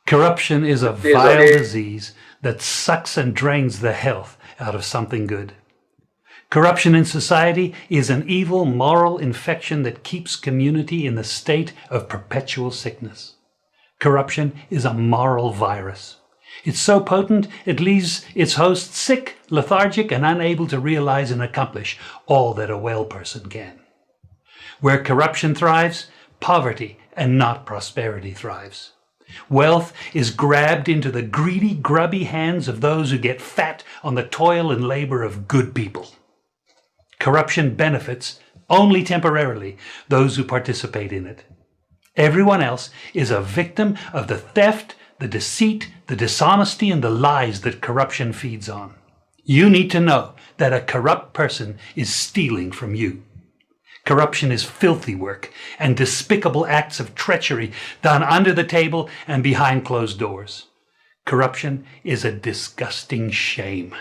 Corruption is a vile disease that sucks and drains the health out of something good. Corruption in society is an evil moral infection that keeps community in the state of perpetual sickness. Corruption is a moral virus. It's so potent it leaves its host sick, lethargic, and unable to realize and accomplish all that a well person can. Where corruption thrives, poverty and not prosperity thrives. Wealth is grabbed into the greedy, grubby hands of those who get fat on the toil and labor of good people. Corruption benefits only temporarily those who participate in it. Everyone else is a victim of the theft, the deceit, the dishonesty, and the lies that corruption feeds on. You need to know that a corrupt person is stealing from you. Corruption is filthy work and despicable acts of treachery done under the table and behind closed doors. Corruption is a disgusting shame.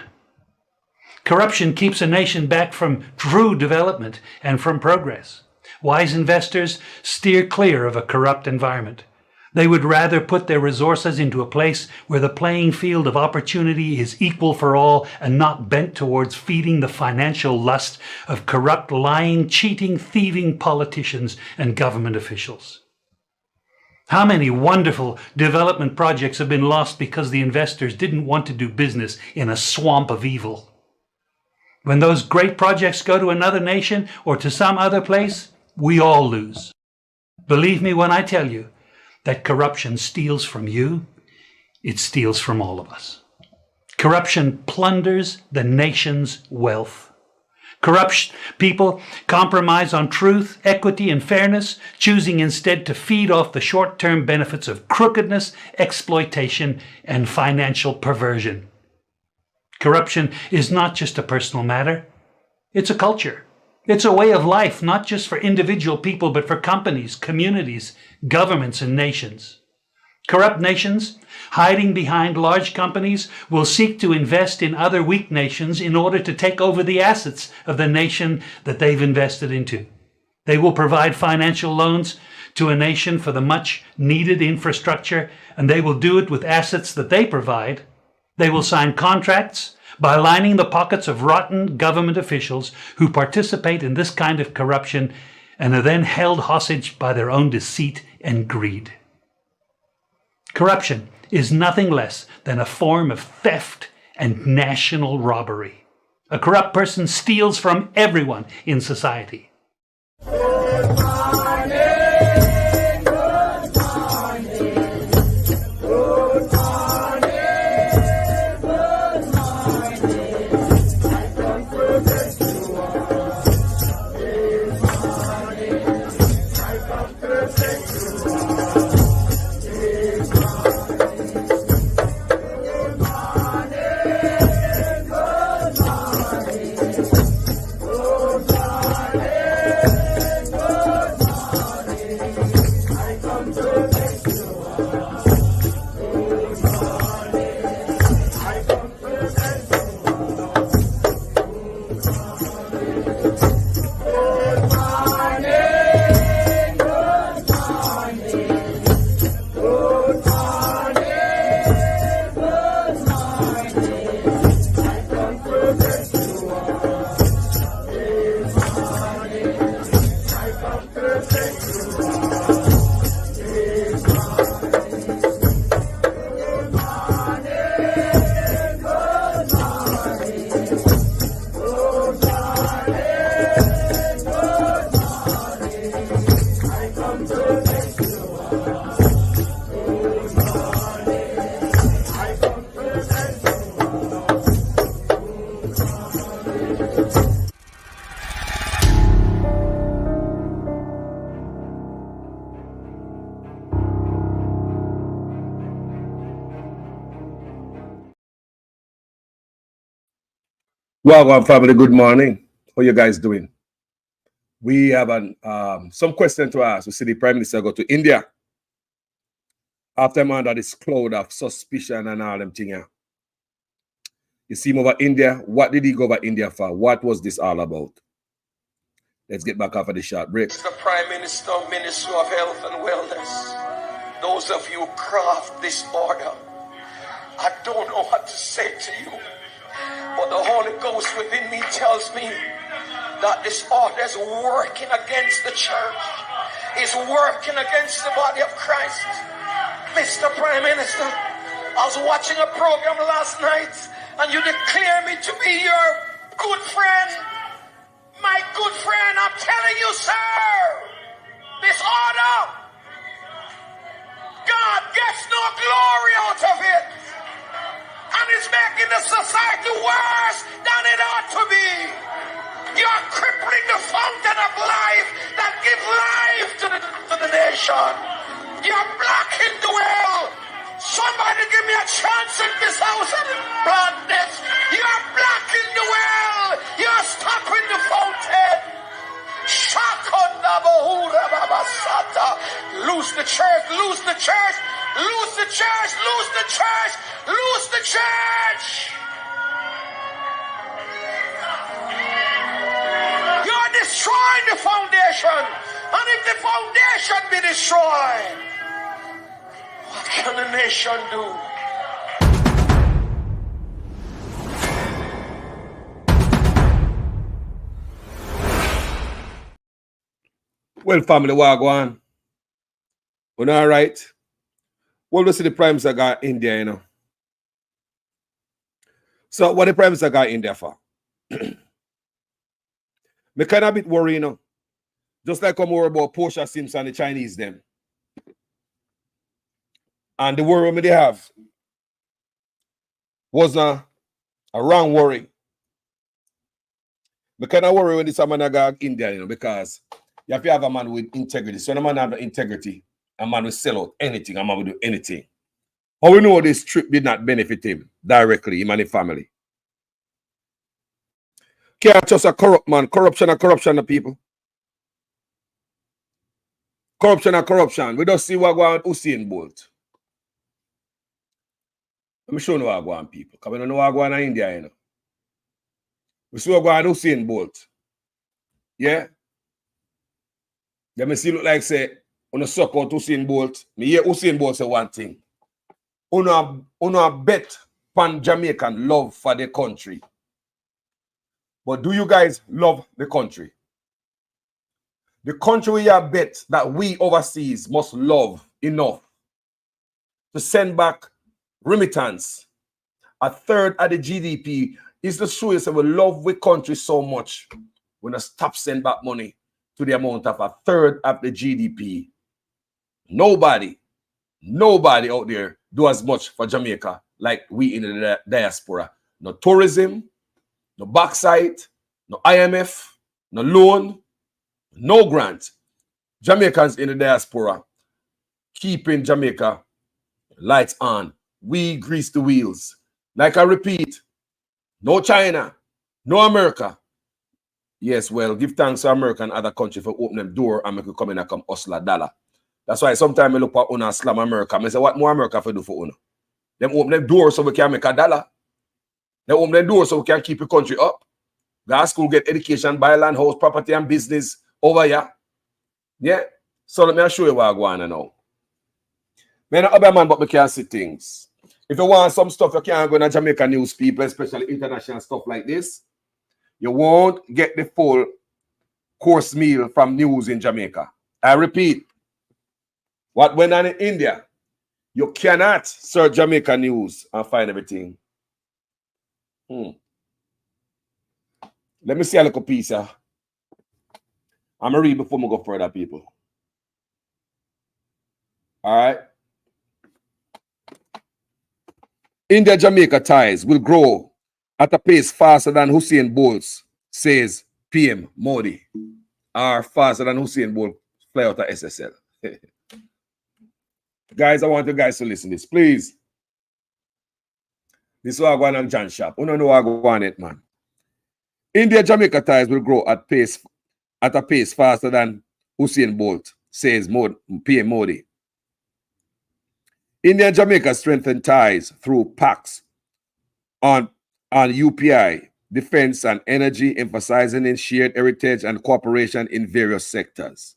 Corruption keeps a nation back from true development and from progress. Wise investors steer clear of a corrupt environment. They would rather put their resources into a place where the playing field of opportunity is equal for all and not bent towards feeding the financial lust of corrupt, lying, cheating, thieving politicians and government officials. How many wonderful development projects have been lost because the investors didn't want to do business in a swamp of evil? When those great projects go to another nation or to some other place, we all lose. Believe me when I tell you that corruption steals from you, it steals from all of us. Corruption plunders the nation's wealth. Corrupt people compromise on truth, equity, and fairness, choosing instead to feed off the short-term benefits of crookedness, exploitation, and financial perversion. Corruption is not just a personal matter, it's a culture. It's a way of life, not just for individual people, but for companies, communities, governments, and nations. Corrupt nations, hiding behind large companies, will seek to invest in other weak nations in order to take over the assets of the nation that they've invested into. They will provide financial loans to a nation for the much needed infrastructure, and they will do it with assets that they provide. They will sign contracts by lining the pockets of rotten government officials who participate in this kind of corruption and are then held hostage by their own deceit and greed. Corruption is nothing less than a form of theft and national robbery. A corrupt person steals from everyone in society. Welcome, family. Good morning. How you guys doing? We have some question to ask. We see the Prime Minister go to India after him under this cloud of suspicion and all them things. You see him over India. What did he go over India for? What was this all about? Let's get back after the short break. The Prime Minister, Minister of Health and Wellness, those of you who craft this order, I don't know what to say to you, but the Holy Ghost within me tells me that this order is working against the church, is working against the body of Christ. Mr. Prime Minister, I was watching a program last night and you declare me to be your good friend. My good friend, I'm telling you, sir, this order, God gets no glory out of it. And it's making the society worse than it ought to be. You're crippling the fountain of life that gives life to the nation. You're blocking the well. Somebody give me a chance in this house of blindness. You're blocking the well. You're stopping the fountain. Lose the church, lose the church, lose the church, lose the church, lose the church. You're destroying the foundation. And if the foundation be destroyed, what can a nation do? Well, family, wagwan. We're all right. Well, we see the Prime Minister got India, you know. So, what the Prime Minister got India for? Me kind of a bit worried, you know. Just like I'm worried about Portia Simpson, the Chinese, them. And the worry they have was a wrong worry. Me kind of worry when this man got India, you know, because you have to have a man with integrity. So, when a man have the integrity, a man will sell out anything, a man will do anything. How we know this trip did not benefit him directly, him and his family? Can't just a corrupt man. Corruption and corruption of people. Corruption and corruption. We just see what going on Usain Bolt. Let me show you what going on, people. Because we don't know what going on in India, you know. We see what going on Usain Bolt. Yeah? Let me see look like say, on a suck out Usain Bolt. Me hear Usain Bolt say one thing. Una bet pan Jamaican love for the country. But do you guys love the country? The country we have bet that we overseas must love enough to send back remittance. A third of the GDP is to show us that we love the country so much. We're going to stop sending back money to the amount of a third of the GDP. Nobody out there do as much for Jamaica like we in the diaspora. No tourism, no backside, no IMF, no loan, no grant. Jamaicans in the diaspora keeping Jamaica lights on. We grease the wheels. Like I repeat, no China, no America. Yes, well, give thanks to America and other countries for opening them door and make you come in and come hustle a dollar. That's why sometimes I look at Una slam America. I say, what more America for do for Una? Them open them doors so we can make a dollar. They open them doors so we can keep the country up. Go to school, get education, buy land, house, property, and business over here. Yeah? So let me show you what I'm going on now. I'm not a man, but I can see things. If you want some stuff, you can't go to Jamaica news, people, especially international stuff like this. You won't get the full course meal from news in Jamaica. I repeat, what went on in India, you cannot search Jamaica news and find everything. Let me see a little piece. I'm going to read before we go further, people. All right. India-Jamaica ties will grow at a pace faster than Usain Bolt, says PM Modi. Or faster than Usain Bolt fly out of SSL. Guys, I want you guys to listen to this, please. This is what I go on John Sharp. You don't know what I go on it, man. India-Jamaica ties will grow at a pace faster than Usain Bolt, says PM Modi. India and Jamaica strengthen ties through pacts on UPI, defense and energy, emphasizing in shared heritage and cooperation in various sectors.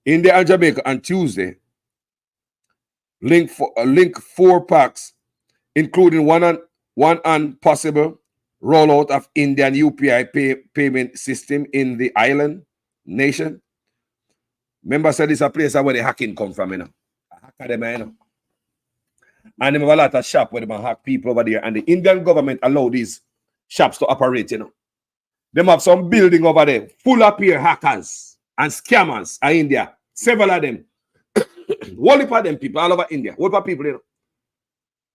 India and Jamaica on Tuesday link 4 packs, including one on possible rollout of Indian UPI payment system in the island nation. Remember, said this is a place where the hacking come from, you know. Hacker them, you know. And they have a lot of shops where they hack people over there. And the Indian government allow these shops to operate, you know. They have some building over there full of peer hackers and scammers in India. Several of them. One of them people all over India. What about people, you know?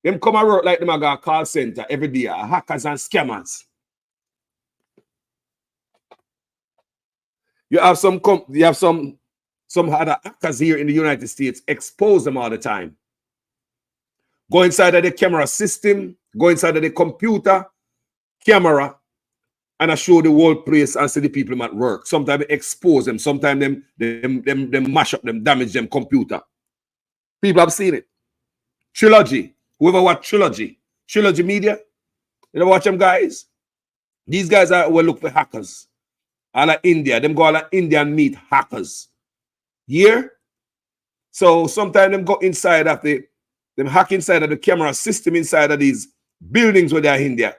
Them come and work like them got a call center every day. Hackers and scammers. You have some other hackers here in the United States, expose them all the time. Go inside of the camera system, go inside of the computer, camera, and I show the whole place and see the people at work. Sometimes they expose them, sometimes them mash up them, damage them computer. People have seen it. Trilogy. Whoever watch Trilogy Media, you know watch them guys? These guys will look for hackers. All of India, them go all of Indian meet hackers. Here, so sometimes them go inside of them hack inside of the camera system inside of these buildings where they're in there.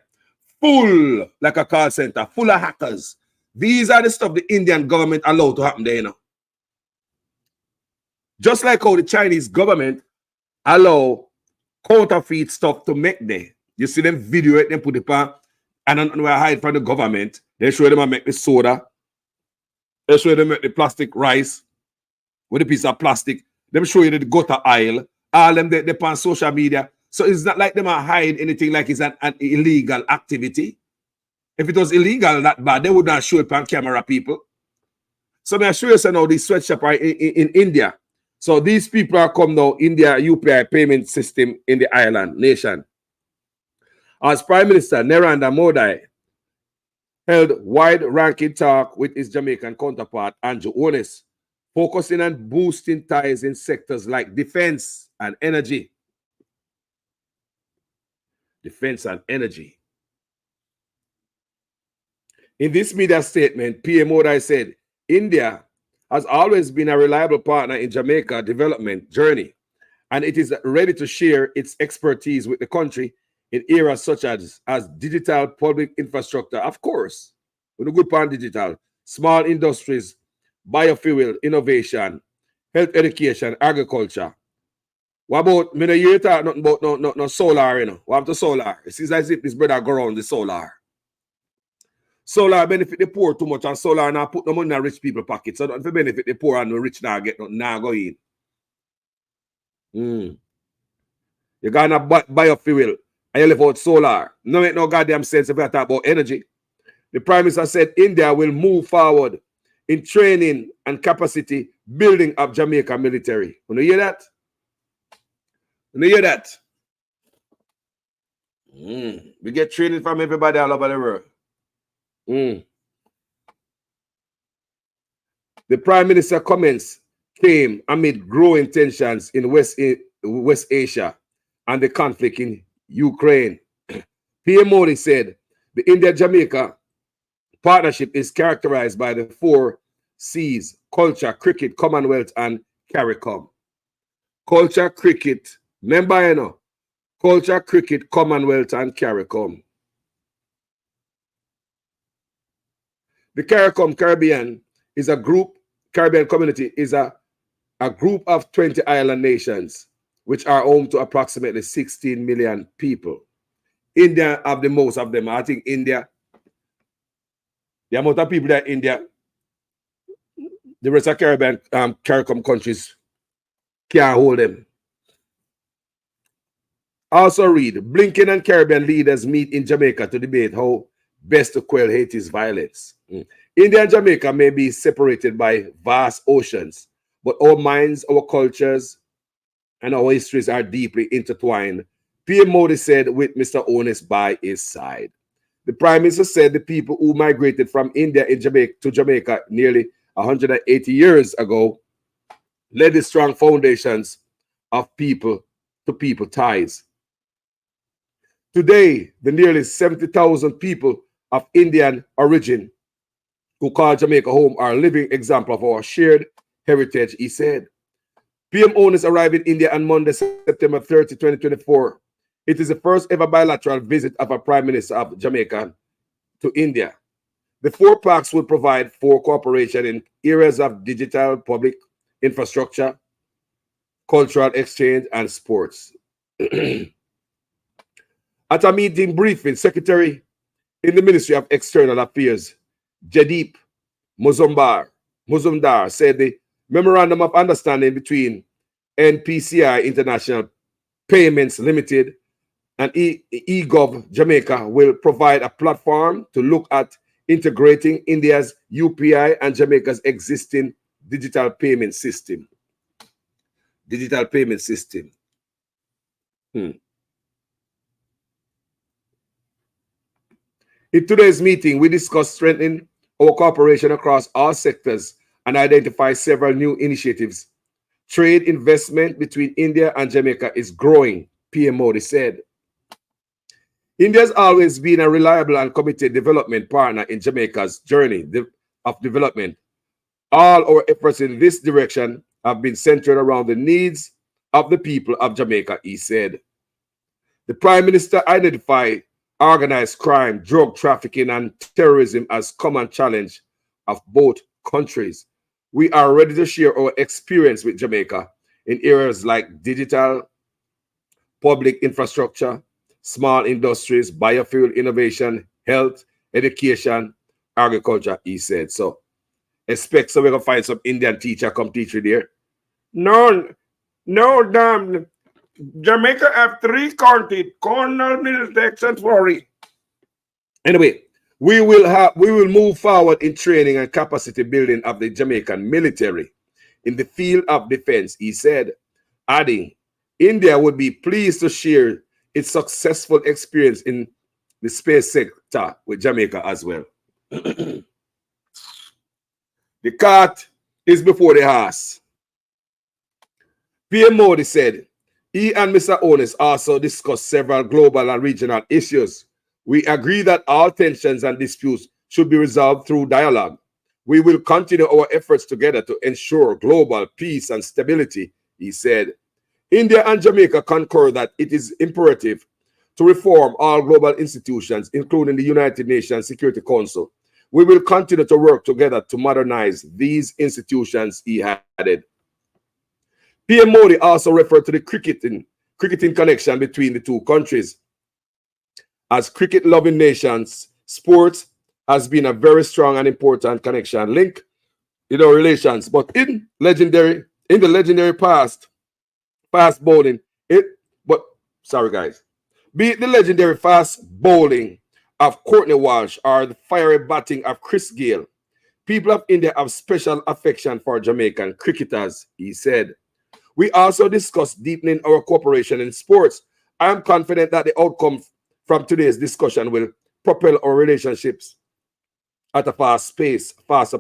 Full like a call center, full of hackers. These are the stuff the Indian government allowed to happen there, you know. Just like how the Chinese government allow counterfeit stuff to make there. You see them video it, them put it on, and then we hide from the government. They show them make the soda. They show them make the plastic rice with a piece of plastic. Them show you the gutter aisle. All them they on social media. So it's not like them are hide anything like it's an illegal activity. If it was illegal that bad, they would not show it on camera, people. So may I show you so now this sweatshop are in India. So these people are come now, India UPI payment system in the island nation. As Prime Minister Narendra Modi held wide-ranking talk with his Jamaican counterpart, Andrew Holness, focusing on boosting ties in sectors like defense and energy. Defense and energy. In this media statement, PM Modi said, India has always been a reliable partner in Jamaica's development journey, and it is ready to share its expertise with the country in areas such as digital public infrastructure, of course, with a good part digital, small industries, biofuel, innovation, health education, agriculture. What about, me no hear talk nothing about no solar, you know. What about the solar? It seems as if this brother go around the solar. Solar benefit the poor too much, and solar now put no money in the rich people pocket. So don't benefit the poor and the rich now get nothing now go in. You gonna biofuel and you live out solar. No make no goddamn sense if you talk about energy. The Prime Minister said India will move forward in training and capacity building of Jamaica military. You hear that? You hear that? We get training from everybody all over the world. The Prime Minister comments came amid growing tensions in West Asia and the conflict in Ukraine. PM Modi said the India-Jamaica partnership is characterized by the 4 C's: culture, cricket, Commonwealth, and CARICOM. Culture, cricket, remember, you know, culture, cricket, Commonwealth, and CARICOM. The CARICOM Caribbean is a group, Caribbean community is a group of 20 island nations, which are home to approximately 16 million people. India have the most of them. I think India, the amount of people that India, the rest of Caribbean CARICOM countries can't hold them. Also read, Blinken and Caribbean leaders meet in Jamaica to debate how best to quell Haiti's violence. India and Jamaica may be separated by vast oceans, but our minds, our cultures, and our histories are deeply intertwined, PM Modi said with Mr. Holness by his side. The Prime Minister said the people who migrated from India to Jamaica nearly 180 years ago led the strong foundations of people-to-people ties. Today, the nearly 70,000 people of Indian origin who call Jamaica home are a living example of our shared heritage, he said. PM Onus arrived in India on Monday, September 30, 2024. It is the first ever bilateral visit of a Prime Minister of Jamaica to India. The 4 packs will provide for cooperation in areas of digital, public infrastructure, cultural exchange, and sports. At a meeting briefing, Secretary in the Ministry of External Affairs, Jaideep Mazumdar, said the Memorandum of Understanding between NPCI International Payments Limited and eGov Jamaica will provide a platform to look at integrating India's UPI and Jamaica's existing digital payment system. In today's meeting, we discussed strengthening our cooperation across all sectors and identify several new initiatives. Trade investment between India and Jamaica is growing, PM Modi said. India has always been a reliable and committed development partner in Jamaica's journey of development. All our efforts in this direction have been centered around the needs of the people of Jamaica, he said. The Prime Minister identified organized crime, drug trafficking, and terrorism as common challenge of both countries. We are ready to share our experience with Jamaica in areas like digital, public infrastructure, small industries, biofuel innovation, health, education, agriculture, he said. So expect so we're gonna find some Indian teacher come teach you there. No, damn. Jamaica have 3 counties: Cornwall, Middlesex, and Surrey. Anyway, we will move forward in training and capacity building of the Jamaican military in the field of defense, he said, adding, India would be pleased to share its successful experience in the space sector with Jamaica as well. The cart is before the horse. PM Modi said, he and Mr. Onus also discussed several global and regional issues. We agree that all tensions and disputes should be resolved through dialogue. We will continue our efforts together to ensure global peace and stability, he said. India and Jamaica concur that it is imperative to reform all global institutions, including the United Nations Security Council. We will continue to work together to modernize these institutions, he added. PM Modi also referred to the cricketing connection between the 2 countries. As cricket-loving nations, sports has been a very strong and important connection link in our relations. But in the legendary fast bowling, be it the legendary fast bowling of Courtney Walsh or the fiery batting of Chris Gayle, people of India have special affection for Jamaican cricketers, he said. We also discussed deepening our cooperation in sports. I am confident that the outcome from today's discussion will propel our relationships at a faster pace, faster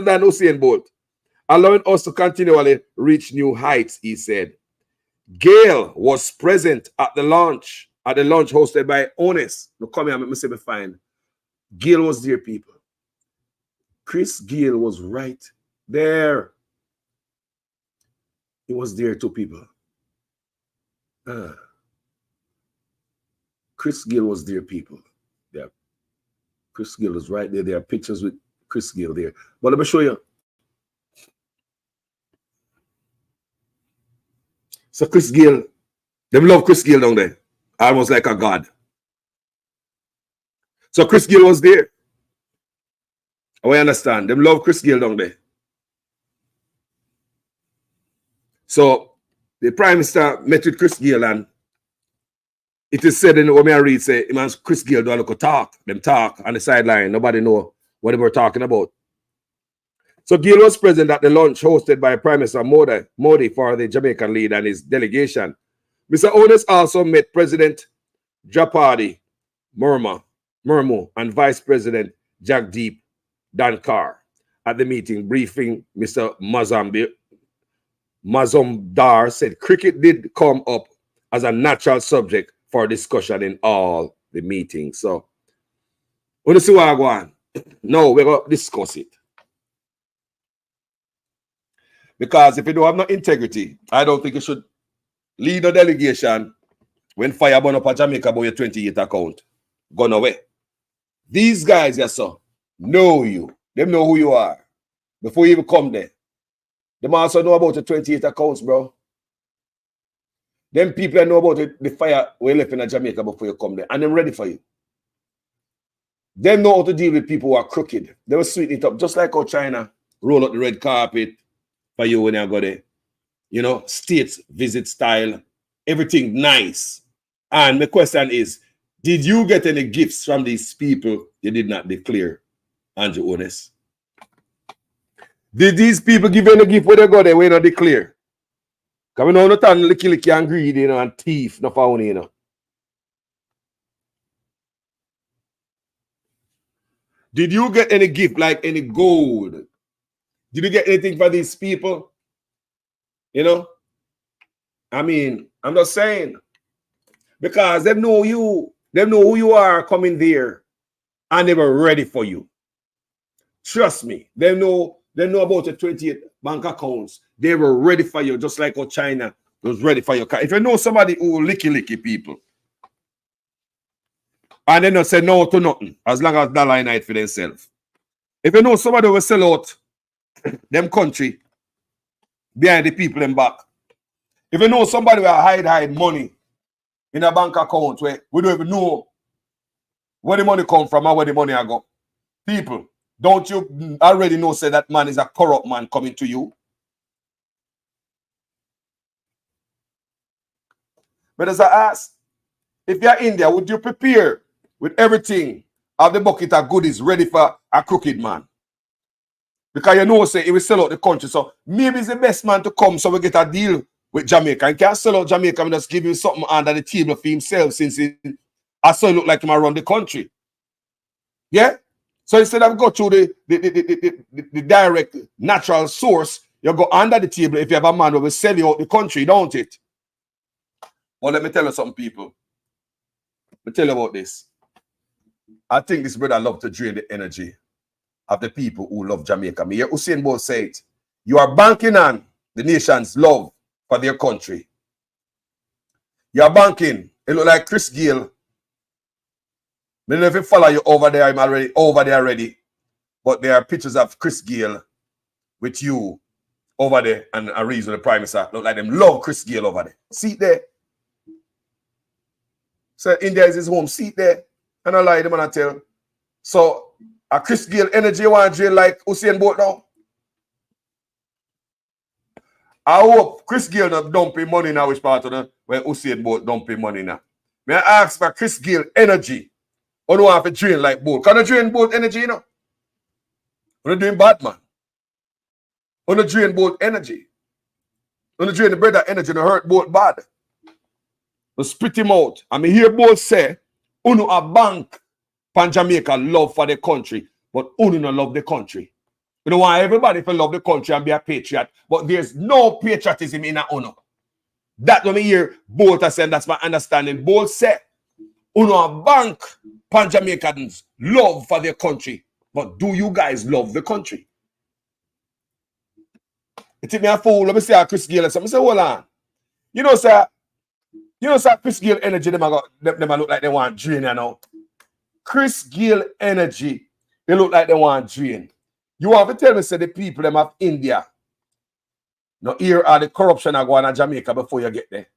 than Usain Bolt, allowing us to continually reach new heights, he said. Gayle was present at the launch hosted by Onus. Now come here, let me see me find. Gayle was there, people. Chris Gayle was right there. He was there too, people. Chris Gayle was there, people. Yeah. Chris Gayle was right there. There are pictures with Chris Gayle there. But let me show you. So Chris Gayle, they love Chris Gayle down there. Almost like a god. So Chris Gayle was there. Oh, I understand. They love Chris Gayle down there. So the Prime Minister met with Chris Gayle, and it is said in what I read, say, Chris Gayle do a look talk. Them talk on the sideline. Nobody know what they were talking about. So Gayle was present at the lunch hosted by Prime Minister Modi for the Jamaican leader and his delegation. Mr. Onus also met President Draupadi Murmu and Vice President Jagdeep Dhankar at the meeting. Briefing, Mr. Mazumdar said cricket did come up as a natural subject for discussion in all the meetings. So, when you see what I go on, now we're going to discuss it. Because if you don't have no integrity, I don't think you should lead a delegation when fire burn up at Jamaica about your 28 account. Gone away. These guys, yes, sir, know you. Them know who you are before you even come there. Them also know about the 28 accounts, bro. Them people that know about the fire we left in Jamaica before you come there. And them ready for you. Them know how to deal with people who are crooked. They will sweeten it up. Just like how China roll out the red carpet for you when you go there. You know, state visit style. Everything nice. And the question is, did you get any gifts from these people you did not declare, Andrew Honest? Did these people give any gift when they go there, when they declare? Because we know not turn licky and greedy, you know, and thief, no found, you know. Did you get any gift, like any gold? Did you get anything for these people? You know? I mean, I'm just saying. Because they know you. They know who you are coming there. And they were ready for you. Trust me. They know about the 28 bank accounts. They were ready for you, just like how China was ready for you. If you know somebody who licky people, and they not say no to nothing, as long as dollar in it for themselves. If you know somebody who will sell out them country behind the people in back. If you know somebody will hide money in a bank account where we don't even know where the money come from and where the money I go. People, don't you already know say that man is a corrupt man coming to you? But as I ask, if you're India, would you prepare with everything of the bucket of goodies ready for a crooked man? Because you know, say, he will sell out the country. So maybe it's the best man to come so we get a deal with Jamaica. He can't sell out Jamaica and just give him something under the table for himself since I saw it look like him around the country. Yeah? So instead of go through the direct natural source, you go under the table if you have a man who will sell you out the country, don't it? Well, let me tell you something, people. Let me tell you about this. I think this brother love to drain the energy of the people who love Jamaica. Me hear Usain Bolt say it. You are banking on the nation's love for their country. You are banking. It look like Chris Gayle. I don't know if you follow you over there. I'm already over there already. But there are pictures of Chris Gayle with you over there and a reason the Prime Minister look like them love Chris Gayle over there. See it there. So India is his home. See it there. And I lie them and I tell. So a Chris Gayle energy you want to drain like Usain Bolt now? I hope Chris Gayle not dumping money now which part of the where Usain Bolt dumping money now. May I ask for Chris Gayle energy? Or do I have to drain like Bolt? Can I drain Bolt energy, you know? When you're doing bad, man. When you drain Bolt energy. When you drain the brother energy and hurt Bolt bad. You spit him out. I mean, hear Bolt say, Uno a bank pan Jamaica love for the country, but Uno no love the country. You know why everybody to love the country and be a patriot, but there's no patriotism in a Uno. That when me hear Bolt saying that's my understanding. Bolt say, Uno a bank pan Jamaicans love for their country, but do you guys love the country? You think me a fool? Let me say Chris Gayle. Let me say, hold on. You know, sir, Chris Gayle energy, them look like they want drain, you know. Chris Gayle energy, they look like they want drain. You want to tell me, say, the people them of India, now here are the corruption are going on Jamaica before you get there.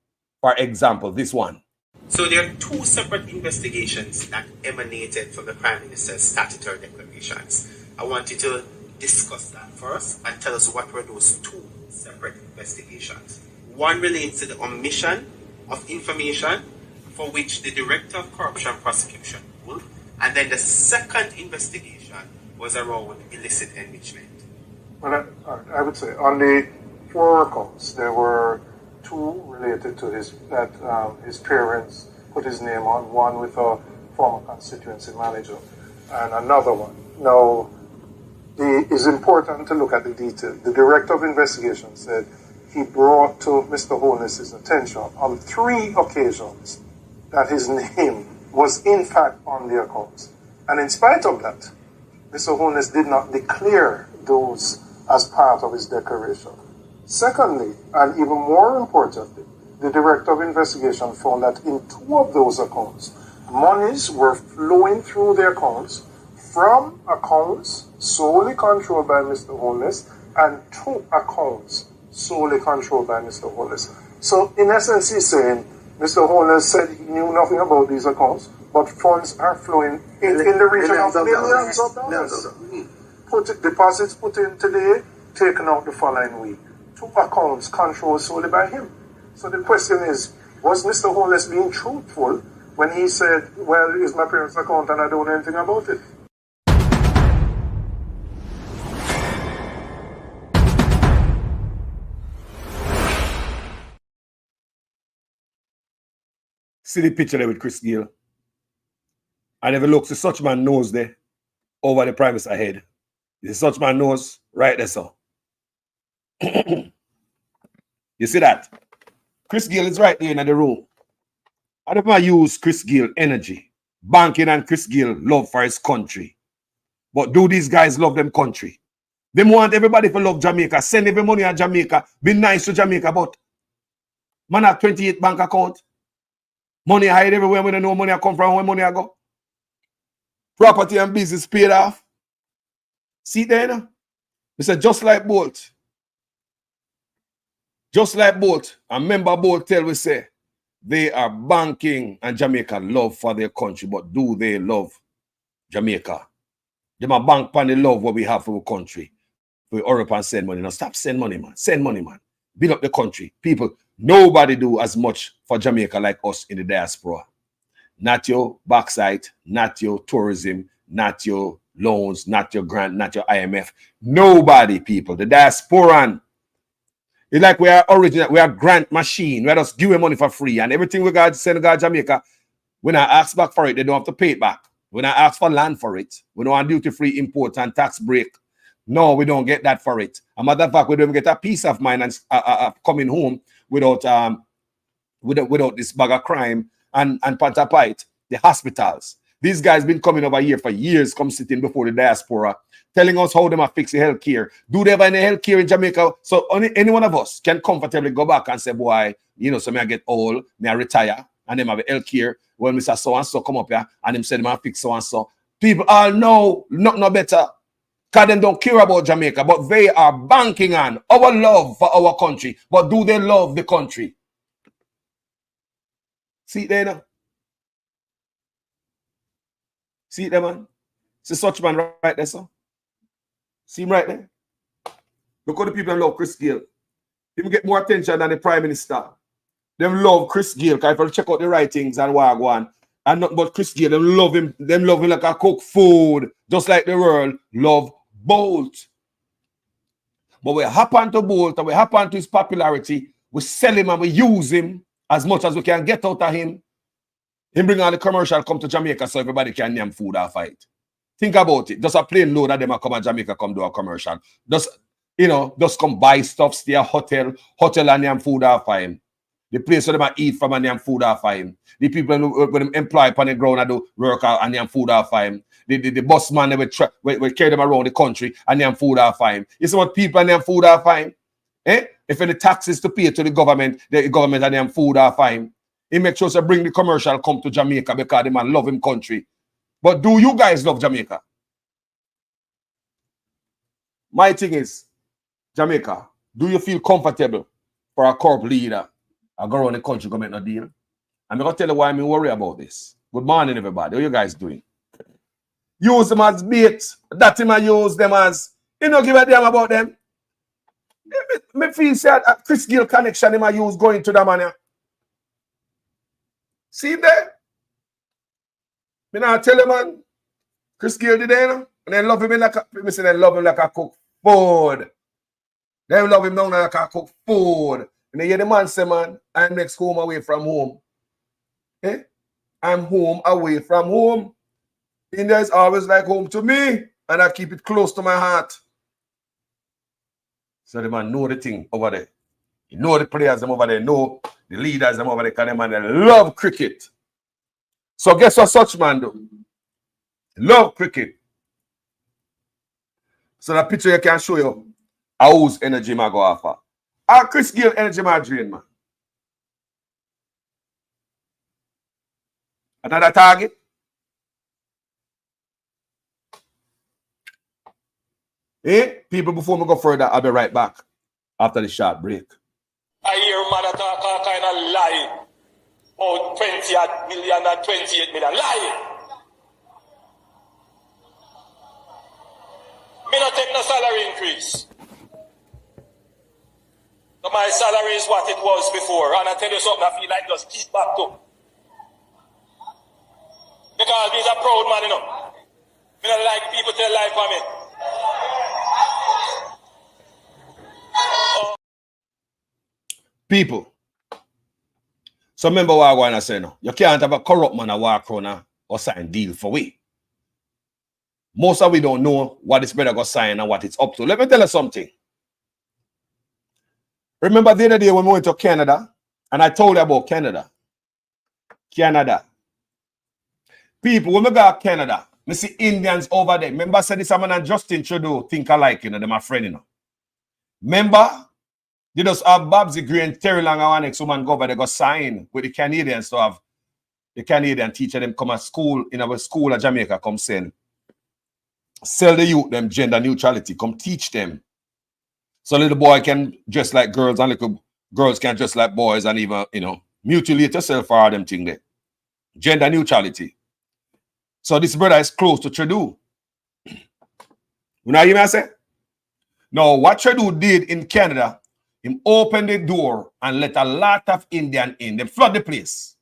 For example, this one. So there are two separate investigations that emanated from the Prime Minister's statutory declarations. I want you to discuss that first and tell us what were those two separate investigations. One relates to the omission of information for which the Director of Corruption Prosecution ruled, and then the second investigation was around illicit enrichment. Well, I would say on the 4 accounts, there were 2 related to his parents put his name on, one with a former constituency manager and another one. Now, it's important to look at the detail. The Director of Investigation said he brought to Mr. Honest's attention on 3 occasions that his name was in fact on the accounts. And in spite of that, Mr. Honest did not declare those as part of his declaration. Secondly, and even more importantly, the Director of Investigation found that in 2 of those accounts, monies were flowing through the accounts from accounts solely controlled by Mr. Holness and to accounts solely controlled by Mr. Holness. So, in essence, he's saying Mr. Holness said he knew nothing about these accounts, but funds are flowing in the region of millions of dollars. Deposits put in today, taken out the following week. 2 accounts controlled solely by him. So the question is, was Mr. Holness being truthful when he said, well, it's my parents' account and I don't know anything about it? See the picture there with Chris Gill. And if you look, the such man knows there over the Prime Minister head. The such man knows right there, so. You see that? Chris Gill is right there in the room. I don't want to use Chris Gill energy. Banking and Chris Gill love for his country. But do these guys love them country? They want everybody to love Jamaica. Send every money to Jamaica. Be nice to Jamaica. But man have 28 bank account. Money hide everywhere. We don't know money come from, where money I go. Property and business paid off. See there, you know? They said just like Bolt. Just like Bolt. And member Bolt tell we say they are banking and Jamaica love for their country. But do they love Jamaica? They might bank on the love what we have for our country. We hurry up and send money. Now stop send money, man. Send money, man. Build up the country. People, nobody do as much for Jamaica like us in the diaspora. Not your backside, not your tourism, not your loans, not your grant, not your IMF. Nobody, people. The diasporan. It's like we are original, we are grant machine. We are just giving money for free. And everything we got Senegal, Jamaica, when I ask back for it, they don't have to pay it back. When I ask for land for it, we don't want duty-free import and tax break. No, we don't get that for it. A matter of fact, we don't get a peace of mind and coming home without without this bag of crime and pantapite, the hospitals. These guys been coming over here for years, come sitting before the diaspora, telling us how they might fix the health care. Do they have any health care in Jamaica? So any one of us can comfortably go back and say, boy, you know, so me I get old, me I retire, and them have a health care. When Mr. So-and-so come up here, and them say them have fix so-and-so. People all know, no better. Because they don't care about Jamaica, but they are banking on our love for our country. But do they love the country? See it there now? See it there, man? See such man right there, sir? See him right there? Look how the people love Chris Gill. He will get more attention than the Prime Minister. Them love Chris Gill, because if you check out the writings and Wagwan, and not but Chris Gill, them love him like a cook food, just like the world love Bolt. But we happen to Bolt and we happen to his popularity, we sell him and we use him as much as we can get out of him. Him bring on the commercial come to Jamaica so everybody can name food or fight. Think about it. Just a plain load of them come to Jamaica, come do a commercial. Just, you know, just come buy stuff, stay a hotel and name food or fight. The place where they eat from and them food are fine. The people who them employ upon the ground and do work out and them food are fine. The bus man will carry them around the country and them food are fine. You see what people and them food are fine? Eh? If any taxes to pay to the government and them food are fine. He makes sure to bring the commercial come to Jamaica because the man love him country. But do you guys love Jamaica? My thing is, Jamaica, do you feel comfortable for a corp leader? I go around the country, go make no deal. I'm going to tell you why I'm worried about this. Good morning, everybody. How you guys doing? Use them as bait. That him I use them as. You know, give a damn about them. Me feel sad. Chris Gill connection him I use going to the man. See there? Me now tell you, man. Chris Gill did there, and they love him like a cook food. They love him now like a cook food. And then hear the man say, man, I'm next home away from home. Eh? I'm home away from home. India is always like home to me, and I keep it close to my heart. So the man know the thing over there. You know the players them over there, know the leaders them over there, because the man they love cricket. So guess what such man do? Love cricket. So that picture you can show you how whose energy I go offer. Chris Gayle energy margarine, man. Another target. People, before we go further, I'll be right back after the short break. I hear man talk all kind of lie. Oh, 20 million and 28 million. Lie. Me not take no salary increase. So my salary is what it was before. And I tell you something, I feel like just keep back to. Because he's a proud man, you know. Me not like people tell lie for me. People. So remember what I'm going to say now. You can't have a corrupt man a walk around or sign deal for we. Most of we don't know what this brother got sign and what it's up to. Let me tell you something. Remember the other day when we went to Canada and I told you about Canada. Canada. People, when we go to Canada, we see Indians over there. Remember I said this man and Justin Trudeau think alike, you know, they're my friend, you know. Remember? They just have Babsy Green, Terry Long, and one next woman go over, they go sign with the Canadians to have the Canadian teacher them come to school in our school at Jamaica, come send. Sell the youth them gender neutrality, come teach them. So little boy can dress like girls and little girls can dress like boys and even, you know, mutilate yourself for all them thing there. Gender neutrality. So this brother is close to Trudeau. You know what I say? Now, what Trudeau did in Canada, him open the door and let a lot of Indian in. They flood the place.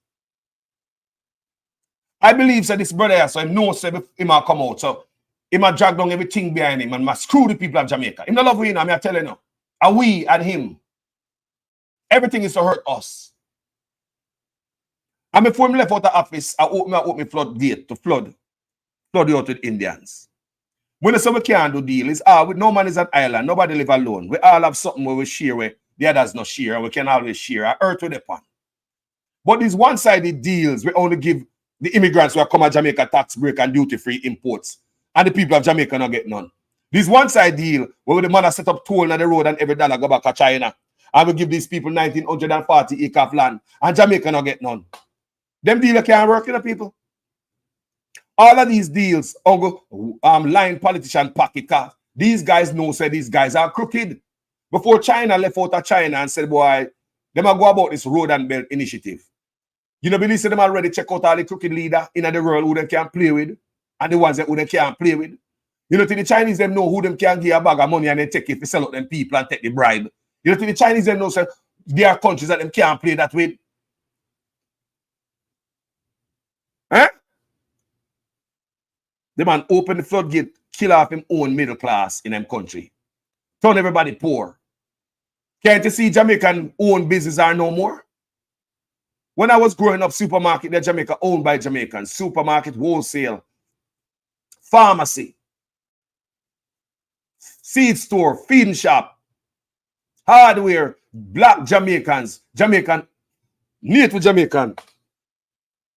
I believe that this brother, so him knows that him will come out. So him will drag down everything behind him and must screw the people of Jamaica. Him not love we, I'm telling you. And we and him. Everything is to hurt us. And before him left out the office, I open flood gate to flood you out with Indians. When they say we can't do deal, it's no man is an island, nobody live alone. We all have something where we share where the others not share, and we can always share. Our earth with the pan. But these one-sided deals, we only give the immigrants who are come to Jamaica tax break and duty-free imports. And the people of Jamaica not get none. This one-side deal where the man set up toll on the road and every dollar go back to China. And we give these people 1,940 acres of land. And Jamaica not get none. Them deals can't work, you know, people. All of these deals, line politician pocket cars. These guys know say these guys are crooked. Before China left out of China and said, boy, them go about this road and belt initiative. You know, believe them already check out all the crooked leader in the world who they can play with and the ones that who they can't play with. You know, the Chinese them know who them can give a bag of money and they take it to sell out them people and take the bribe. You know, the Chinese them know say there are countries that them can't play that with. Eh? The man open the floodgate, kill off him own middle class in them country. Turn everybody poor. Can't you see Jamaican owned business are no more? When I was growing up, supermarket in Jamaica owned by Jamaicans. Supermarket, wholesale, pharmacy, seed store, feeding shop, hardware, black Jamaicans, Jamaican, native Jamaican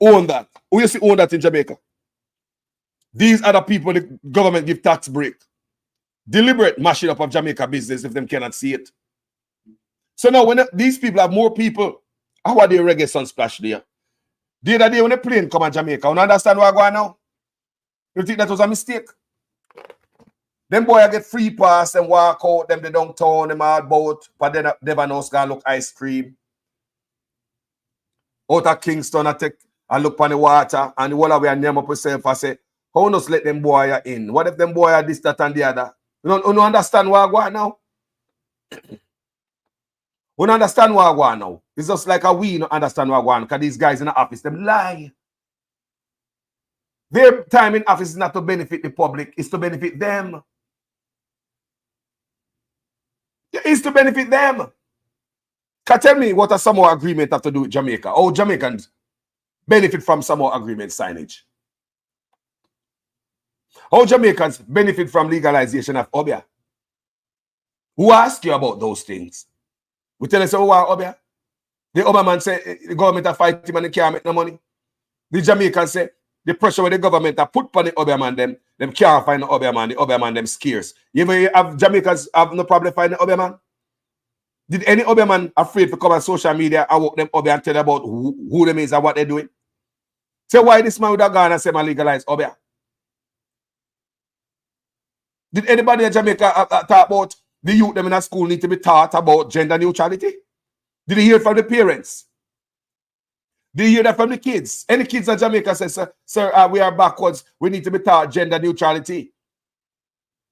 own that. Who you see own that in Jamaica? These are the people the government give tax break. Deliberate mashing up of Jamaica business if them cannot see it. So now when these people have more people, how are they reggae sunsplash there? The other day when the plane come to Jamaica, you understand what I'm going now? You think that was a mistake? Them boy get free pass and walk out, them they downtown, them hard boat, but then Devon House gonna look ice cream. Out of Kingston, I take and look on the water, and the whole of we and name up yourself and say, how not let them boy in? What if them boy are this, that, and the other? You don't understand what I want now? You don't understand what I want now? It's just like a we don't understand what I want because these guys in the office, them lie. Their time in office is not to benefit the public, it's to benefit them. It's to benefit them. Can tell me what a Samoa agreement have to do with Jamaica? How Jamaicans benefit from Samoa agreement signage? How Jamaicans benefit from legalization of Obia? Who asked you about those things? We tell us, oh, Obia? The Obia man say the government are fighting him and they can't make no money. The Jamaicans say the pressure with the government are put on the Obia man, them can't find the Obia man them scarce. You ever have Jamaicans have no problem finding the Obia man? Did any other man afraid to come on social media and walk them Obeah and tell about who them is and what they're doing? Say why this man would have gone and say man legalize Obeah? Did anybody in Jamaica talk about the youth them in a school need to be taught about gender neutrality? Did you hear it from the parents? Did you hear that from the kids? Any kids in Jamaica say, sir, we are backwards. We need to be taught gender neutrality.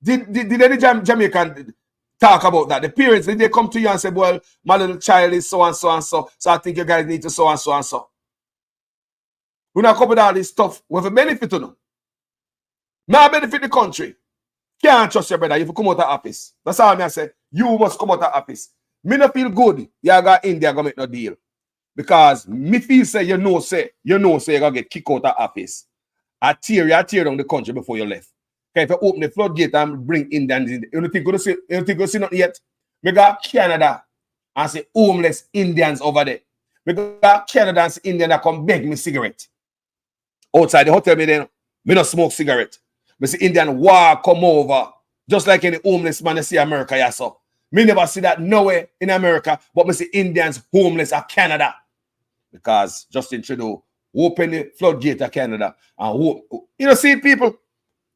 Did any Jamaican talk about that? The parents, did they come to you and say, well, my little child is so and so and so, so I think you guys need to so and so and so. We not come with all this stuff with a benefit to them. Now benefit the country. Can't trust your brother if you come out of office. That's all I say. You must come out of office. Me not feel good. You got India gonna make no deal. Because me feel say you know you're gonna get kicked out of office. I tear down the country before you left. Okay, if you open the floodgate and bring Indians in, you don't think you're gonna see nothing yet? We got Canada and say homeless Indians over there. We got Canada and say Indians that come beg me cigarette. Outside the hotel, me not smoke cigarette. Me see Indian war come over. Just like any homeless man, I see America, yeah, so. Me never see that nowhere in America, but me see Indians homeless at Canada. Because Justin Trudeau open the floodgate of Canada. And see people.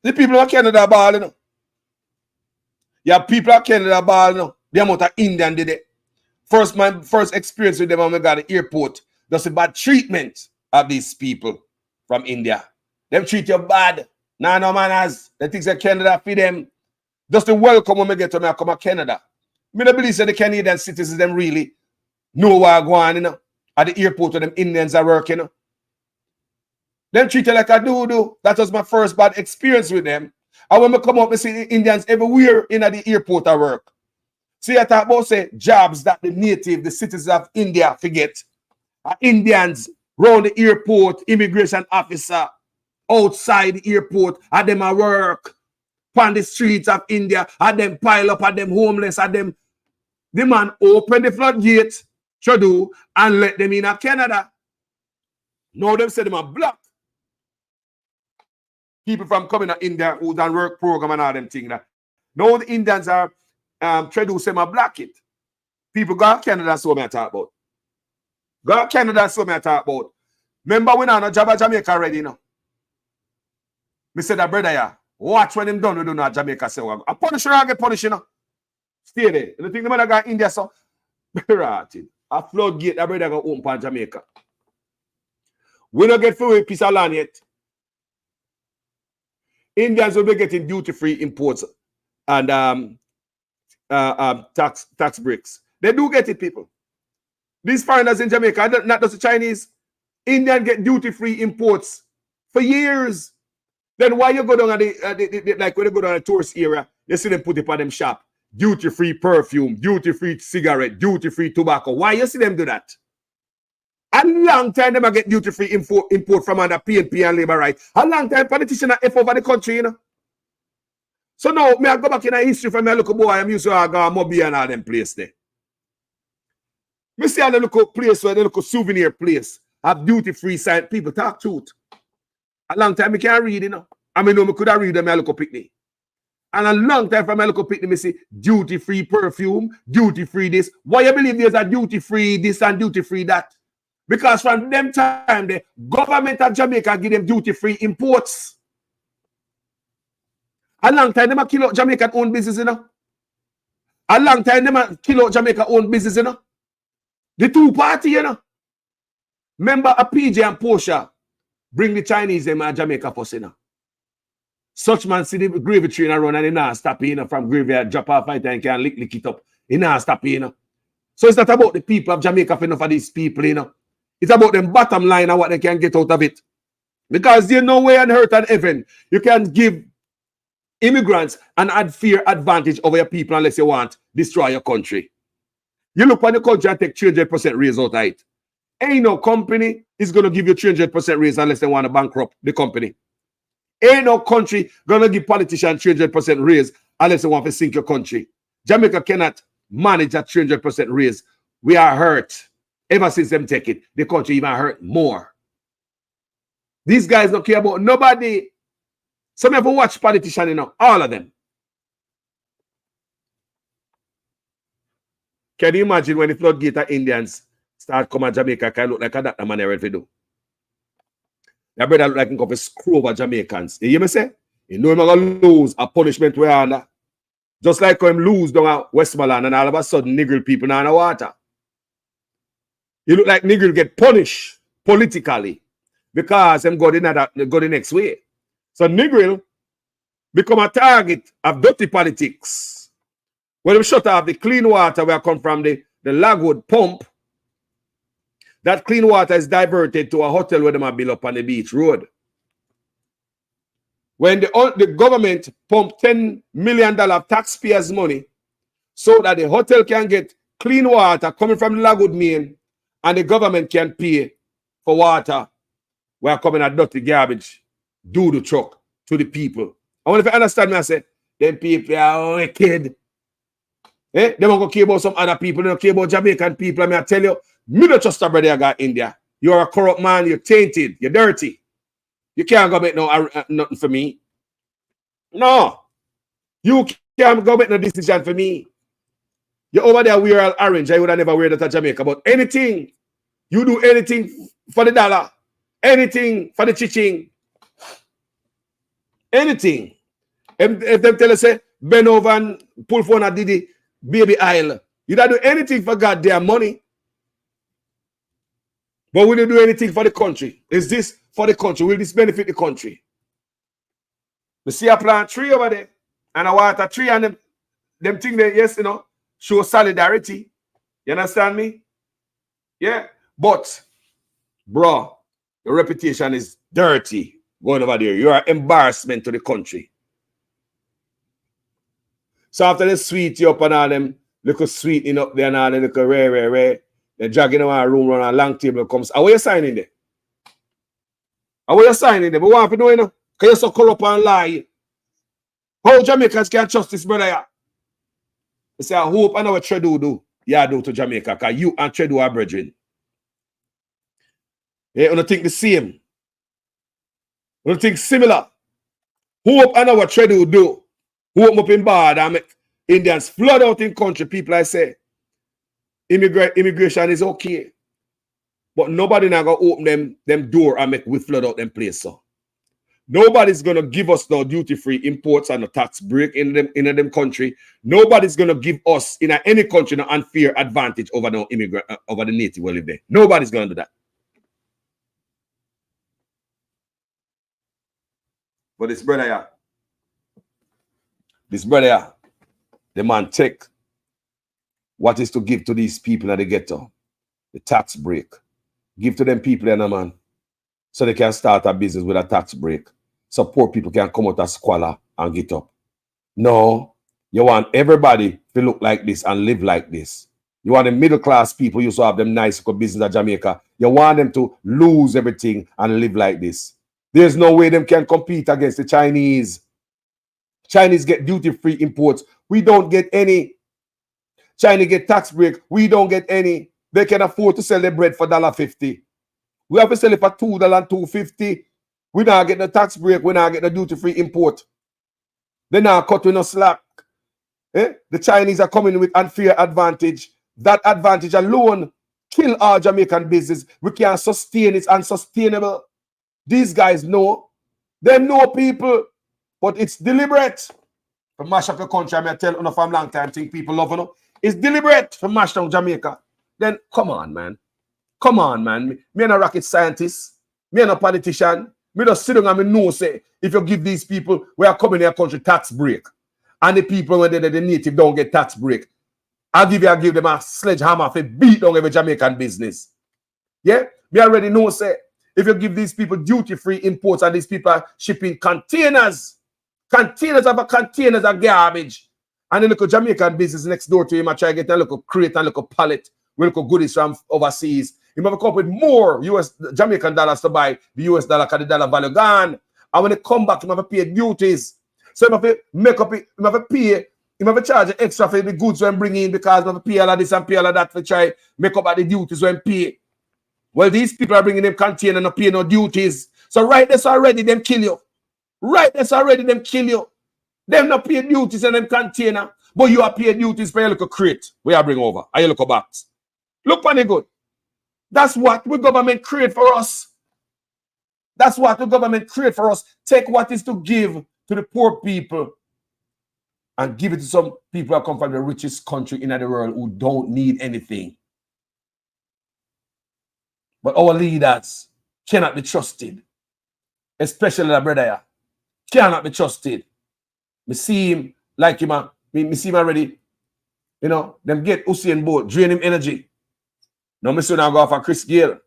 The people of Canada ball, you know. Yeah, people of Canada ball, you know. The amount of Indian did it. My first experience with them when we got the airport. That's a bad treatment of these people from India. Them treat you bad. Nah, no manners. They think that Canada for them. Just the welcome when we get to me, I come to Canada. Me don't believe that the Canadian citizens them really know what are going on, you know. At the airport where them Indians are working, you know. Them treat you like a do. That was my first bad experience with them. And when I come up, I see Indians everywhere in the airport at work. See, I talk about say jobs that the citizens of India forget. Indians round the airport, immigration officer outside the airport, at them at work, on the streets of India, at them pile up, at them homeless, at them. The man open the floodgate, Trudeau, and let them in at Canada. Now them say them are black. People from coming to India who done work program and all them things. Now the Indians are Trudeau say my black it. People go to Canada, so me I talk about. Go to Canada, so me I talk about. Remember when I no job at Jamaica already, you know? Me said that brother, yeah, watch when them done we do not Jamaica say I punish you, I get punished, you know. Stay there. You think the man got India so right. A floodgate that brother go open for Jamaica. We don't get free piece of land yet. Indians will be getting duty-free imports and tax breaks. They do get it, people. These foreigners in Jamaica, not just the Chinese, Indians get duty-free imports for years. Then why you go down like when you go down a tourist area, you see them put it on them shop. Duty-free perfume, duty-free cigarette, duty-free tobacco. Why you see them do that? A long time them get duty-free import from under PNP and Labour Right. A long time politicians are F over the country, you know. So now, me I go back in a history from me look boy, I'm used to go Mobi and all them place there. Me see a little place where they look souvenir place have duty-free sign. People talk truth. A long time I can't read, you know. I mean, no, I could have read them a local picnic. And a long time from my local picnic, I see duty-free perfume, duty-free this. Why you believe there's a duty-free this and duty-free that? Because from them time, the government of Jamaica give them duty-free imports. A long time, they kill out Jamaican own business, you know. A long time, they kill out Jamaica own business, you know. The two party, you know. Remember a PJ and Portia bring the Chinese them at Jamaica for, you know. Such man see the gravy train around and he not stop, you know, from graveyard, drop off fight and can lick it up. He not stop, you know. So it's not about the people of Jamaica for enough of these people, you know. It's about them bottom line and what they can get out of it. Because there's no way on earth and heaven you can give immigrants an unfair advantage over your people unless you want to destroy your country. You look on the country and take 300% raise out of it. Ain't no company is going to give you 300% raise unless they want to bankrupt the company. Ain't no country going to give politicians 300% raise unless they want to sink your country. Jamaica cannot manage that 300% raise. We are hurt. Ever since them take it, the country even hurt more. These guys don't care about nobody. Some ever watch politicians, you know, all of them. Can you imagine when the floodgate of Indians start coming to Jamaica, can look like a that man ready to do? That brother look like him come screw over Jamaicans. You hear me say? You know him going to lose a punishment we're under. Just like him lose down at Westmoreland and all of a sudden nigger people now in the water. You look like nigger get punished politically because them go the next way. So nigger become a target of dirty politics. When we shut off the clean water where come from the Lagwood pump, that clean water is diverted to a hotel where they might build up on the beach road. When the government pump $10 million taxpayers' money so that the hotel can get clean water coming from the Lagwood main and the government can pay for water where coming at dirty garbage, do the truck to the people. I want to understand me, I say, them people are wicked. They don't care about some other people. They don't care about Jamaican people. I mean, I tell you, me don't trust a brother I got India. You're a corrupt man. You're tainted. You're dirty. You can't go make nothing for me. No. You can't go make no decision for me. You're over there wear an orange. I would have never wear that at Jamaica. But anything, you do anything for the dollar. Anything for the chiching. Anything. If them tell us, say, bend over and pull phone at Didi, baby aisle. You don't do anything for goddamn money. But will you do anything for the country? Is this for the country? Will this benefit the country? We see a plant tree over there and a water tree and them thing there, yes, you know, show solidarity. You understand me? Yeah. But, bro, your reputation is dirty going over there. You're an embarrassment to the country. So after they sweet you up and all them little sweetening up there and all them little rare. They're dragging around a room around a long table comes. How are you signing there? How are you signing there? But what have you doing? Because you're so corrupt and lie. How Jamaicans can trust this brother? Yeah? They say, I hope I know what Tredu do. Yeah, do to Jamaica. Because you and Tredu are brethren. You don't think the same. You don't think similar. Hope I know what Tredu do. Hope up in bad and make Indians flood out in country. People I say. Immigration is okay. But nobody now gonna open them door and make we flood out them place. So nobody's gonna give us no duty-free imports and a tax break in them country. Nobody's gonna give us in any country an unfair advantage over no immigrant over the native who live there. Nobody's gonna do that. But this brother, the man take what is to give to these people in the ghetto? The tax break. Give to them people in a man so they can start a business with a tax break. So poor people can come out of squalor and get up. No, you want everybody to look like this and live like this. You want the middle class people used to have them nice business in Jamaica. You want them to lose everything and live like this. There's no way them can compete against the Chinese. Chinese get duty-free imports. We don't get any. China get tax break. We don't get any. They can afford to sell their bread for $1.50. We have to sell it for $2.50. We not get the tax break. We not get the duty-free import. They not cutting us slack. The Chinese are coming with unfair advantage. That advantage alone kill our Jamaican business. We can't sustain it. It's unsustainable. These guys know. They know people. But it's deliberate. To mash up the country, I tell you for a long time, think people love you. It's deliberate to mash down Jamaica. Then come on, man. Come on, man. Me not a rocket scientist. Me not a politician. Me just sit down and me know say if you give these people who are coming in your country tax break, and the people when they're the native don't get tax break, I'll give them a sledgehammer for beat down every Jamaican business. Yeah? Me already know say if you give these people duty-free imports and these people are shipping containers of garbage. And the little Jamaican business next door to him, I try to get a little crate and a little pallet with little goodies from overseas. He might come up with more Jamaican dollars to buy the US dollar because the dollar value gone. And when they come back, he might have to pay duties. So he might have to make up it, he might have to pay, he might have to charge extra for the goods when bring in because he might have to pay all of this and pay all of that to try make up at the duties when pay. Well, these people are bringing them container and not pay no duties. So right there's already them kill you. Right there's already them kill you. Them not pay duties and them container. But you are paying duties for your little crate where I bring over, and your little box. Look on it good. That's what the government create for us. That's what the government create for us. Take what is to give to the poor people and give it to some people who come from the richest country in the world who don't need anything. But our leaders cannot be trusted, especially the brother here. Cannot be trusted. Me see him like him, me see him already. You know, them get Usain Bolt, drain him energy. Now me soon I go for Chris Gayle.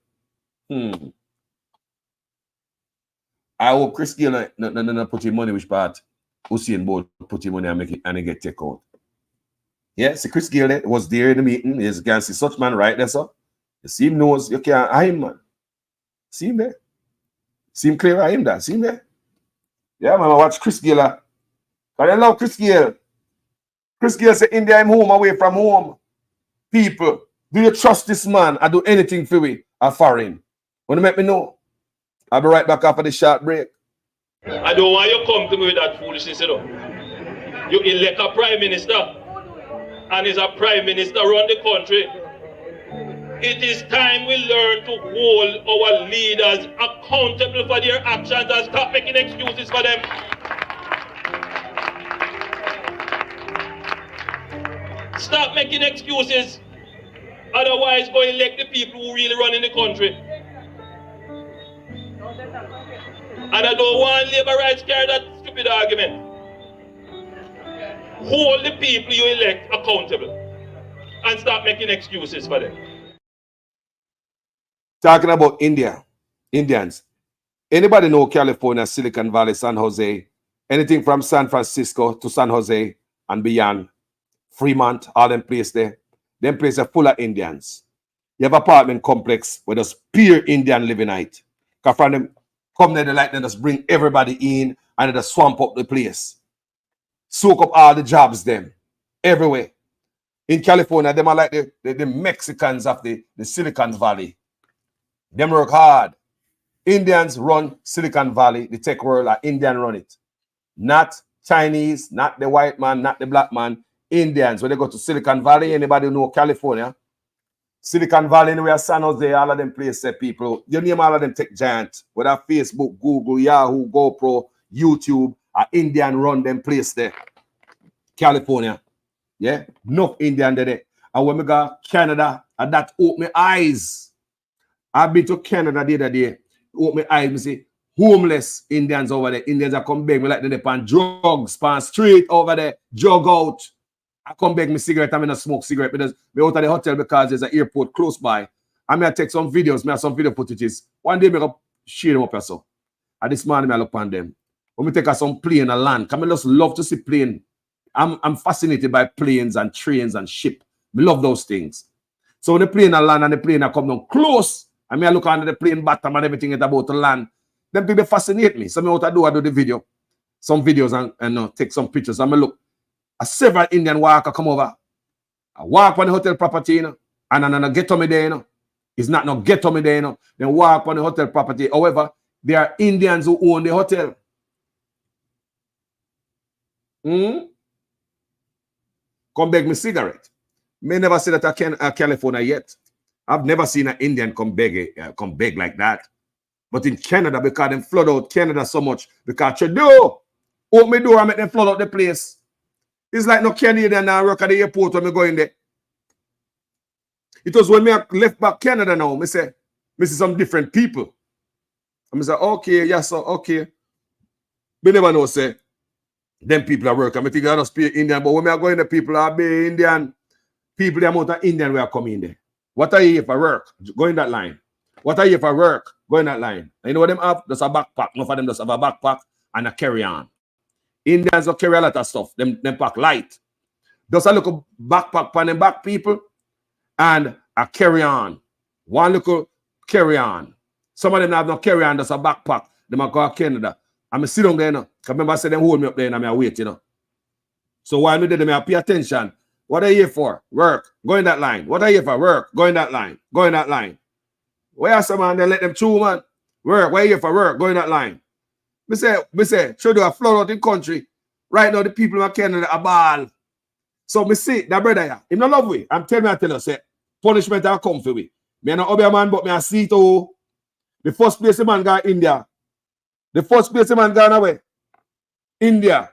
I hope Chris Gayle no put him money which part Usain Bolt put him money and make it and he get take out. Yeah, see Chris Gayle was there in the meeting. You can see such man right there, sir. You see him knows you can't eye him, man. See him there. See him clear eye him there. See him there. Yeah, man, I watch Chris Gayle. Can you love Chris Gayle? Chris Gayle say India him home away from home. People, do you trust this man? I do anything for we or for him? Want to make me know? I'll be right back after the short break. I don't want you to come to me with that foolishness, you know. You elect a prime minister, and he's a prime minister run the country. It is time we learn to hold our leaders accountable for their actions and stop making excuses for them. Stop making excuses. Otherwise, go elect the people who really run in the country. And I don't want labor rights carry that stupid argument. Hold the people you elect accountable and stop making excuses for them. Talking about Indians. Anybody know California, Silicon Valley, San Jose, anything from San Francisco to San Jose and beyond, Fremont, all them places there. Them places are full of Indians. You have apartment complex where there's pure Indian living night. Because from them come there, they like them just bring everybody in and they just swamp up the place. Soak up all the jobs them everywhere. In California, them are like the Mexicans of the Silicon Valley. Them work hard. Indians run Silicon Valley, the tech world, are Indian run it. Not Chinese, not the white man, not the black man. Indians, when they go to Silicon Valley, anybody know California? Silicon Valley, anywhere, San Jose, all of them places, people. You name all of them tech giants, whether Facebook, Google, Yahoo, GoPro, YouTube, Indian run them place there. California. Yeah, enough Indian there. And when we go Canada, and that opened my eyes. I've been to Canada the other day. Open my eyes and see homeless Indians over there. Indians are come beg me like they're on drugs, on street over there, jog out. I come beg me cigarette, I'm not smoke cigarette because me out of the hotel because there's an airport close by. I'm going to take some videos, I have some video footages. One day, I'm going to share them up here. So. And this morning, I look on them. When we take some plane and land, I just love to see plane. I'm fascinated by planes and trains and ship. I love those things. So when the plane and land and the plane are come down close, I mean, I look under the plane bottom and everything is about to land. Them things fascinate me. So what I do the video, some videos and take some pictures. I'm look. Several Indian worker come over. I walk on the hotel property, and I get to me there, It's not no get to me there, Then walk on the hotel property. However, there are Indians who own the hotel. Come beg me cigarette. May never say that I can California yet. I've never seen an Indian come beg like that. But in Canada, because them flood out Canada so much, because Trudeau open my door and make them flood out the place. It's like no Canadian now work at the airport when me go in there. It was when me left back Canada now, me see some different people. And me say, okay, yes, sir, okay. Me never know, say, them people are working. I think I don't speak Indian, but when I go in the people are be Indian, people, the amount of Indian will come in there. What are you here for work? Go in that line. What are you here for work? Go in that line. And you know what them have? Just a backpack. Most of them just have a backpack and a carry-on. Indians will carry a lot of stuff. Them pack light. Just a little backpack on them back, people, and a carry-on. One little carry-on. Some of them have no carry-on, just a backpack. They might go to Canada. I'm sit down there, Because remember I said them hold me up there and I'm wait, So while me there, I pay attention. What are you here for? Work. Go in that line. What are you here for? Work. Go in that line. Go in that line. Where are some man? They let them through, man. Work. Why are you here for? Work. Go in that line. Me say, should do a flood out in country. Right now, the people in Canada are ball. So me see that brother here, him not love we. I tell you, say, punishment will come for we. Me not obey man, but me I see it all. The first place the man go India. The first place the man gone away. India.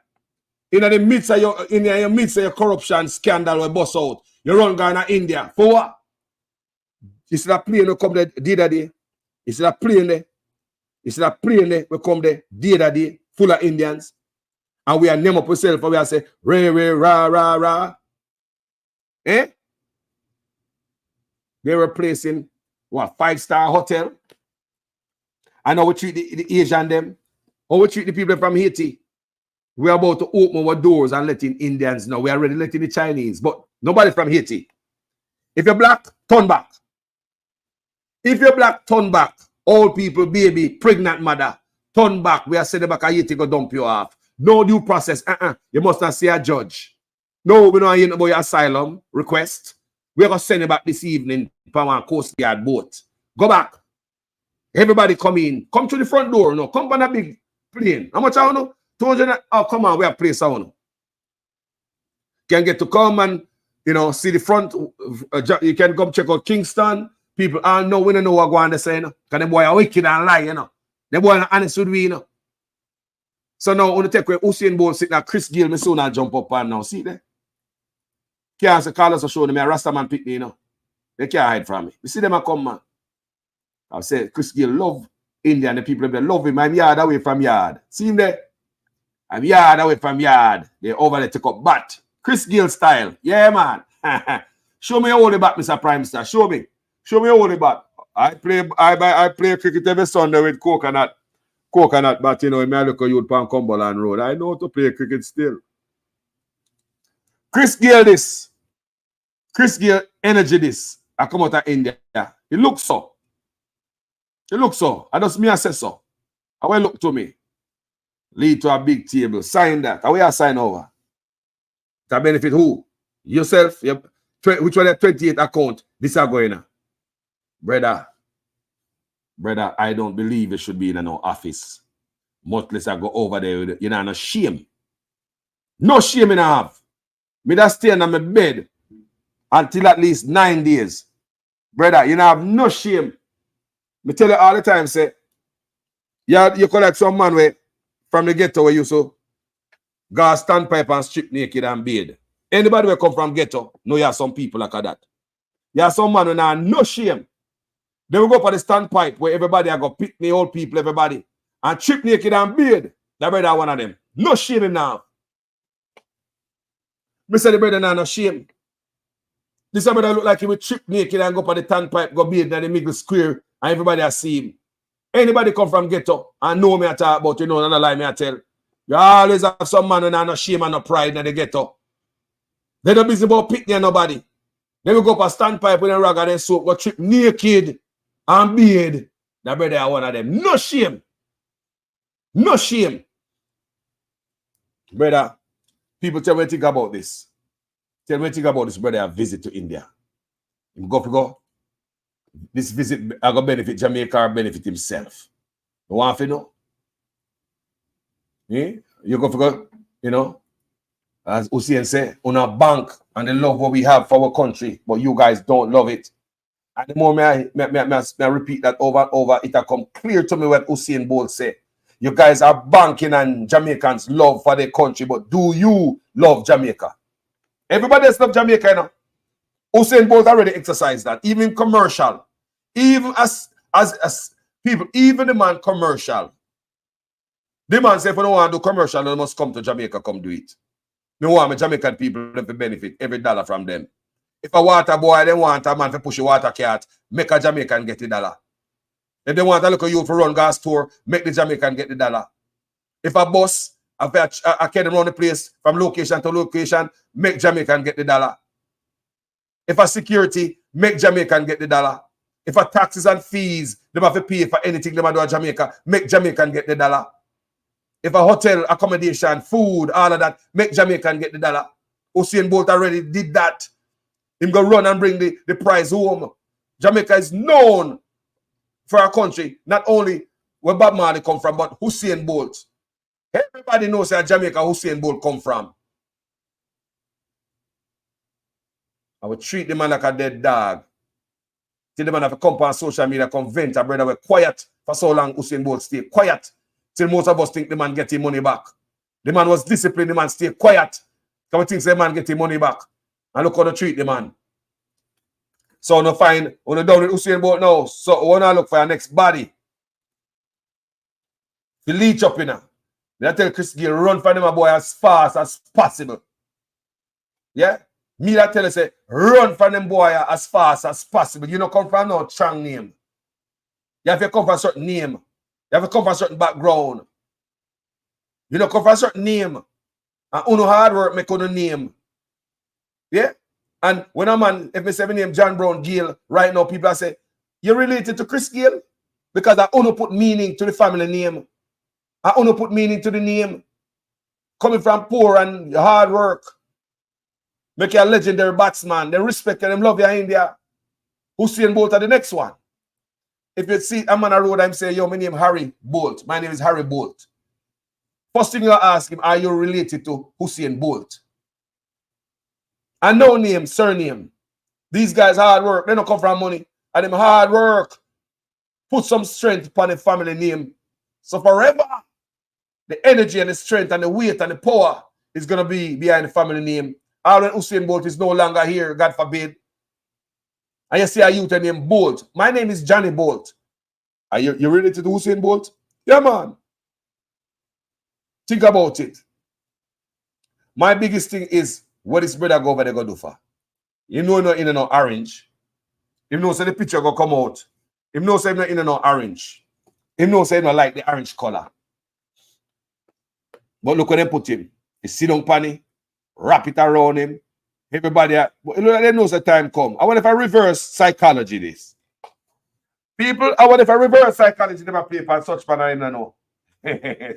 In the midst of your corruption scandal we bust out. You run Ghana India. For what? Is that plane will come there day? Is that plane there? Is that plane there will come there day full of Indians? And we are name up ourselves and we are say, re, ra, ra, ra. Eh? They were placing what 5-star hotel. And how we treat the Asian them. How we treat the people from Haiti. We are about to open our doors and letting Indians know. We are already letting the Chinese, but nobody from Haiti. If you're black, turn back. If you're black, turn back. Old people, baby, pregnant mother, turn back. We are sending back a Haiti go dump you off. No due process. You must not see a judge. No, we don't hear about your asylum request. We're going to send you back this evening from our Coast Guard boat. Go back. Everybody come in. Come to the front door. No, come on a big plane. How much I know? 200. Oh, come on. We have place I know. Can get to come and, see the front. You can come check out Kingston. People all know we don't know what going to say, Because the boy are wicked and lie, The boy are honest with we, So now, when you take away Usain Bolt sitting at Chris Gill, me soon I'll jump up and now. See there? Can't say Carlos are showing me a Rastaman pick me, They can't hide from me. You see them a come, man. I say Chris Gill love India and the people they love him. I'm yard away from yard. See him there? I'm yard away from yard. They over there take up bat. Chris Gill style. Yeah, man. Show me how the bat, Mr. Prime Minister. Show me. Show me how the bat. I play cricket every Sunday with coconut bat, in my local youth pan Cumberland Road. I know how to play cricket still. Chris Gill this. Chris Gill energy this. I come out of India. It looks so. It looks so. I just me assess so. I will look to me. Lead to a big table. Sign that. I will sign over. To benefit who? Yourself. Which one 28 account? This are going on. Brother, I don't believe it should be in no office. Much less I go over there. No shame. No shame in I have. Me that stay on my bed until at least 9 days. Brother, you have no shame. Me tell you all the time, say, you collect some man where from the ghetto where you so go standpipe and strip naked and bathe. Anybody who come from ghetto, know you have some people like that. You have some man who have no shame. They will go for the standpipe where everybody are going to pick the old people, everybody, and strip naked and bathe. That brother one of them. No shame him now. Me say the brother now no shame. This brother look like he would strip naked and go for the standpipe, go bathe in the middle square, and everybody has seen him. Anybody come from ghetto and know me I talk about, not a lie me I tell. You always have some man who have no shame and no pride in the ghetto. They don't busy about picking nobody. They will go for standpipe with a rag and then soap, go trip naked and bathe. That brother are one of them. No shame. No shame. Brother, people tell me think about this. Tell me think about this brother a visit to India. Him go. This visit I go benefit Jamaica or benefit himself. You want to know? Yeah? You go, as Usain say, on our bank and the love what we have for our country, but you guys don't love it. And the more I repeat that over and over, it will come clear to me what Usain Bolt say. You guys are banking on Jamaicans' love for their country, but do you love Jamaica? Everybody else love Jamaica, Usain Bolt already exercised that, even commercial. Even as people, even the man commercial. The man say, if you don't want to do commercial, you must come to Jamaica, come do it. Me want my Jamaican people to benefit every dollar from them. If a water boy, they want a man to push a water cart, make a Jamaican get the dollar. If they want a local youth to run gas tour, make the Jamaican get the dollar. If a bus, I carry them around the place from location to location, make Jamaican get the dollar. If a security, make Jamaican get the dollar. If a taxes and fees, they have to pay for anything they do in Jamaica, make Jamaican get the dollar. If a hotel, accommodation, food, all of that, make Jamaican get the dollar. Usain Bolt already did that. Him go run and bring the prize home. Jamaica is known for our country, not only where Bob Marley come from, but Usain Bolt. Everybody knows that Jamaica Usain Bolt come from. I would treat the man like a dead dog. Till the man have to come on social media, convince a brother we're quiet for so long, Usain Bolt stay quiet. Till most of us think the man get his money back. The man was disciplined, the man stay quiet. Because we think the man get his money back. And look how they treat the man. So no find, when you're done with Usain Bolt now, so when I look for your next body, the leech up in her. Then I tell Chris Gayle, run for them boy as fast as possible. Yeah? Me that tell you, say, run for them boy as fast as possible. You don't come from no strong name. You have to come from a certain name. You have to come from a certain background. You don't come from a certain name. And uno hard work make uno name. Yeah? And when a man, if I say my name John Brown Gayle, right now people say, you related to Chris Gayle? Because I uno put meaning to the family name. I uno put meaning to the name. Coming from poor and hard work. Make you a legendary batsman. They respect you, them love you in India. Usain Bolt are the next one. If you see a man on the road, I'm saying, yo, my name is Harry Bolt. My name is Harry Bolt. First thing you ask him, are you related to Usain Bolt? And no name, surname. These guys hard work. They don't come from money. And them hard work. Put some strength upon the family name. So forever, the energy and the strength and the weight and the power is going to be behind the family name. All when Usain Bolt is no longer here, God forbid. And you see a youth named Bolt. My name is Johnny Bolt. Are you related to Usain Bolt? Yeah, man. Think about it. My biggest thing is what this brother go over there go do for. You know no in no orange. He knows the picture go come out. He knows no in no orange. He knows he no like the orange color. But look where they put him. He sit on panny, wrap it around him. Everybody, they knows the time come. I wonder if I reverse psychology this. People, I wonder if I reverse psychology never play for such pan I know. I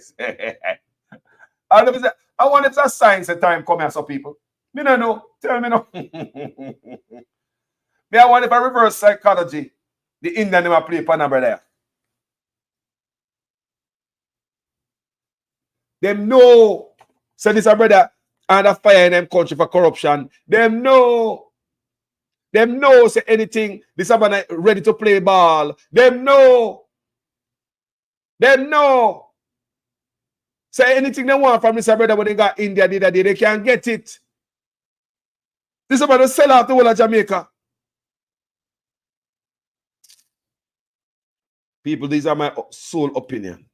wonder if it's a science the time come here, so people. Me no know. Tell me no. Me I wonder if I reverse psychology, the Indian never play for number there. Them know. So this a brother under fire in them country for corruption. Them know. Them know say anything. This a man ready to play ball. Them know. Them know. Say anything they want from this brother when they got India, they can't get it. This is about to sell out the whole of Jamaica. People, these are my sole opinion.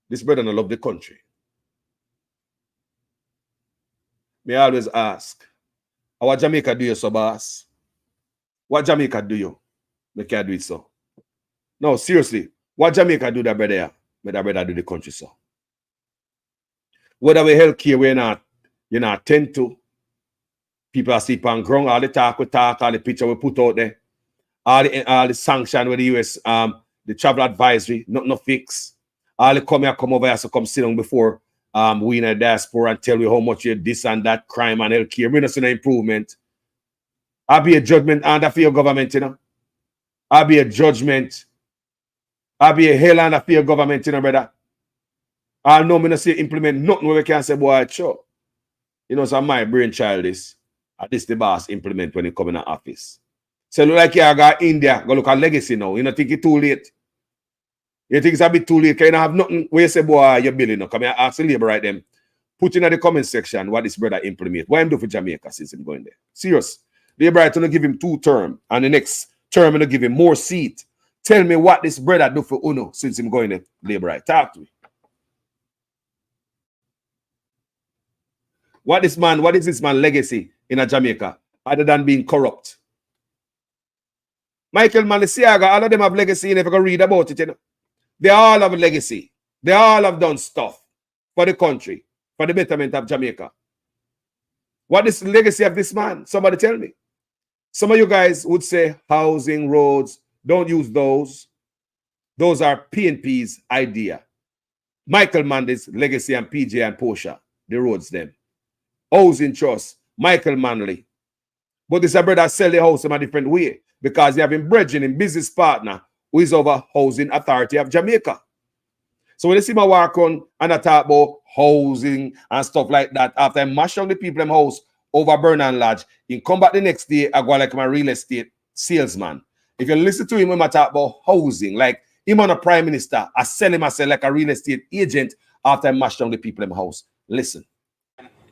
This brother don't love the country. Me always ask, what Jamaica do you so, boss? What Jamaica do you? Me can't do it so. No, seriously, what Jamaica do that brother? Me that brother do the country so. Whether we healthcare we not tend to. People are sleep on ground, all the talk we talk, all the picture we put out there, all the sanction with the US, the travel advisory, no fix. All the come over here, so come sit down before we in the diaspora and tell you how much you this and that crime and healthcare. We don't see no improvement. I'll be a judgment under for your government, you know. I'll be a judgment. I'll be a hell under for your government, you know, brother. I know me not say implement nothing where we can say, boy, sure. You know, so my brainchild is. At least the boss implement when he come in the office. So look like you got India, go look at legacy now. You don't think it's too late? You think it's a bit too late? Can you have nothing where you say, boy, you're building up? Come here, ask the labor right them. Put in the comment section what this brother implement. What him do for Jamaica since him going there? Serious. Labor right to give him 2 terms, and the next term I'm gonna give him more seat. Tell me what this brother do for Uno since him going there. Labor right. Talk to me. What is this man legacy in a Jamaica other than being corrupt? Michael Malesiaga, all of them have legacy. You never go read about it, you know. They all have a legacy. They all have done stuff for the country, for the betterment of Jamaica. What is the legacy of this man? Somebody tell me. Some of you guys would say housing, roads. Don't use those. Those are PNP's idea. Michael Manley's legacy and PJ and Portia, the roads them. Housing trust, Michael Manley. But this brother sell the house in a different way because he have him brethren in business partner who is over Housing Authority of Jamaica. So when you see my walk on and I talk about housing and stuff like that, after I mash on the people in house, over Burnham Lodge. He come back the next day, I go like my real estate salesman. If you listen to him when I talk about housing, like him on a prime minister, I sell him myself like a real estate agent after I mash down the people in my house. Listen.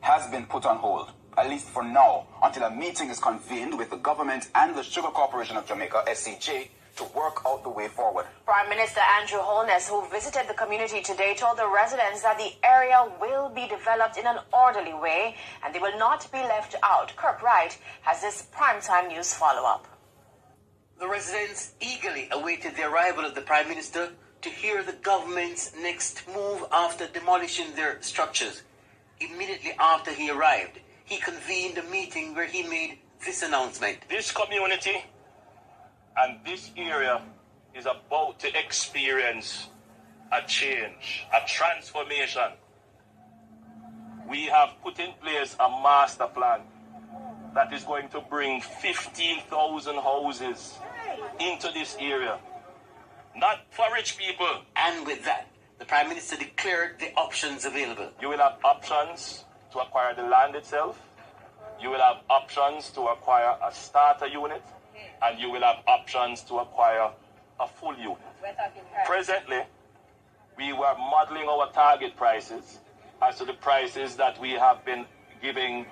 Has been put on hold, at least for now, until a meeting is convened with the government and the Sugar Corporation of Jamaica, SCJ, to work out the way forward. Prime Minister Andrew Holness, who visited the community today, told the residents that the area will be developed in an orderly way and they will not be left out. Kirk Wright has this primetime news follow-up. The residents eagerly awaited the arrival of the Prime Minister to hear the government's next move after demolishing their structures. Immediately after he arrived, he convened a meeting where he made this announcement. This community and this area is about to experience a change, a transformation. We have put in place a master plan that is going to bring 15,000 houses into this area. Not for rich people. And with that, the Prime Minister declared the options available. You will have options to acquire the land itself. You will have options to acquire a starter unit. And you will have options to acquire a full unit. Presently, we were modeling our target prices as to the prices that we have been giving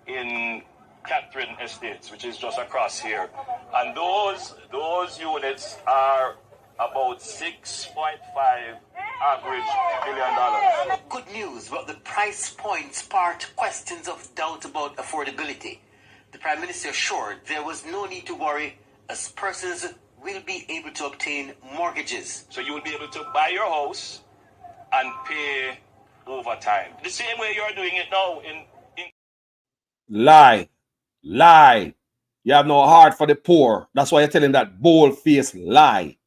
in Catherine Estates, which is just across here. And those units are about 6.5 average $1 million. Good news, but the price point sparked questions of doubt about affordability. The Prime Minister assured there was no need to worry as persons will be able to obtain mortgages. So you will be able to buy your house and pay over time. The same way you're doing it now in Lie. You have no heart for the poor. That's why you're telling that bold-faced lie.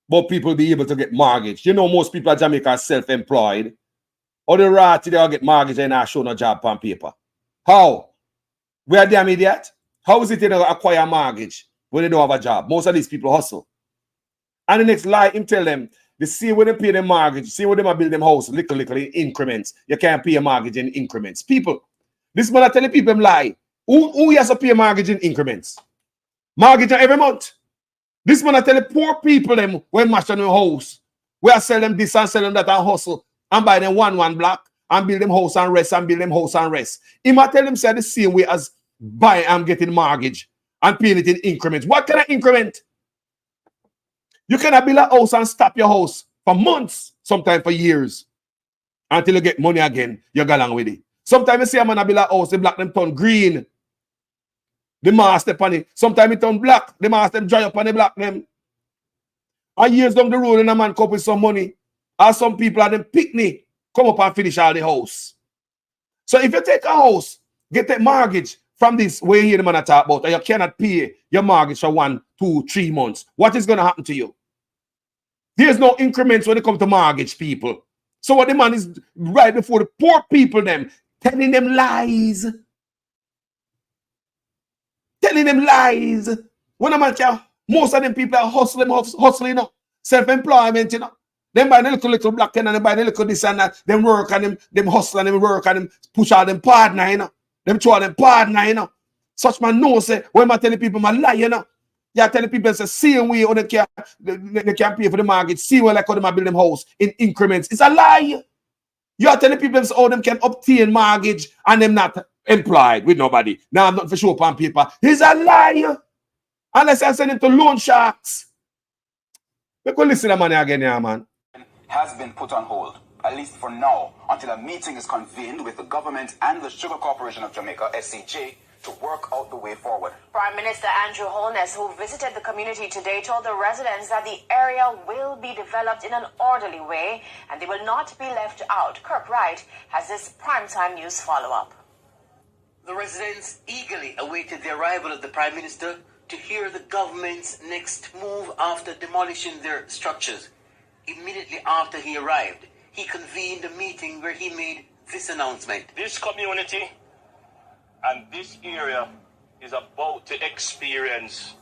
But people be able to get mortgage. You know most people in Jamaica are self-employed. Or the rat they'll get mortgage and not show no job on paper. How? We are damn idiot. How is it they don't acquire mortgage when they don't have a job? Most of these people hustle. And the next lie, him tell them, they see when they pay them mortgage, see when they build them house, little in increments. You can't pay a mortgage in increments. People, this man are telling people them lie. Who has to pay a mortgage in increments? Mortgage every month. This man are telling poor people them when mash on your house. We are sell them this and sell them that and hustle and buy them one block and build them house and rest and build them house and rest. He might tell them say the same way as buying and getting mortgage and paying it in increments. What kind of increment? You cannot build a house and stop your house for months, sometimes for years, until you get money again. You go along with it. Sometimes you see a man build a house, the black them turn green. The mask step on it. Sometimes it turn black. The mask them dry up on the black them. And years down the road, and a man come up with some money. Or some people at them picnic come up and finish all the house. So if you take a house, get a mortgage from this way here the man I talk about, and you cannot pay your mortgage for 1, 2, 3 months, what is going to happen to you? There's no increments when it comes to mortgage, people. So what the man is right before the poor people them, telling them lies. Telling them lies. When a man can, most of them people are hustling, you know, self-employment, you know. Them buy the little black and them buy the little this and that. Them work and them hustle and them work and them push out them partner, you know. Them throw them partner, you know. Such man knows, say, when I tell people my lie, you know. You telling people say same way or they can pay for the mortgage, see where like how they build them house in increments. It's a lie. You are telling people how them can obtain mortgage and them not employed with nobody. Now I'm not for sure on paper. It's a lie. Unless I send them to loan sharks. We could listen to money again, yeah, man. Has been put on hold, at least for now, until a meeting is convened with the government and the Sugar Corporation of Jamaica, SCJ, to work out the way forward. Prime Minister Andrew Holness, who visited the community today, told the residents that the area will be developed in an orderly way and they will not be left out. Kirk Wright has this primetime news follow-up. The residents eagerly awaited the arrival of the Prime Minister to hear the government's next move after demolishing their structures. Immediately after he arrived, he convened a meeting where he made this announcement. This community and this area is about to experience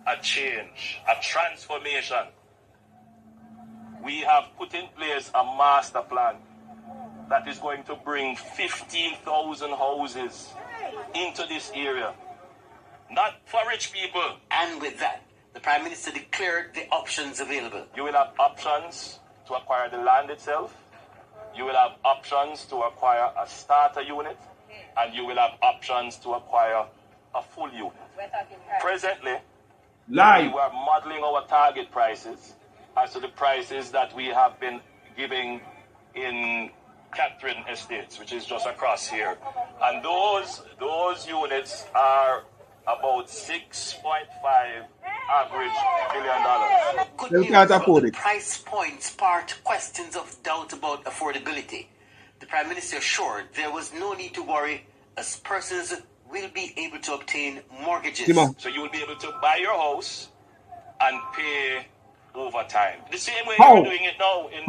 a change, a transformation. We have put in place a master plan that is going to bring 15,000 houses into this area. Not for rich people. And with that, the Prime Minister declared the options available. You will have options to acquire the land itself. You will have options to acquire a starter unit. And you will have options to acquire a full unit. Presently, we are modeling our target prices as to the prices that we have been giving in Catherine Estates, which is just across here. And those units are about $6.5 average $1 billion. Good news, but the price point sparked questions of doubt about affordability. The Prime Minister assured there was no need to worry as persons will be able to obtain mortgages. So you will be able to buy your house and pay over time. The same way you're doing it now in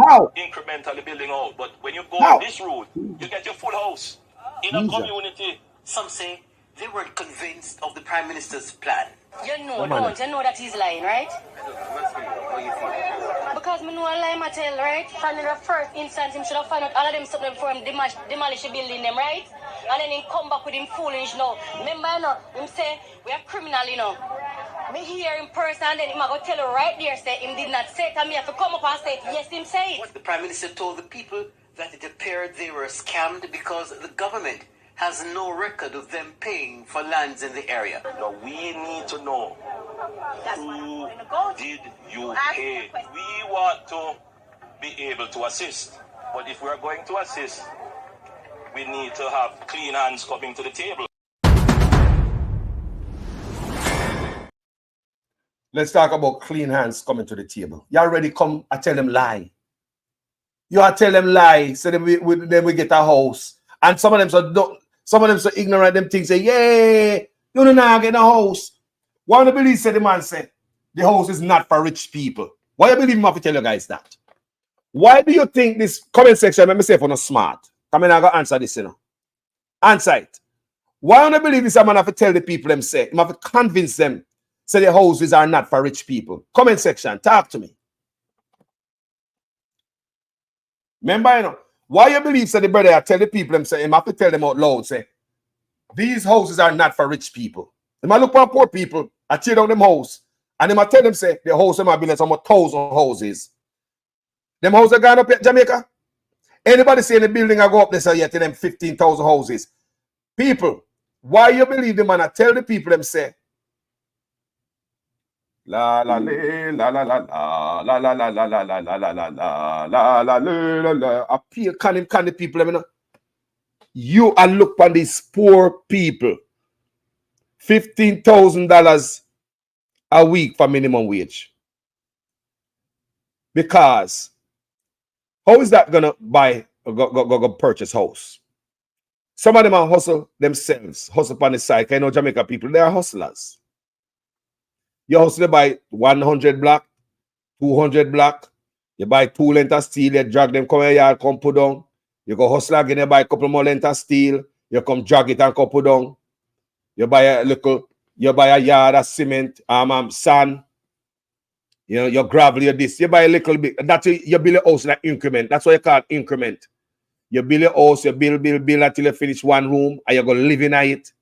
incrementally building out. But when you go on this route, you get your full house in a community. Some say they weren't convinced of the Prime Minister's plan. You know that he's lying, right? Because me know a lie tell, right? From the first instance, him should have found out all of them something before him demolish the building them, right? And then him come back with him foolish now. Remember, you know, him say, we are criminal, you know. Me hear in person and then him go tell you right there, say him did not say it, and me have to come up and say it. Yes, him say it. The Prime Minister told the people that it appeared they were scammed because the government has no record of them paying for lands in the area. Now we need to know who did you pay. We want to be able to assist. But if we are going to assist, we need to have clean hands coming to the table. Let's talk about clean hands coming to the table. You already come, I tell them lie. You are tell them lie, so then we get a house. And some of them so ignorant, them things say, yeah, you don't know get a house. Why do you believe the man said the house is not for rich people? Why do you believe him have to tell you guys that? Why do you think this comment section, let me say for no smart? Come in, I got answer this, you know. Answer it. Why do you believe this man have to tell the people them say? Him have to convince them say the houses are not for rich people. Comment section, talk to me. Remember, you know, why you believe say the brother I tell the people them say him have to tell them out loud, say these houses are not for rich people. Him I look for poor people, I tear down them house, and him I tell them say the house might be like some 1,000 houses. Them houses are gone up at Jamaica. Anybody say in the building I go up there say yet in them 15,000 houses. People, why you believe the man I tell the people them say la la la la la la la la la la la la la la la la la la. Appeal can the people, you know. You are look on these poor people. $15,000 a week for minimum wage. Because how is that gonna buy go purchase house? Some of them are hustle themselves, hustle on the side. I know Jamaica people, they are hustlers. You hustle buy 100 block, 200 block. You buy 2 length of steel, you drag them, come here, come put down. You go hustle again, you buy a couple more length of steel, you come drag it and come put down. You buy a yard of cement, sand. You know, your gravel, your this. You buy a little bit. That's you build a house like increment. That's what you call increment. You build a house, you build until you finish one room, and you're going to live in it.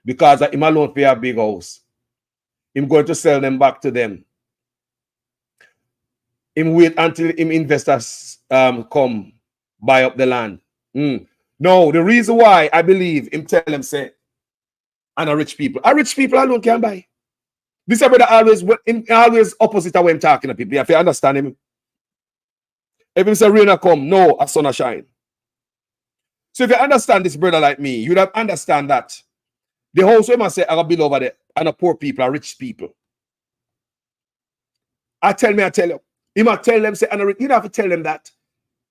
Because him alone pay a big house. Him going to sell them back to them. Him wait until him investors come buy up the land. No, the reason why I believe him tell them say, and a rich people alone can buy. This brother always opposite of what I'm talking to people. You have to understand him. If him say rain come, no, a sun a shine. So if you understand this brother like me, you'd have understand that the house where I say I got build over there, and the poor people are rich people. I tell you. You must tell them, say, and you don't have to tell them that.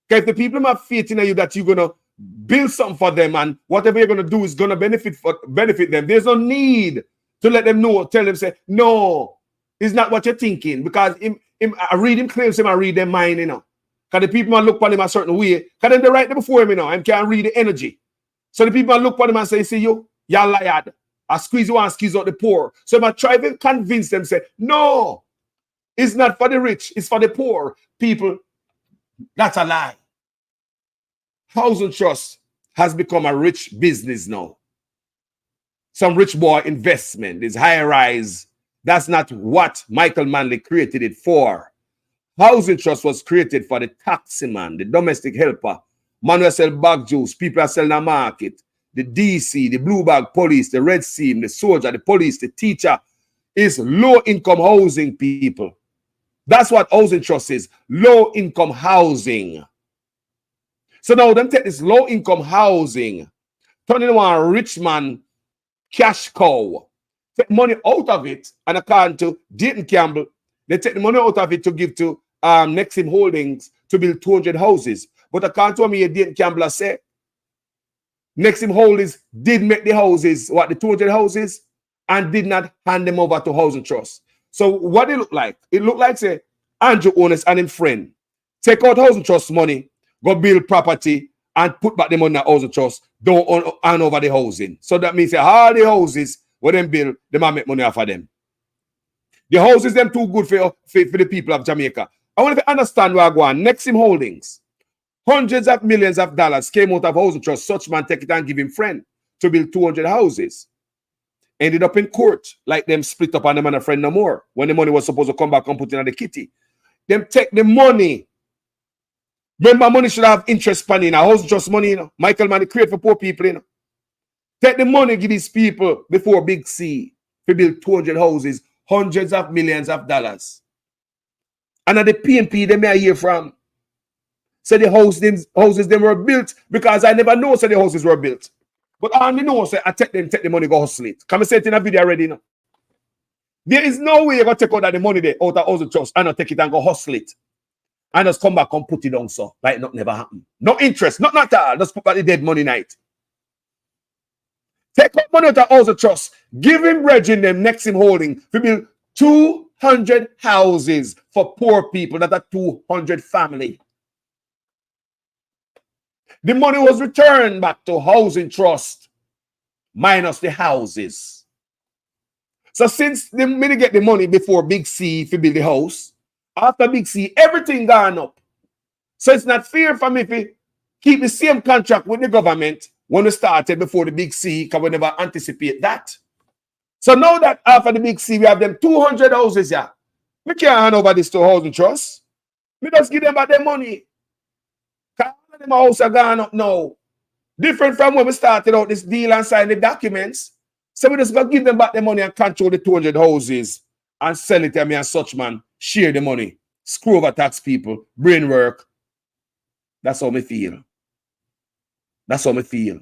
Because if the people have faith in you that you're gonna build something for them and whatever you're gonna do is gonna benefit them, there's no need to let them know, tell them, say, no, it's not what you're thinking. Because I read him claims him, I read their mind, you know. Because the people might look on him a certain way. Because then they right there before him, you know, and can't read the energy. So the people might look on him and say, see you, you're liar. I squeeze you and squeeze out the poor. So if I try to convince them, say, no, it's not for the rich, it's for the poor. People, that's a lie. Housing trust has become a rich business now. Some rich boy investment is high rise. That's not what Michael Manley created it for. Housing trust was created for the taxi man, the domestic helper, man who sell bag juice, people are selling the market, the DC, the blue bag police, the red seam, the soldier, the police, the teacher, is low income housing people. That's what housing trust is, low income housing. So now them take this low income housing, turn it into a rich man cash cow, take money out of it, and according to Dayton Campbell, they take the money out of it to give to Nexim Holdings to build 200 houses. But according to me, Dayton Campbell said, Nexim Holdings did make the houses, the 200 houses, and did not hand them over to Housing Trust. So what it look like? It looked like, say, Andrew Honest and his friend take out Housing Trust money, go build property, and put back the money in the Housing Trust, don't hand over the housing. So that means all the houses where them build, they might make money off of them. The houses them too good for the people of Jamaica. I want to understand where I go on. Nexim Holdings, hundreds of millions of dollars came out of Housing Trust. Such man take it and give him friend to build 200 houses. Ended up in court, like them split up on them and a friend no more. When the money was supposed to come back and put in the kitty. Them take the money. Remember, money should have interest money in a Housing Trust money, you know. Michael Manley create for poor people, you know. Take the money, give these people before Big C to build 200 houses, hundreds of millions of dollars. And at the PNP, they may hear from. So the houses them were built because I never know so the houses were built. But I only know, so I take the money, go hustle it. Come and say it in a video already, you know. There is no way you're going to take out the money there out of Housing Trust and not take it and go hustle it. And just come back and put it down so. Like nothing never happened. No interest, not at all. Just put back the dead money night. Take out money out of Housing Trust. Give him Reggie them Nexim Holding to build 200 houses for poor people that are 200 family. The money was returned back to Housing Trust minus the houses. So since the minute get the money before Big C to build the house, after Big C, everything gone up. So it's not fair for me to keep the same contract with the government when we started before the Big C, because we never anticipate that. So now that after the Big C, we have them 200 houses here. We can't hand over this to Housing Trust. We just give them back their money. Them house are gone up now. Different from when we started out this deal and signed the documents. So we just got to give them back the money and control the 200 houses and sell it to me and such man. Share the money. Screw over tax people. Brain work. That's how me feel. That's how me feel.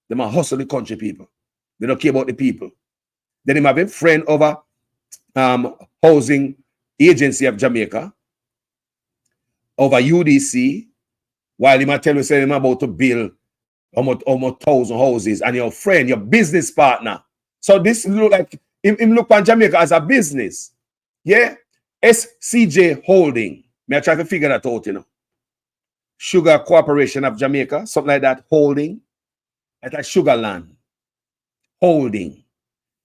They might hustle the country people. They don't care about the people. Then they might have a friend over Housing Agency of Jamaica, over UDC, while he might tell you, say him about to build almost 1,000 houses, and your friend, your business partner. So this look like him look on Jamaica as a business. Yeah? SCJ Holding. May I try to figure that out, you know. Sugar Corporation of Jamaica, something like that, holding. At a Sugarland. Holding.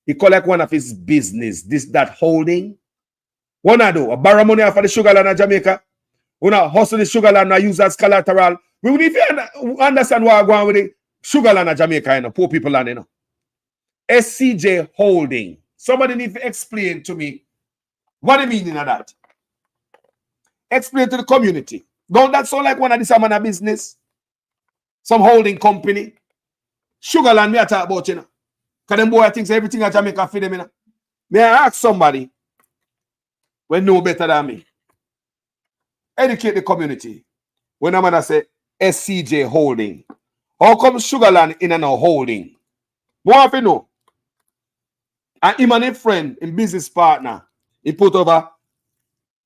He call like one of his business, that holding. What I do? I borrow money off of the Sugarland of Jamaica. We not hustle the Sugarland and use as collateral. We need to understand why I'm going with the Sugarland of Jamaica, you know, poor people land, you know. SCJ Holding. Somebody need to explain to me what the meaning of that. Explain to the community. Don't that sound like one of this man business? Some holding company. Sugarland me I talk about, you know. Because them boy thinks everything at Jamaica for them, you know. May I ask somebody when know better than me? Educate the community. When a man say SCJ Holding. How come Sugarland in and out holding? What have you know? And him and a friend, him business partner, he put over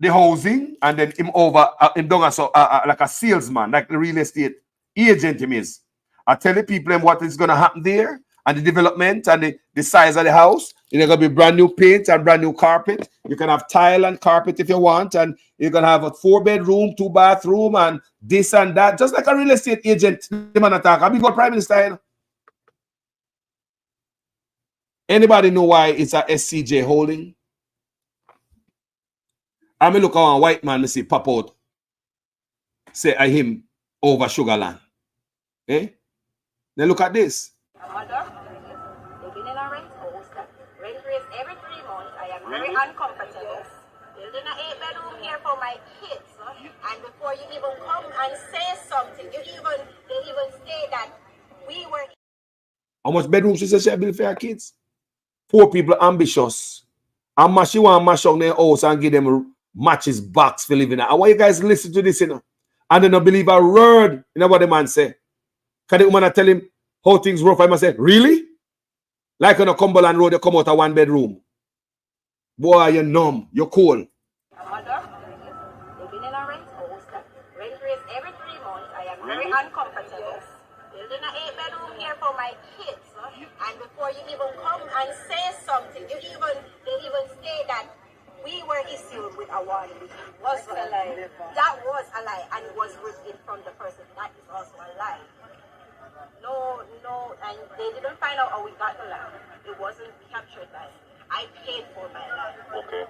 the housing and then him over him done as like a salesman, like the real estate agent him is. I tell the people what is gonna happen there and the development and the size of the house. You're gonna be brand new paint and brand new carpet. You can have tile and carpet if you want, and you're gonna have a 4-bedroom, 2-bathroom, and this and that, just like a real estate agent. The man attack. I've got Prime Minister. You know? Anybody know why it's a SCJ Holding? I mean, look how a white man, see pop out, say I him over Sugarland. Eh? Now look at this. Mother, living in a rent house, rent raise every 3 months. I am very uncomfortable. Building an 8-bedroom here for my kids, and before you even come and say something, they even say that we were. How much bedrooms she said she built for her kids? Poor people ambitious. And she want to mash on their house and give them matches box for living. I want you guys to listen to this, you know. And they don't believe a word, you know what the man say. Can the woman tell him how things rough? I must say, really? Like on a Cumberland Road, you come out of 1 bedroom. Boy, you're numb. You're cold. Mother, living in a rent house, rent raise every 3 months. I am very uncomfortable. Building an 8-bedroom here for my kids, and before you even come and say something, they even say that we were issued with a warning. Was a lie. That was a lie, and it was written from the person. That is also a lie. No, and they didn't find out how we got the land. It wasn't captured by. I paid for my land. Okay.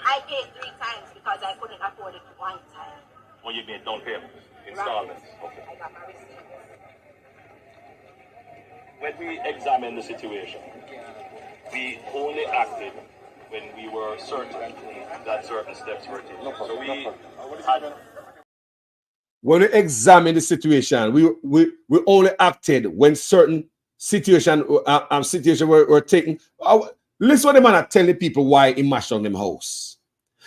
I paid 3 times because I couldn't afford it 1 time. Well, you made down payment, installments. Okay. I got my receipt. When we examine the situation, we only acted when we were certain that certain steps were taken. So we had. When we examine the situation, we only acted when certain situation were taken. Listen what the man are telling people why he mashed on them house.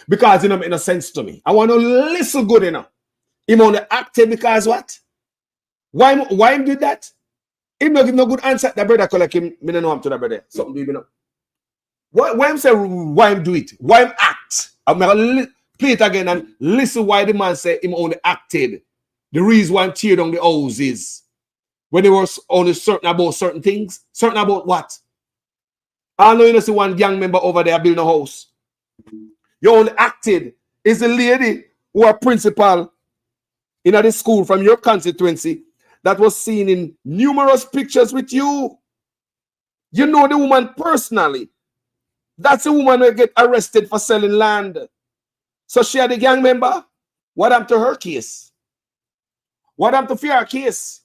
Because it don't make no sense to me. I want to listen good enough. He only acted because what? Why him did that? He not give no good answer. The brother call like him. Me don't know him to the brother. Something do you know? Why him say why him do it? Why him act? I'm gonna play it again and listen why the man say him only acted. The reason why him tear down the house is when they were only certain about certain things. Certain about what? I know you don't see one young member over there building a house. You only acted. Is a lady who are principal in the school from your constituency that was seen in numerous pictures with you. You know the woman personally. That's the woman who get arrested for selling land. So she had a gang member. What happened to her case? What happened to her case?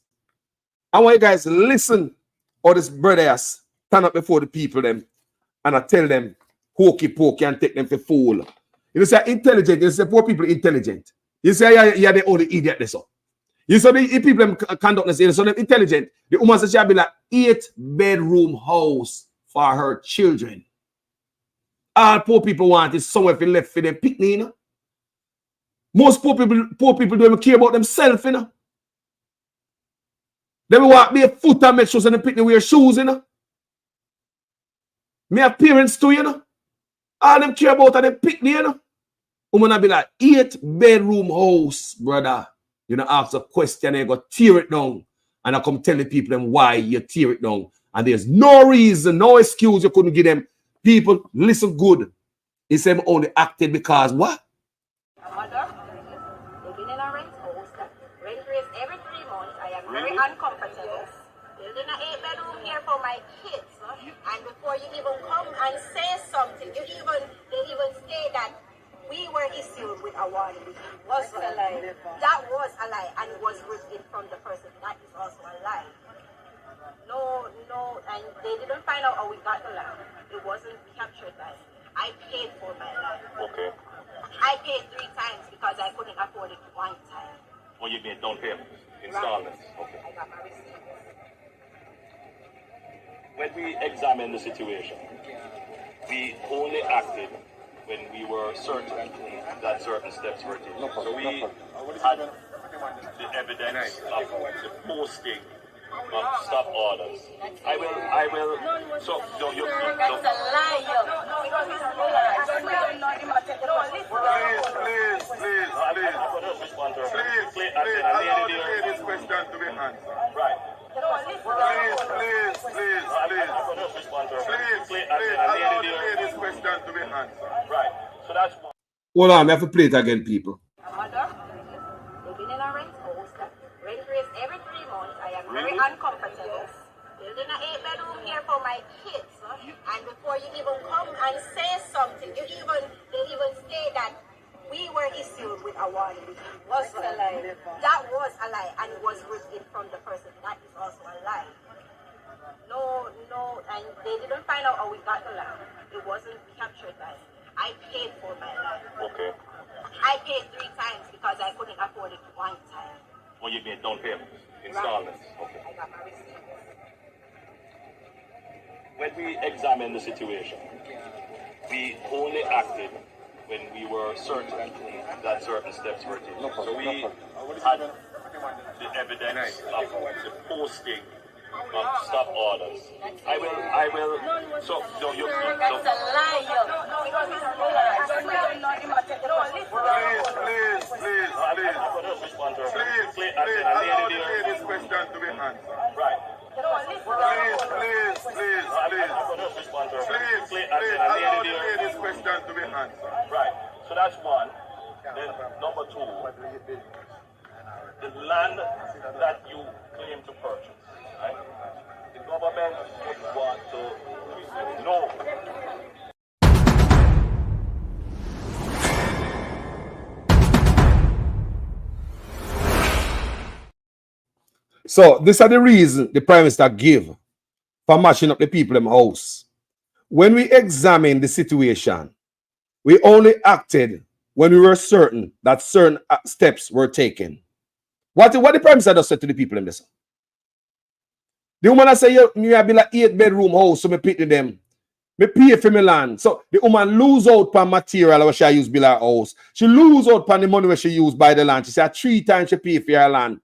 I want you guys to listen or this brothers stand up before the people them and I tell them hokey pokey and take them for fool. You say intelligent, you say poor people intelligent. You say you're the only idiot this up. You say the people conduct this, so them intelligent. The woman says she'll be like 8-bedroom house for her children. All poor people want is somewhere for left for them picnic, you know. Most poor people don't even care about themselves, you know. They will walk barefoot and make sure they picnic wear shoes, you know. Me have parents too, you know. All them care about are them picnic, you know. Woman be like 8-bedroom house, brother. You know, ask a question, you go tear it down. And I come tell the people them why you tear it down. And there's no reason, no excuse you couldn't give them. People, listen good. He said only acted because what? Mother, living in a rent house, rent raise every 3 months. I am very uncomfortable. Building an 8-bedroom here for my kids, and before you even come and say something, they even say that we were issued with a warning. Was a lie. That was a lie, and it was written from the person. That is also a lie. No, and they didn't find out how we got the land. It wasn't captured by. I paid for my land. Okay. I paid 3 times because I couldn't afford it 1 time. Well, you made down payment, installments. Okay. I got my receipt. When we examine the situation, we only acted when we were certain that certain steps were taken. So we had the evidence of the posting of stop orders. I will. So no, you. That's a lie. Please. Respond to her. Please. Allow the lady's question to be answered. Right. Please. Respond to her. Please. Allow the lady's question to be answered. Right. So that's one. Hold on, I have to play it again, people. Mother, living in a rent house, rent raise every 3 months. I am very uncomfortable. Building an 8-bedroom here for my kids, and before you even come and say something, they even say that we were issued issued with a warning. Was a lie. That was a lie, and it was written from the person. That is also a lie. No, and they didn't find out how we got the land. It wasn't captured by me. I paid for my land. Okay. I paid 3 times because I couldn't afford it 1 time. Well, you made down payment, installments. Okay. I got my receipt. When we examine the situation, we only acted when we were certain that certain steps were taken. So we had the evidence of the posting of stop orders. I will, so, no, you, That's a lie, yo. Please. I'm going to respond to her. Please, allow the lady's question to be answered. Right. Please. I'm going to respond to her. Please, allow the lady's question to be answered. Right. So that's one. Then number 2, the land that you claim to purchase, right? The government would want to know. So these are the reason the Prime Minister give for mashing up the people in the house. When we examine the situation, we only acted when we were certain that certain steps were taken. What the Prime Minister does say to the people in this? The woman say, me have build a 8-bedroom house, so me pity them. Me pay for my land. So the woman lose out on material where she use build her house. She lose out on the money where she use buy the land. She say 3 times she pay for her land.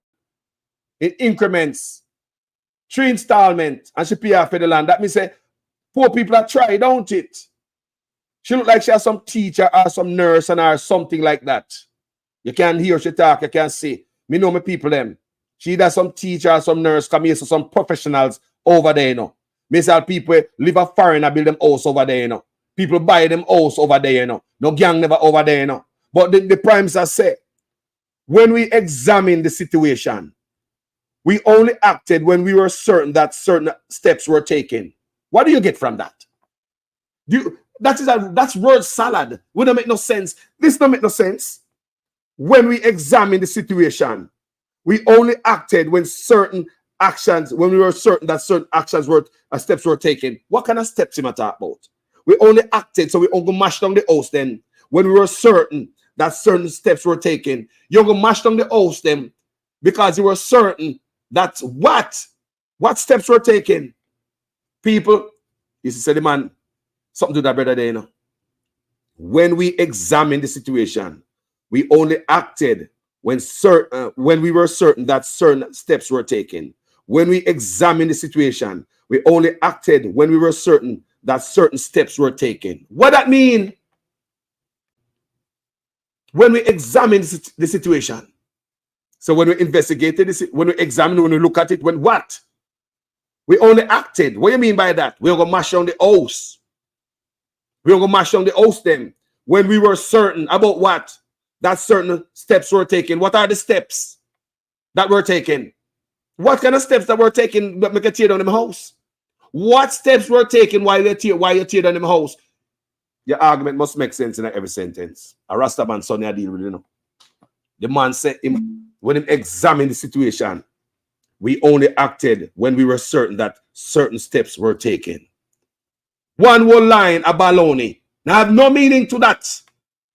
In increments. 3 installments. And she pay her for the land. That means say, poor people are trying, don't it? She look like she has some teacher or some nurse and or something like that. You can hear she talk, you can see. Me know my people them. She does some teacher or some nurse come here, so some professionals over there, you know. Me say people live a foreigner build them house over there, you know. People buy them house over there, you know. No gang never over there, you know. But the Prime Minister say, when we examine the situation, we only acted when we were certain that certain steps were taken. What do you get from that? That's word salad. Would not make no sense. This don't make no sense. When we examine the situation, we only acted when certain actions, when we were certain that certain actions were steps were taken. What kind of steps am I talking about? We only acted, so we only mash down the house then. When we were certain that certain steps were taken, you're going to mash down the house then because you were certain that what steps were taken. People, you see, the man, something to that brother there, you know. When we examine the situation, we only acted when we were certain that certain steps were taken. When we examine the situation, we only acted when we were certain that certain steps were taken. What that mean? When we examine the situation. So when we investigated this, when we examine, when we look at it, when what? We only acted. What do you mean by that? We're going to mash down the house. We're going to mash down the house then. When we were certain about what? That certain steps were taken. What are the steps that were taken? What kind of steps that were taken that make a tear down in the house? What steps were taken while you tear down in the house? Your argument must make sense in every sentence. A Rasta man son, I deal with, you know. The man said when he examined the situation, we only acted when we were certain that certain steps were taken. One whole line, a baloney. Now have no meaning to that.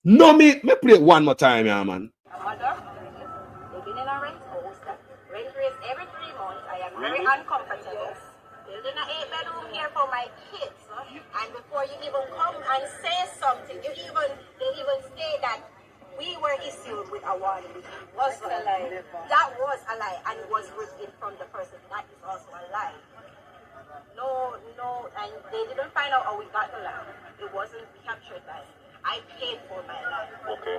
No meaning. Let me play it one more time, yeah, man. A mother, they've been in a rent house. Rent raise every 3 months. I am very uncomfortable. Building an 8-bedroom here for my kids. And before you even come and say something, they even say that we were issued with a warning. Was a lie. That was a lie, and it was written from the person. That is also a lie. No, and they didn't find out how we got the land. It wasn't captured by me. I paid for my land. Okay.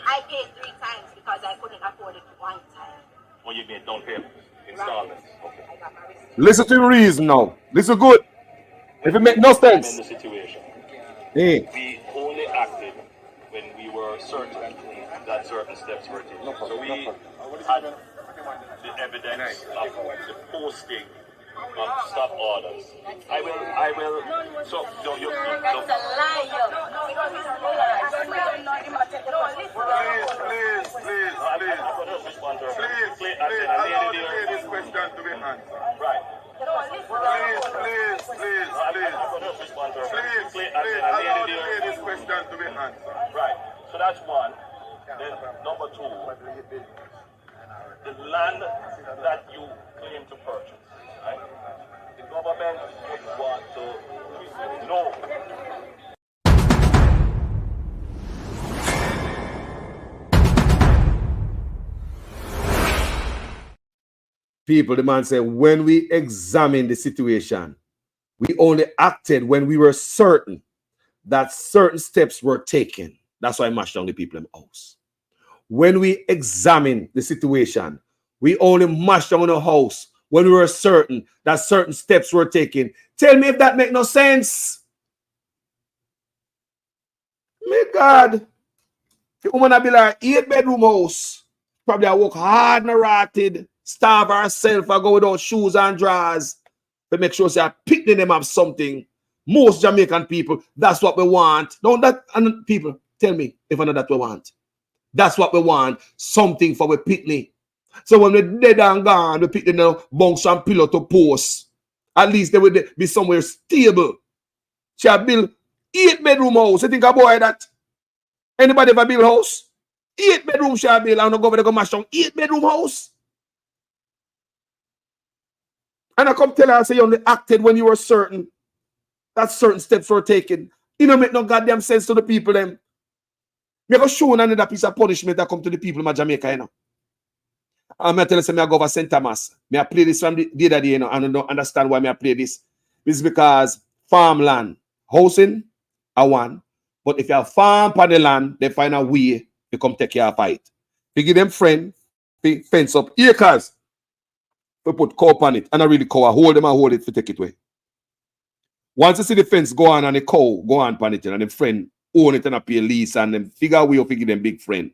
I paid 3 times because I couldn't afford it 1 time. Well, you made down payment, installments. Okay. I got my receipt. Listen to the reason now. Listen good. If it make no sense. In the situation, hey. We only acted when we were certain that certain steps were taken. So we had the evidence of the posting of stop orders. I will. So no, you. That's a lie, yo. answer. Right. So that's one. Then number two, the land that you claim to purchase, right? The government would want to know. People, the man said, when we examine the situation, we only acted when we were certain that certain steps were taken. That's why I mashed down the people in the house. When we examine the situation, we only mashed down the house when we were certain that certain steps were taken. Tell me if that make no sense. My God. The woman will be like 8-bedroom house. Probably I work hard and rotted, starve herself, I go without shoes and drawers to make sure I pick them have something. Most Jamaican people, that's what we want. Don't that, and people, tell me if I know that we want. That's what we want. Something for we picnic. So when we're dead and gone, we pick the bunks and pillow to post. At least they would be somewhere stable. Shall build 8-bedroom house. You think a boy that? Anybody ever build house? 8-bedroom shall build. I'm not going to go mash down 8-bedroom house. And I come tell her, I say you only acted when you were certain that certain steps were taken. You don't make no goddamn sense to the people them. Me go show another piece of punishment that come to the people in Jamaica, you know. I'm tell you, I go over St. Thomas. I play this from the other day, you know, and I don't understand why I play this. It's because farmland, housing, are one. But if you have farm on the land, they find a way to come take care of it. They give them friend, they fence up acres. They put cow on it, and I really cow. I hold them and hold it to take it away. Once you see the fence go on and the cow go on it, and the friend own it and I pay lease and them figure out way of give them big friend.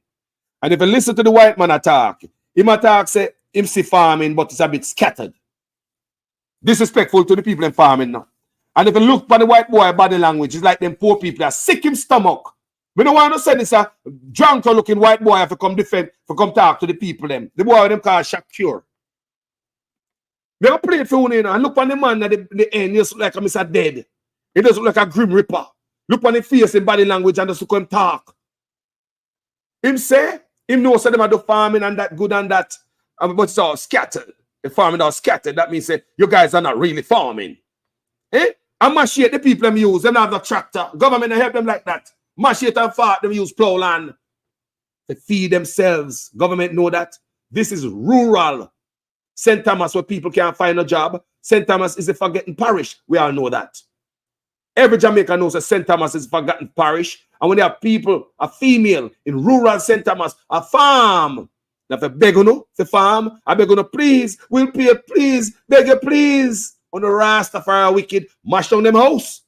And if you listen to the white man attack, him attack say him see farming, but it's a bit scattered. Disrespectful to the people in farming now. And if you look for the white boy body language, it's like them poor people are sick in stomach. We don't want to say this a drunk looking white boy to come defend, to come talk to the people them. The boy them called Shakur. We have played for one, you know, and look on the man at the end, he just look like I'm Mr. Dead. He just look like a Grim Reaper. Look on the face in body language and just look him talk. Him say, him know say them are do farming and that good and that, but it's all scattered. The farming all scattered. That means say, you guys are not really farming. Eh? And machete the people them use, them have no tractor. Government help them like that. Machete and fart them use plow land to feed themselves. Government know that. This is rural. St. Thomas where people can't find a job. St. Thomas is a forgotten parish. We all know that. Every Jamaican knows that St. Thomas is a forgotten parish. And when they have people, a female in rural St. Thomas, a farm. Now if I beg you to farm, I beg you please, we'll pay, please, beg you please. On the Rastafari wicked, mash down them house.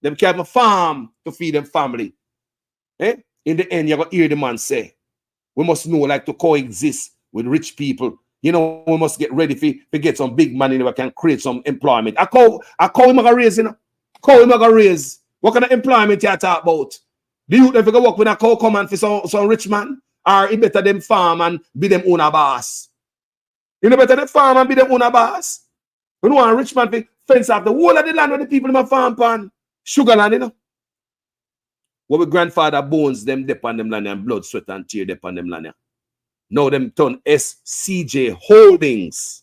Them can have a farm to feed them family. Eh? In the end, you're going to hear the man say, we must know like to coexist with rich people. You know, we must get ready to get some big money that can create some employment. I call him a raise, you know. Call him a raise. What kind of employment you talk about? Do you ever go work with a cow command for some rich man? Or it better them farm and be them owner boss? You know better them farm and be them owner boss? You know a rich man to fence off the whole of the land where the people in my farm pan. Sugar land, you know. What with grandfather bones them dip on them land and blood, sweat and tear dip on them land. Now them turn SCJ Holdings.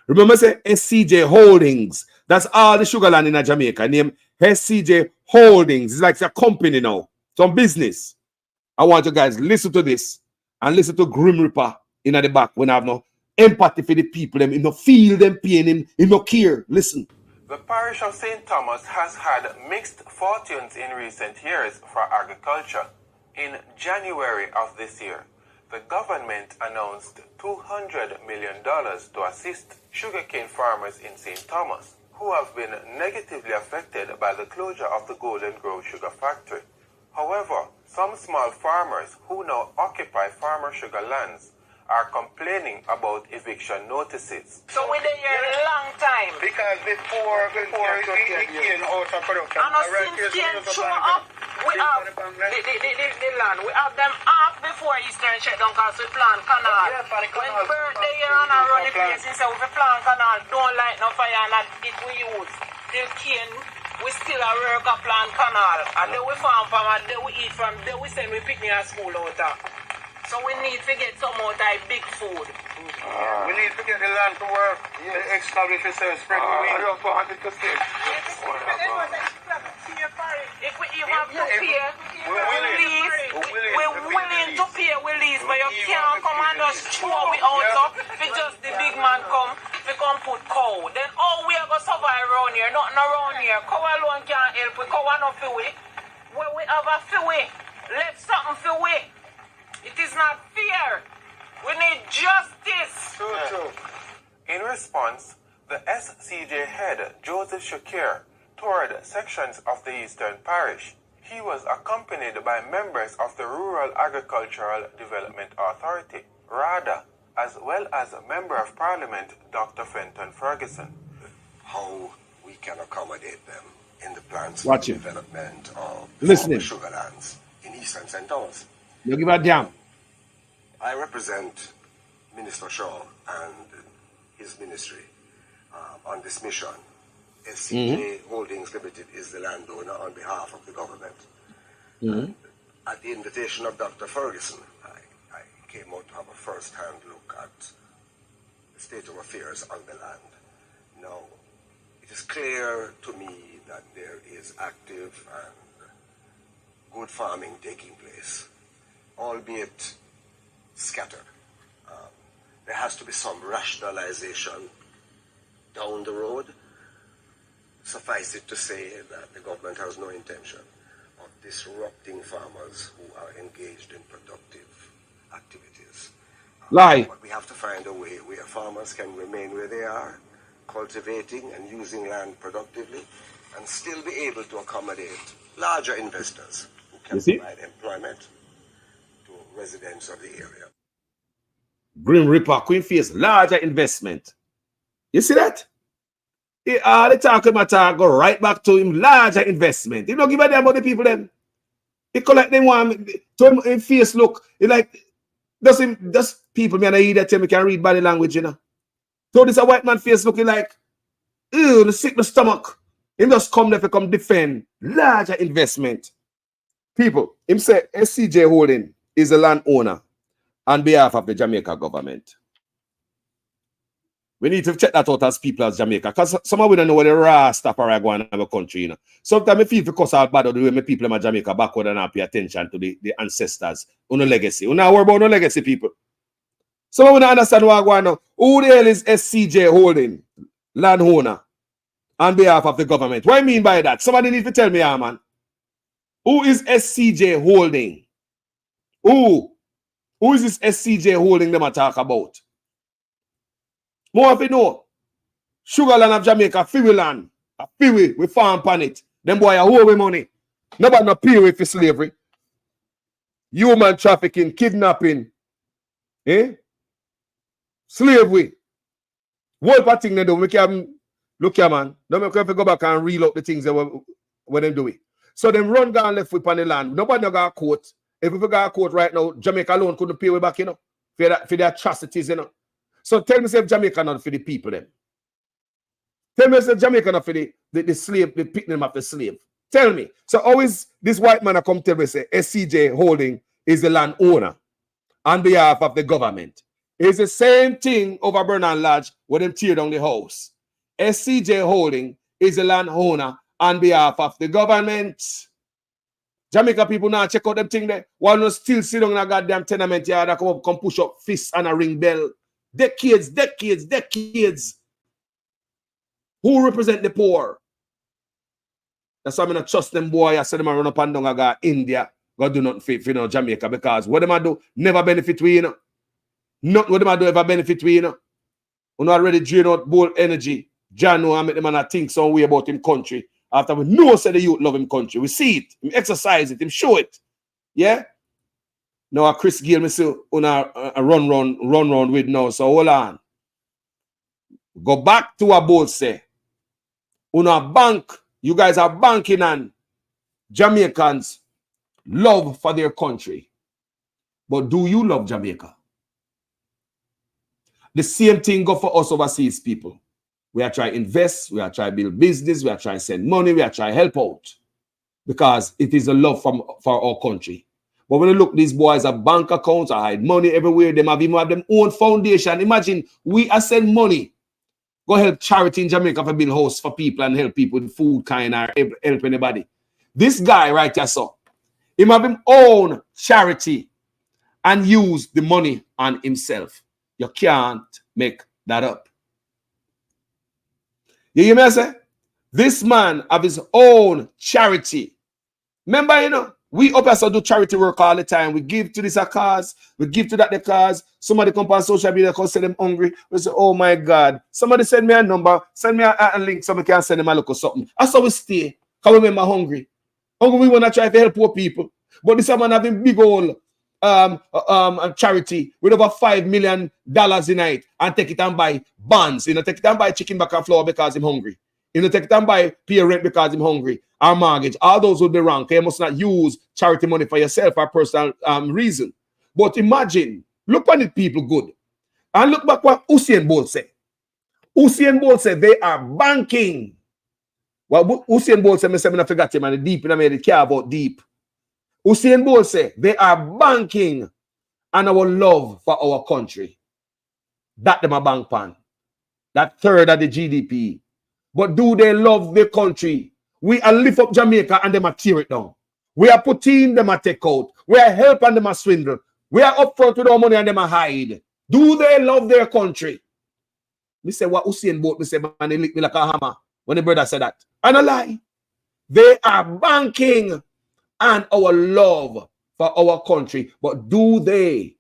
Remember say SCJ Holdings. That's all the sugar land in Jamaica. Name SCJ Holdings. It's like a company now. Some business. I want you guys listen to this and listen to Grim Reaper in the back when I have no empathy for the people. Them, no feel them pain, in no care. Listen. The parish of St. Thomas has had mixed fortunes in recent years for agriculture. In January of this year, the government announced $200 million to assist sugarcane farmers in St. Thomas, who have been negatively affected by the closure of the Golden Grove Sugar Factory. However, some small farmers who now occupy farmer sugar lands are complaining about eviction notices. So we're there a long time. Because before we came out of production, and since cane show up, we have the land. We have them half before Eastern shutdown because we plant canal. When birthday year and I run the place, we say we plant canal, don't light no fire and that it we use. Till cane we still a work a plant canal. And then we farm from, and then we eat from, then we send we picnic at school out there. So we need to get some out of big food. We need to get the land to work. Establish yourself, spread the wings. If we have to pay, we're willing to pay, we lease, but you can't come and just throw we out of if just the big man come, we come put cow. Then all we are going to survive around here, nothing around here. Cow alone can't help, we cow enough for we. Where we have a for we, let something for we. It is not fair. We need justice. In response, the SCJ head, Joseph Shakir, toured sections of the Eastern Parish. He was accompanied by members of the Rural Agricultural Development Authority, RADA, as well as a Member of Parliament, Dr. Fenton Ferguson. How we can accommodate them in the plans for development of sugar lands in Eastern St. Thomas. You give a damn. I represent Minister Shaw and his ministry on this mission. SCJ Holdings Limited is the landowner on behalf of the government. At the invitation of Dr. Ferguson, I came out to have a first-hand look at the state of affairs on the land. Now, it is clear to me that there is active and good farming taking place, albeit scattered. There has to be some rationalization down the road. Suffice it to say that the government has no intention of disrupting farmers who are engaged in productive activities. But we have to find a way where farmers can remain where they are, cultivating and using land productively, and still be able to accommodate larger investors who can provide employment to residents of the area. Grim Reaper, Queen Face, larger investment. You see that? All the talk about go right back to him, larger investment. He don't give a damn about the people then. He collect them one, to him face look. He like, does people, man, I hear that tell me can read body language, you know. So this a white man face looking like, ew, the sick the stomach. Him just come there to come defend larger investment. People, him say SCJ Holding is a landowner on behalf of the Jamaica government. We need to check that out as people as Jamaica, because some of we don't know what the raw stuff are going on in our country. You know. Sometimes I feel to cuss out bad the way my people in Jamaica backward and not pay attention to the ancestors, on the legacy. We not worry about no legacy, people. Some of we don't understand what going on. Who the hell is SCJ Holding, landowner, on behalf of the government? What do I mean by that? Somebody need to tell me, man. Who is SCJ Holding? Who is this SCJ Holding them a talk about? More of you know, Sugar Land of Jamaica, Fiwi land, a Fiwi, we farm on it. Them boy are hold money. Nobody no pay with for slavery. Human trafficking, kidnapping, slavery. What thing they do? We can look here, man. Don't make if go back and reel out the things that when them do it. So them run down left with on the land. Nobody no got a court. If we got a court right now, Jamaica alone couldn't pay way back, you know, for the atrocities, you know. So tell me if Jamaica not for the people then. Tell me if Jamaica not for the slave, the picking them up the slave. Tell me. So always this white man come tell me say SCJ Holding is the landowner on behalf of the government. It's the same thing over Bernard Lodge where them tear down the house. SCJ Holding is the landowner on behalf of the government. Jamaica people now check out them thing there. While no still sit down in a goddamn tenement yard that come push up fists and a ring bell. Decades. Who represent the poor? That's why I not trust them boy. I said them run up and down I got India. God do nothing for you know, Jamaica, because what them I do never benefit we, you know. Not what them I do ever benefit we, you know. We already drain out bold energy. John know I make them and think some way about him country. After we know say the youth love him country. We see it, him exercise it, him show it. Yeah? Now Chris Gale me say a run with now. So hold on. Go back to a boat say. Una bank, you guys are banking on Jamaicans' love for their country. But do you love Jamaica? The same thing go for us overseas people. We are trying to invest. We are trying to build business. We are trying to send money. We are trying to help out because it is a love for our country. But when you look, these boys have bank accounts, I hide money everywhere. They have even have their own foundation. Imagine we are send money. Go help charity in Jamaica for build house for people and help people with food kind or help anybody. This guy right here, so he have his own charity and use the money on himself. You can't make that up. You hear me I say? This man have his own charity. Remember, you know, we up here do charity work all the time. We give to this a cause, we give to that the cause. Somebody come on social media because say them hungry. We say, oh my God. Somebody send me a number, send me a link so we can send them a look or something. That's how we stay. Because we remember hungry. Hungry, we want to try to help poor people. But this man having big old charity with over $5 million a night and take it and buy bonds. You know, take it and buy chicken back and flour because I'm hungry. You know, take it and buy pay rent because I'm hungry. Or mortgage. All those would be wrong. You must not use charity money for yourself for personal reason. But imagine, look on it, people good. And look back what Usain Bolt said. Usain Bolt said they are banking. Well, Usain Bolt said, I forgot him, and the deep, and I made it care about deep. Usain Bolt said they are banking on our love for our country. That them a bank pan. That third of the GDP. But do they love the country? We are lift up Jamaica and them a tear it down. We are putting them a take out. We are helping them a swindle. We are up front with our money and them a hide. Do they love their country? Me say what Usain Bolt, me say, man, they lick me like a hammer when the brother said that. And a lie. They are banking on our love for our country. But do they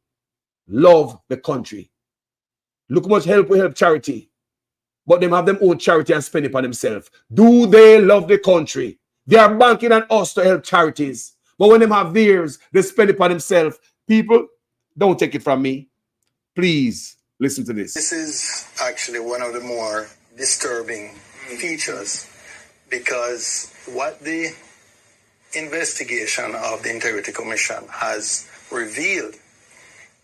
love the country? Look how much help we help charity. But them have them own charity and spend it on themselves. Do they love the country? They are banking on us to help charities. But when them have theirs, they spend it on themselves. People, don't take it from me. Please listen to this. This is actually one of the more disturbing features because what the investigation of the Integrity Commission has revealed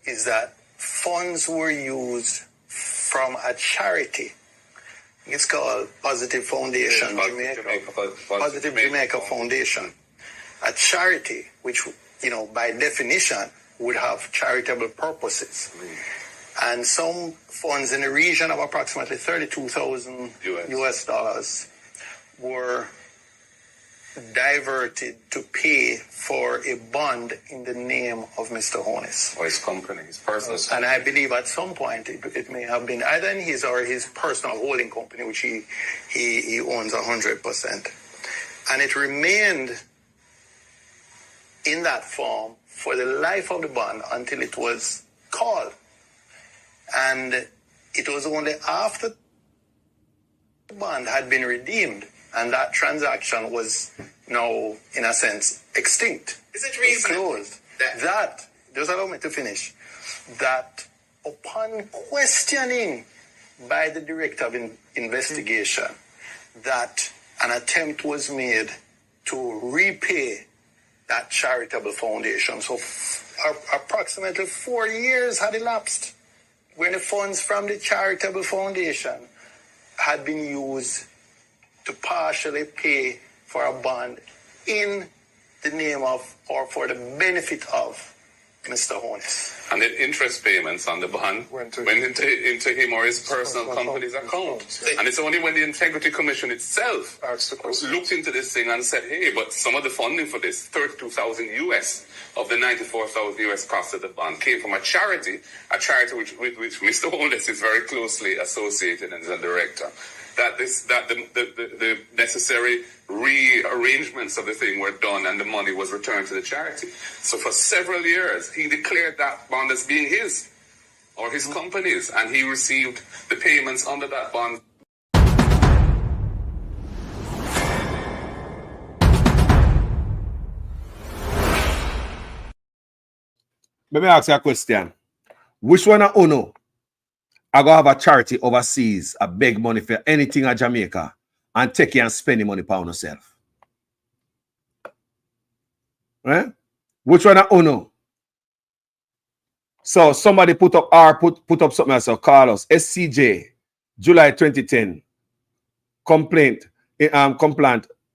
is that funds were used from a charity. It's called Positive Foundation Positive Jamaica Foundation, a charity which, you know, by definition would have charitable purposes. And some funds in the region of approximately $32,000 US dollars were diverted to pay for a bond in the name of Mr. Honest. Or his company, his personal company. And I believe at some point it may have been either in his or his personal holding company, which he owns 100%. And it remained in that form for the life of the bond until it was called. And it was only after the bond had been redeemed and that transaction was now, in a sense, extinct. Is it reasonable? Closed. That, just allow me to finish, that upon questioning by the director of investigation, that an attempt was made to repay that charitable foundation. So approximately 4 years had elapsed when the funds from the charitable foundation had been used to partially pay for a bond in the name of or for the benefit of Mr. Honest. And the interest payments on the bond went into him or his personal company's account. And it's only when the Integrity Commission itself looked into this thing and said, hey, but some of the funding for this, $32,000 US of the $94,000 US cost of the bond, came from a charity with which Mr. Honest is very closely associated and is a director. That the necessary rearrangements of the thing were done and the money was returned to the charity. So for several years, he declared that bond as being his or his company's, and he received the payments under that bond. Let me ask you a question. Which one of you I go have a charity overseas, I beg money for anything in Jamaica, and take it and spend the money upon yourself? Right? Which one I know? So somebody put up something else, call us SCJ, July 2010. Complaint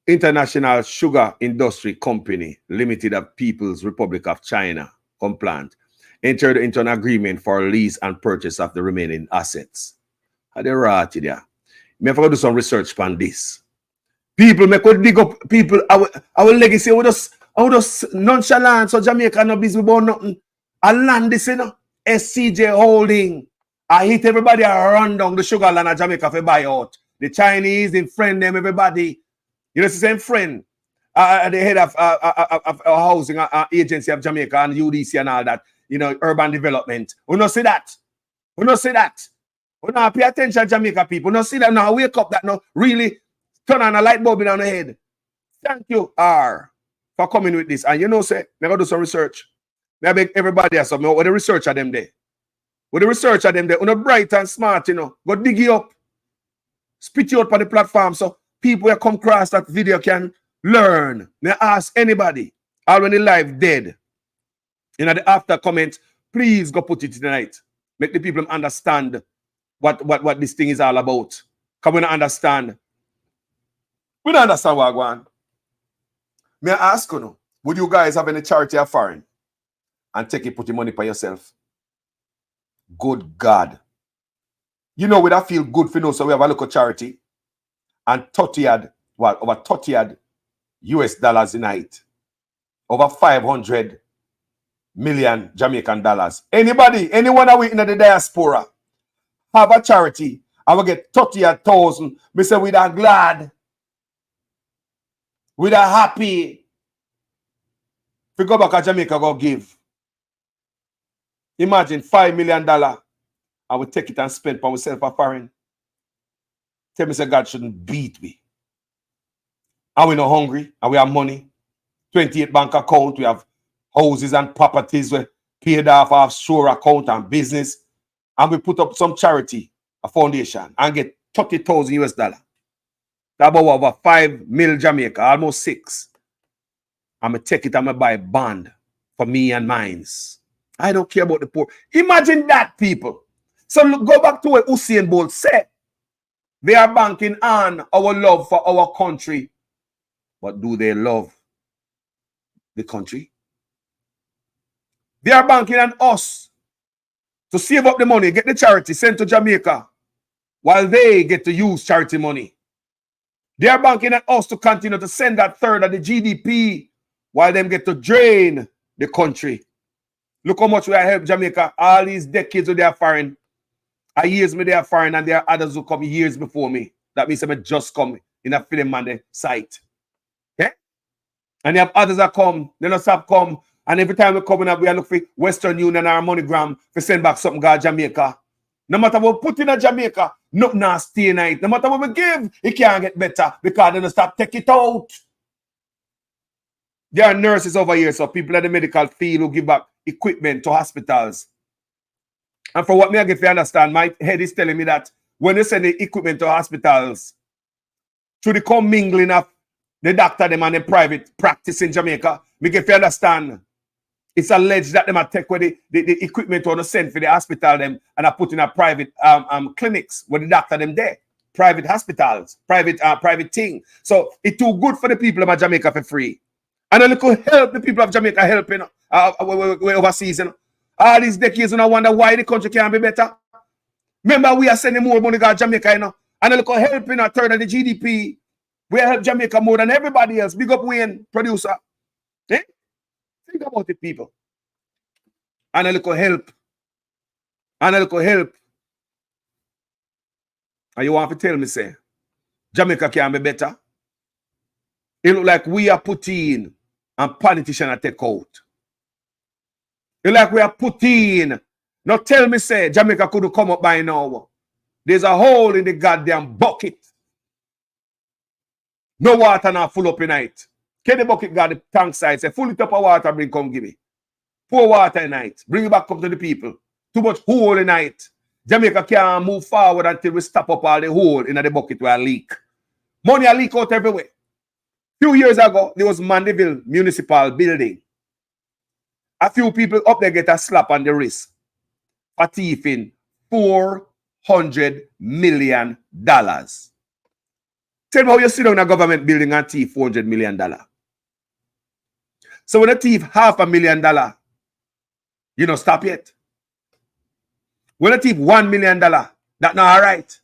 International Sugar Industry Company Limited of People's Republic of China, Complant, entered into an agreement for lease and purchase of the remaining assets. Are they right there? Me have to do some research on this. People me could dig up people our legacy. I would just nonchalant, so Jamaica no busy about nothing. I land this, you know. SCJ Holding. I hit everybody around down the sugar land of Jamaica for buy out. The Chinese, in friend them, everybody. You know, it's the same friend. The head of housing agency of Jamaica and UDC and all that. You know, urban development. We don't see that. We don't see that. We don't pay attention, Jamaica people. We don't see that now. Wake up that now. Really turn on a light bulb on the head. Thank you, R, for coming with this. And you know, say, I'm going to do some research. I beg everybody else, what the research of them there? What the research of them there? You're bright and smart, you know. Go dig you up. Spit you out on the platform so people who come across that video can learn. May I ask anybody, already live dead, in the after comment, please go put it tonight. Make the people understand what this thing is all about. Because we don't understand. We don't understand what going on. May I ask you, would you guys have any charity of foreign and take it, put your money for yourself? Good God. You know, we don't feel good for no, so we have a local charity and 30 over 30 US dollars a night. Over 500 million Jamaican dollars. Anybody, anyone of we in the diaspora have a charity, I will get 30,000. Me say we are glad. We are happy. If we go back to Jamaica, go give. Imagine $5 million. I will take it and spend for myself a foreign. Tell me say God shouldn't beat me. And we not hungry, and we have money. 28 bank account, we have houses and properties we paid off offshore account and business. And we put up some charity, a foundation, and get 30,000 US dollars. That's about over 5 mil Jamaica, almost 6. I'm going to take it and I'm going to buy a bond for me and mines. I don't care about the poor. Imagine that, people. So look, go back to what Usain Bolt said. They are banking on our love for our country. But do they love the country? They are banking on us to save up the money, get the charity sent to Jamaica, while they get to use charity money. They are banking on us to continue to send that third of the GDP, while them get to drain the country. Look how much we have helped Jamaica all these decades with their foreign. I years me they are foreign, and there are others who come years before me. That means I just come in a film on the site. Okay? And you have others that come, they don't stop come. And every time we come in, we look for Western Union or MoneyGram to send back something to Jamaica. No matter what we put in a Jamaica, nothing not stay night. No matter what we give, it can't get better because they don't stop take it out. There are nurses over here, so people in the medical field who give back equipment to hospitals. And for what me I get to understand, my head is telling me that when they send the equipment to hospitals, through the commingling of the doctor them and the private practice in Jamaica, me get to understand it's alleged that they might take where the equipment on the send for the hospital them and I put in a private clinics where the doctor them there. Private hospitals, private thing. So it's too good for the people of Jamaica for free. And a little help the people of Jamaica helping overseas. You know. All these decades, and I wonder why the country can't be better. Remember, we are sending more money to Jamaica, you know, and a little helping a third of the GDP. We help Jamaica more than everybody else. Big up Wayne, producer. Eh? Think about it, people. And a little help. And a little help. And you want to tell me, say, Jamaica can be better? It look like we are put in and politicians are take out. It like we are put in. Now tell me, say, Jamaica could come up by now. There's a hole in the goddamn bucket. No water now full up in night. Can the bucket got the tank side? Say, full it up of water, bring come give me. Pour water in night. Bring it back up to the people. Too much hole in night. Jamaica can't move forward until we stop up all the hole in the bucket where I leak. Money a leak out everywhere. Few years ago, there was Mandeville Municipal Building. A few people up there get a slap on the wrist for thieving $400 million. Tell me how you sit down in a government building and thief $400 million. So when a thief $500,000, you know, stop yet. When a thief $1 million, that's not all right.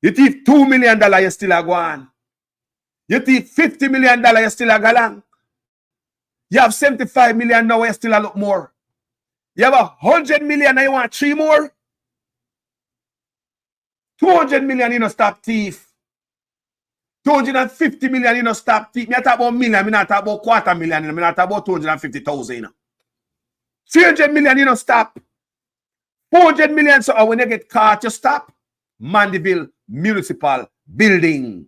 You thief $2 million, you still a go on. You thief $50 million, you still a go along. You have 75 million now, you still a look more. You have 100 million, now you want 3 more. 200 million, you know, stop thief. 250 million, you know, stop thief. Me not talk about million, me not talk about $250,000, me not talk about 250,000, you know. 300 million, you know, stop. 400 million, so when you get caught, you stop. Mandeville Municipal Building.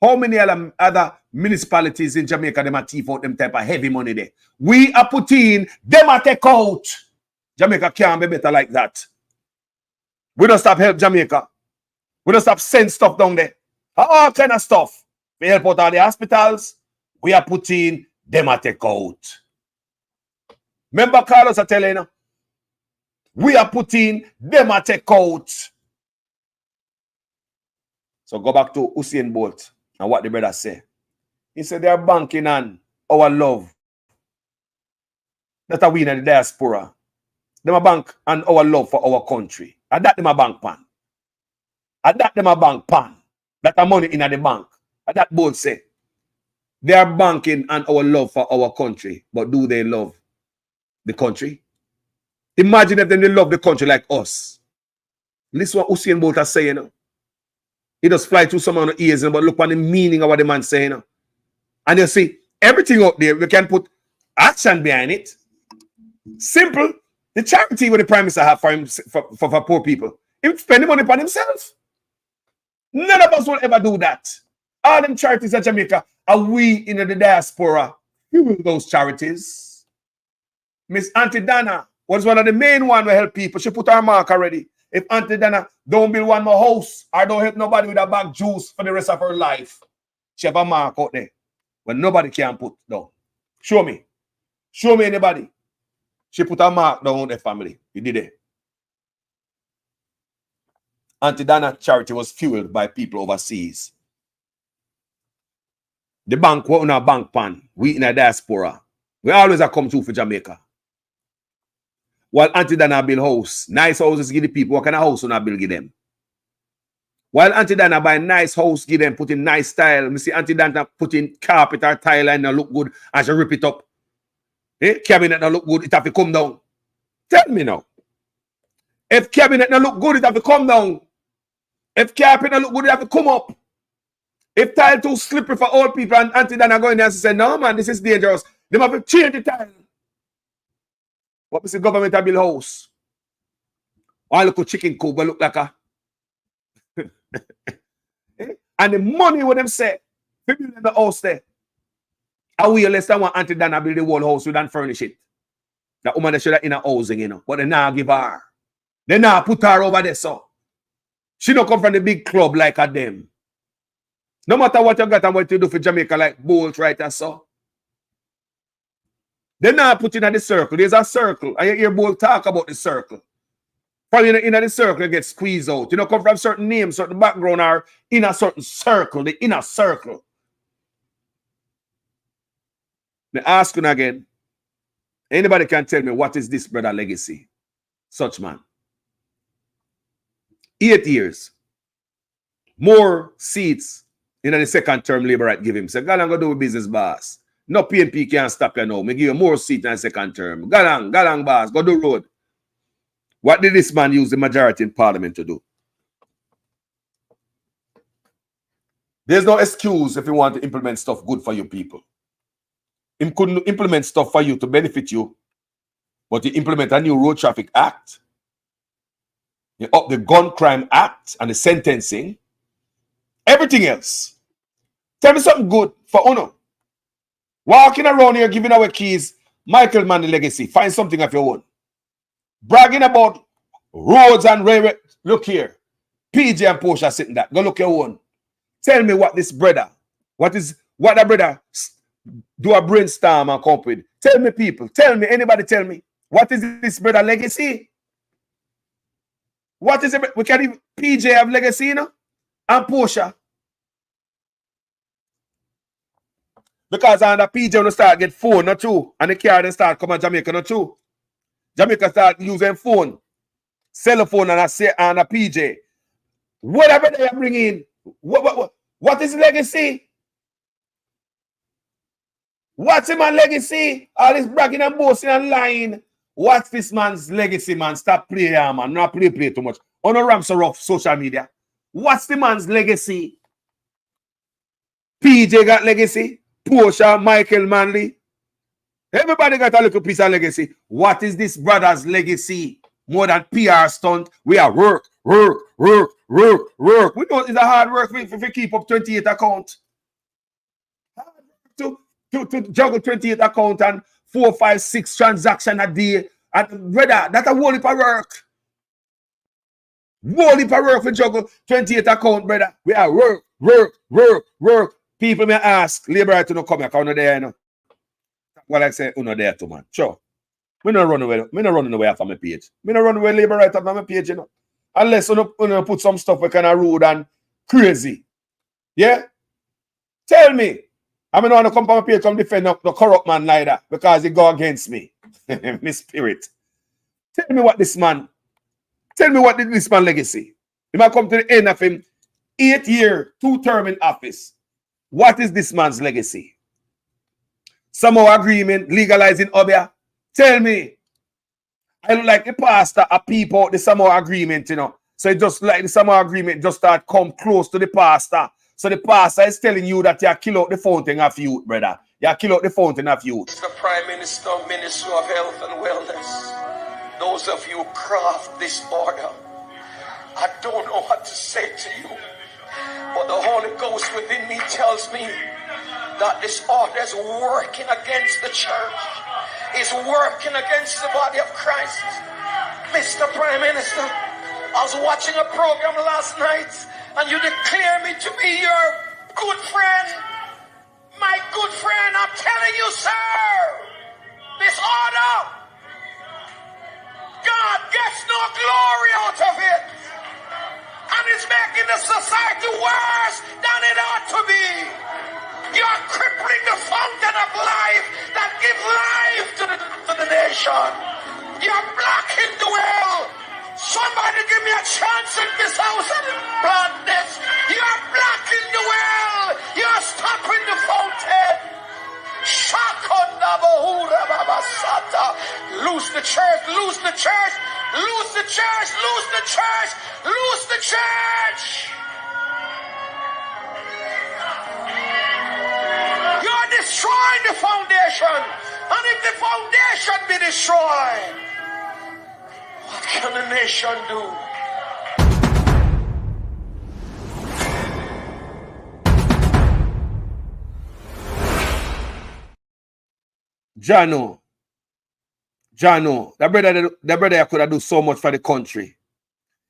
How many other municipalities in Jamaica them are thief out them type of heavy money there? We are putting them a take out. Jamaica can't be better like that. We don't stop help Jamaica. We don't stop send stuff down there. All kind of stuff. We help out all the hospitals. We are putting them a take out. Remember Carlos I tell you, know? We are putting them a take out. So go back to Usain Bolt and what the brother say. He said they are banking on our love. That are we in the diaspora. They are bank on our love for our country. And that them a bank pan. And that them a bank pan. That are money in the bank. And that Bolt say. They are banking on our love for our country. But do they love the country? Imagine if they love the country like us. Listen what Usain Bolt is saying. You know? He just fly through some of the ears, but look at the meaning of what the man saying. You know? And you see, everything up there, we can put action behind it. Simple. The charity what the Prime Minister have for him for poor people. He spend the money upon himself. None of us will ever do that. All them charities in Jamaica, are we in the diaspora fuel those charities? Miss Auntie Dana was one of the main ones who help people. She put her mark already. If Auntie Dana don't build one more house or don't help nobody with a bag juice for the rest of her life, she have a mark out there when nobody can put down. Show me. Show me anybody. She put a mark down on the family. You did it. Auntie Dana charity was fueled by people overseas. The bank, we're on a bank pan. We in a diaspora. We always are come through for Jamaica. While Auntie Dana build house, nice houses give the people. What kind of house will not build give them? While Auntie Dana buy nice house, give them, put in nice style. Me see Auntie Dana put in carpet or tile and look good and she rip it up. Cabinet not look good, it have to come down. Tell me now. If cabinet not look good, it have to come down. If carpet not look good, it have to come up. If tile too slippery for old people and Auntie Dana go in there and say, no man, this is dangerous. They have to change the tile. What is the government a build house? One look chicken coop will look like a and the money what them say, people in the house there. Are we less than one Auntie Dana build the whole house with and furnish it? That woman that should have in a housing, you know, but they now give her. They now put her over there, so. She don't come from the big club like a them. No matter what you got and what you do for Jamaica, like Bolt, right, and so. They now put in the circle. There's a circle. And you hear Bolt talk about the circle. Probably in the circle, you get squeezed out. You know, come from certain names, certain background, or in a certain circle, the inner circle. Me ask you again, anybody can tell me what is this brother legacy? Such man. 8 years. More seats in the second term Labour right give him. Say, go and do business, boss. No PNP can't stop you now. Me give you more seats in the second term. Go along, boss. Go do road. What did this man use the majority in parliament to do? There's no excuse if you want to implement stuff good for you people. He couldn't implement stuff for you to benefit you, but he implement a new Road Traffic Act. You up the Gun Crime Act and the sentencing. Everything else. Tell me something good for Uno. Walking around here giving away keys, Michael Mann the legacy. Find something of your own. Bragging about roads and railway. Look here. PJ and Portia sitting there. Go look your own. Tell me what this brother, what that brother do a brainstorm and come up with. Tell me people. Tell me. Anybody tell me. What is this brother legacy? What is it? We can't even PJ have legacy, you know? And Portia. Because under PJ when start get phone, not true. And the car then start come on Jamaica, not true. Jamaica start using phone, cell phone and a PJ. Whatever they bring in, what is legacy? What's in my legacy? All this bragging and boasting and lying. What's this man's legacy, man? Stop playing, man. Not play too much. On a ramps off social media. What's the man's legacy? PJ got legacy. Portia, Michael Manley. Everybody got a little piece of legacy. What is this brother's legacy? More than PR stunt. We are work. We know it's a hard work if we keep up 28 account. To juggle 28 account and 4, 5, 6 transactions a day. And brother, that's a whole heap of work. Whole heap of work for juggle 28 account, brother. We are work. People may ask, labor to no come here, because there, you know. Well, I say, no there too, man. Sure. Me not run away. Me not running away after my page. Me not run away labor right after my page, you know. Unless you put some stuff we kind of rude and crazy. Yeah? Tell me. I mean, I want to come from my page come defend the corrupt man like that because he go against me. My spirit. Tell me what this man legacy. He might come to the end of him 8-year, 2-term in office. What is this man's legacy? Samoa agreement, legalizing Obia. Tell me. I look like the pastor a peep out the Samoa agreement, you know. So it just like the Samoa agreement just start come close to the pastor. So the pastor is telling you that you kill out the fountain of youth, brother. You kill out the fountain of youth. Mr. Prime Minister, Minister of Health and Wellness, those of you who craft this order, I don't know what to say to you, but the Holy Ghost within me tells me that this order is working against the church, is working against the body of Christ. Mr. Prime Minister, I was watching a program last night and you declare me to be your good friend. My good friend, I'm telling you, sir, this order, God gets no glory out of it. And it's making the society worse than it ought to be. You're crippling the fountain of life that gives life to the nation. You're blocking the well. Somebody give me a chance in this house and plant this. You're blocking the well. You're stopping the fountain. Loose the church, loose the church, loose the church, loose the church, loose the church. You're destroying the foundation. And if the foundation be destroyed, what can the nation do? Jano, the brother could have do so much for the country.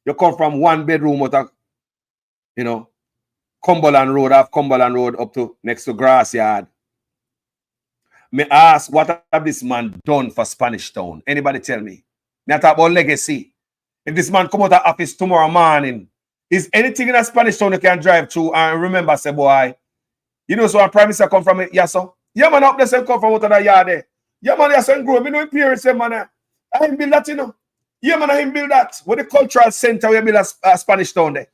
You come from 1 bedroom with a, you know, Cumberland Road up to next to Grassyard. Me ask, what have this man done for Spanish Town? Anybody tell me? Me talk about legacy. If this man come out of office tomorrow morning, is anything in a Spanish Town you can drive through and remember, say, boy, you know, so a prime minister come from it, yes, sir? Yeah, man, up there, say, come from out of the yard there. Yeah, man, yes, and grow. Me know in parents, man, I him build that, you know. Yeah, man, I him build that. Where the cultural center we build a Spanish Town there?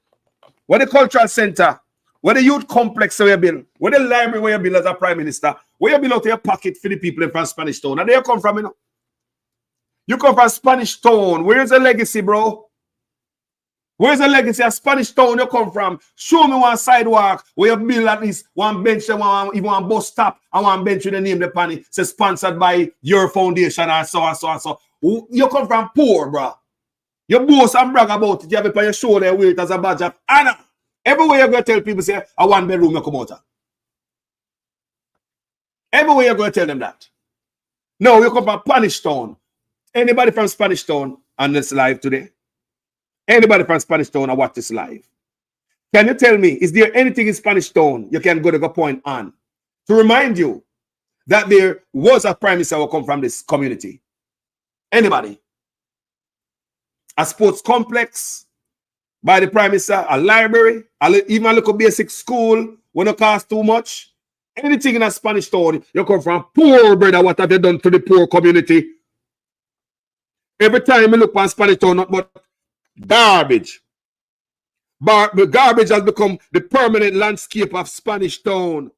Where the cultural center? Where the youth complex where you build? Where the library where you build as a prime minister? Where you build out your pocket for the people from Spanish Town? And there you come from, you know. You come from Spanish Town. Where's the legacy, bro? Where's the legacy of Spanish Town you come from? Show me one sidewalk where you build at least one bench, even one bus stop, and one bench with the name the pan. Say sponsored by your foundation and so and so and so. You come from poor, bro. You boast and brag about it. You have it on your shoulder and wear it as a badge of honor. Everywhere you go to tell people, say, a 1 bedroom you come out of. Everywhere you go to tell them that. No, you come from Spanish Town. Anybody from Spanish Town on this live today? Anybody from Spanish Town or watch this live? Can you tell me, is there anything in Spanish Town you can go to the point on to remind you that there was a prime minister who come from this community? Anybody? A sports complex by the prime minister, a library, even a little basic school will not cost too much. Anything in a Spanish Town, you come from poor, brother. What have you done to the poor community? Every time you look on Spanish Town, not but garbage. Garbage has become the permanent landscape of Spanish Town.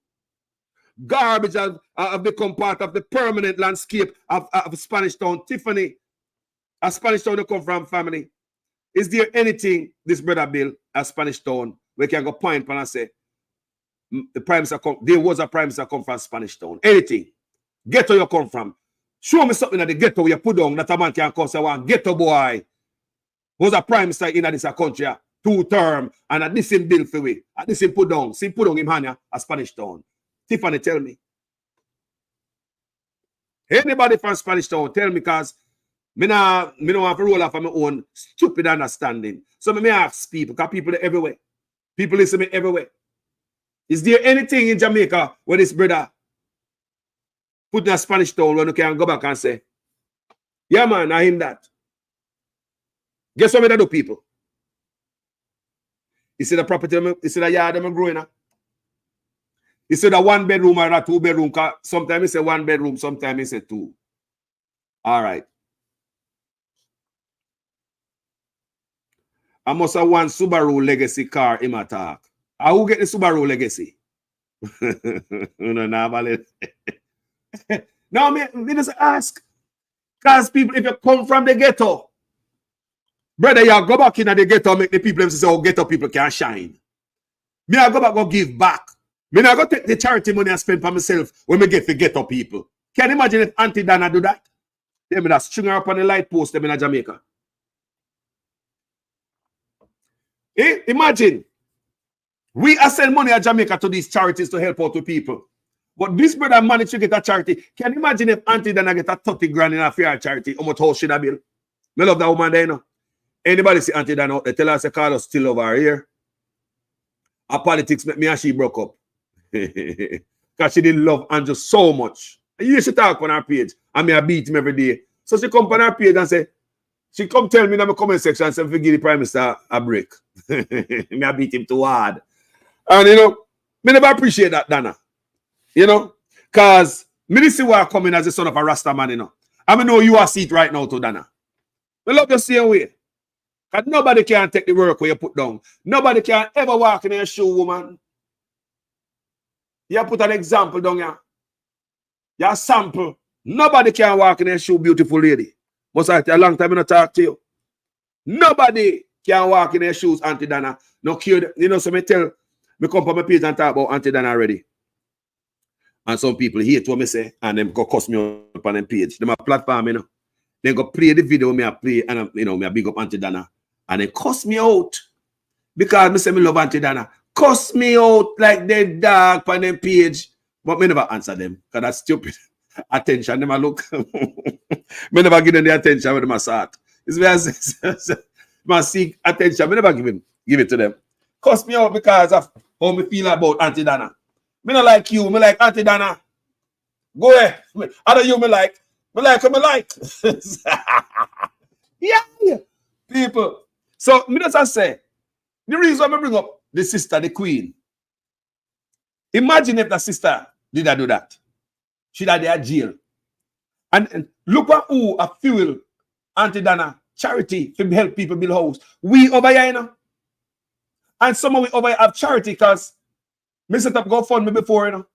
Garbage has become part of the permanent landscape of Spanish Town. Tiffany, a Spanish Town you come from, family. Is there anything, this brother Bill, a Spanish Town, where can go point and say, the prime minister there was a prime minister come from Spanish Town? Anything. Ghetto you come from. Show me something at the ghetto you put down that a man can call say one ghetto boy. Was a prime minister in this country 2 term and at this in bill for we. At this in put down. See put down him hand a Spanish Town. Tiffany, tell me. Anybody from Spanish Town, tell me, because me don't have to roll off of my own stupid understanding. So me ask people, because people are everywhere. People listen to me everywhere. Is there anything in Jamaica where this brother put in a Spanish Town when you can go back and say, yeah, man, I him that? Guess what I do, people? You see the property, you see the yard I'm growing up? You see the 1 bedroom or a 2 bedroom? Sometimes it's a 1 bedroom, sometimes it's a 2. All right. I must have 1 Subaru Legacy car in my talk. I will get the Subaru Legacy. No, me just ask. Because people, if you come from the ghetto, brother, you go back in the ghetto, make the people say, oh, ghetto people can shine. Me, I go back, go give back. Me, I go take the charity money and spend for myself when me get the ghetto people. Can you imagine if Auntie Dana do that? They me that string her up on the light post them in Jamaica. Imagine. We are sending money at Jamaica to these charities to help out the people. But this brother managed to get a charity. Can you imagine if Auntie Dana get a 30 grand in a fair charity? How much house should I build? I love that woman there, you know. Anybody see Auntie Dana out there, tell us Carlos still over here. Her politics make me and she broke up. Because she didn't love Andrew so much. I used to talk on her page. And me I beat him every day. So she come on her page and say, she come tell me in the comment section and say, give the Prime Minister a break. Me I beat him too hard. And you know, me never appreciate that, Dana. You know, because me see why I come in as the son of a Rasta man, you know. I mean, know you are see it right now to Dana. I love the same way. Because nobody can take the work where you put down. Nobody can ever walk in your shoe, woman. You put an example down here. You sample. Nobody can walk in your shoe, beautiful lady. Must I tell you a long time I not talk to you. Nobody can walk in your shoes, Auntie Dana. No cure. You know, so me tell, me come on my page and talk about Auntie Dana already. And some people hate what me say, and them go cuss me up on them page. Them a platform, you know. They go play the video me I play, and you know, me I big up Auntie Dana. And they cuss me out. Because me say me love Auntie Dana. Cuss me out like they dog on them page. But me never answer them. Because that's stupid. Attention, them a look. Me never give them the attention with them a start. It's where I seek attention. Me never give it to them. Cuss me out because of how me feel about Auntie Dana. Me not like you. Me like Auntie Dana. Go ahead. Other you me like. Me like what me like. Yeah. People. So, me just say, the reason why I bring up the sister, the queen. Imagine if the sister did do that. She'd have there jail. And look at who a fuel Auntie Dana charity to help people build house. We over here, you know. And some of we over here have charity because me set up GoFundMe before, you know.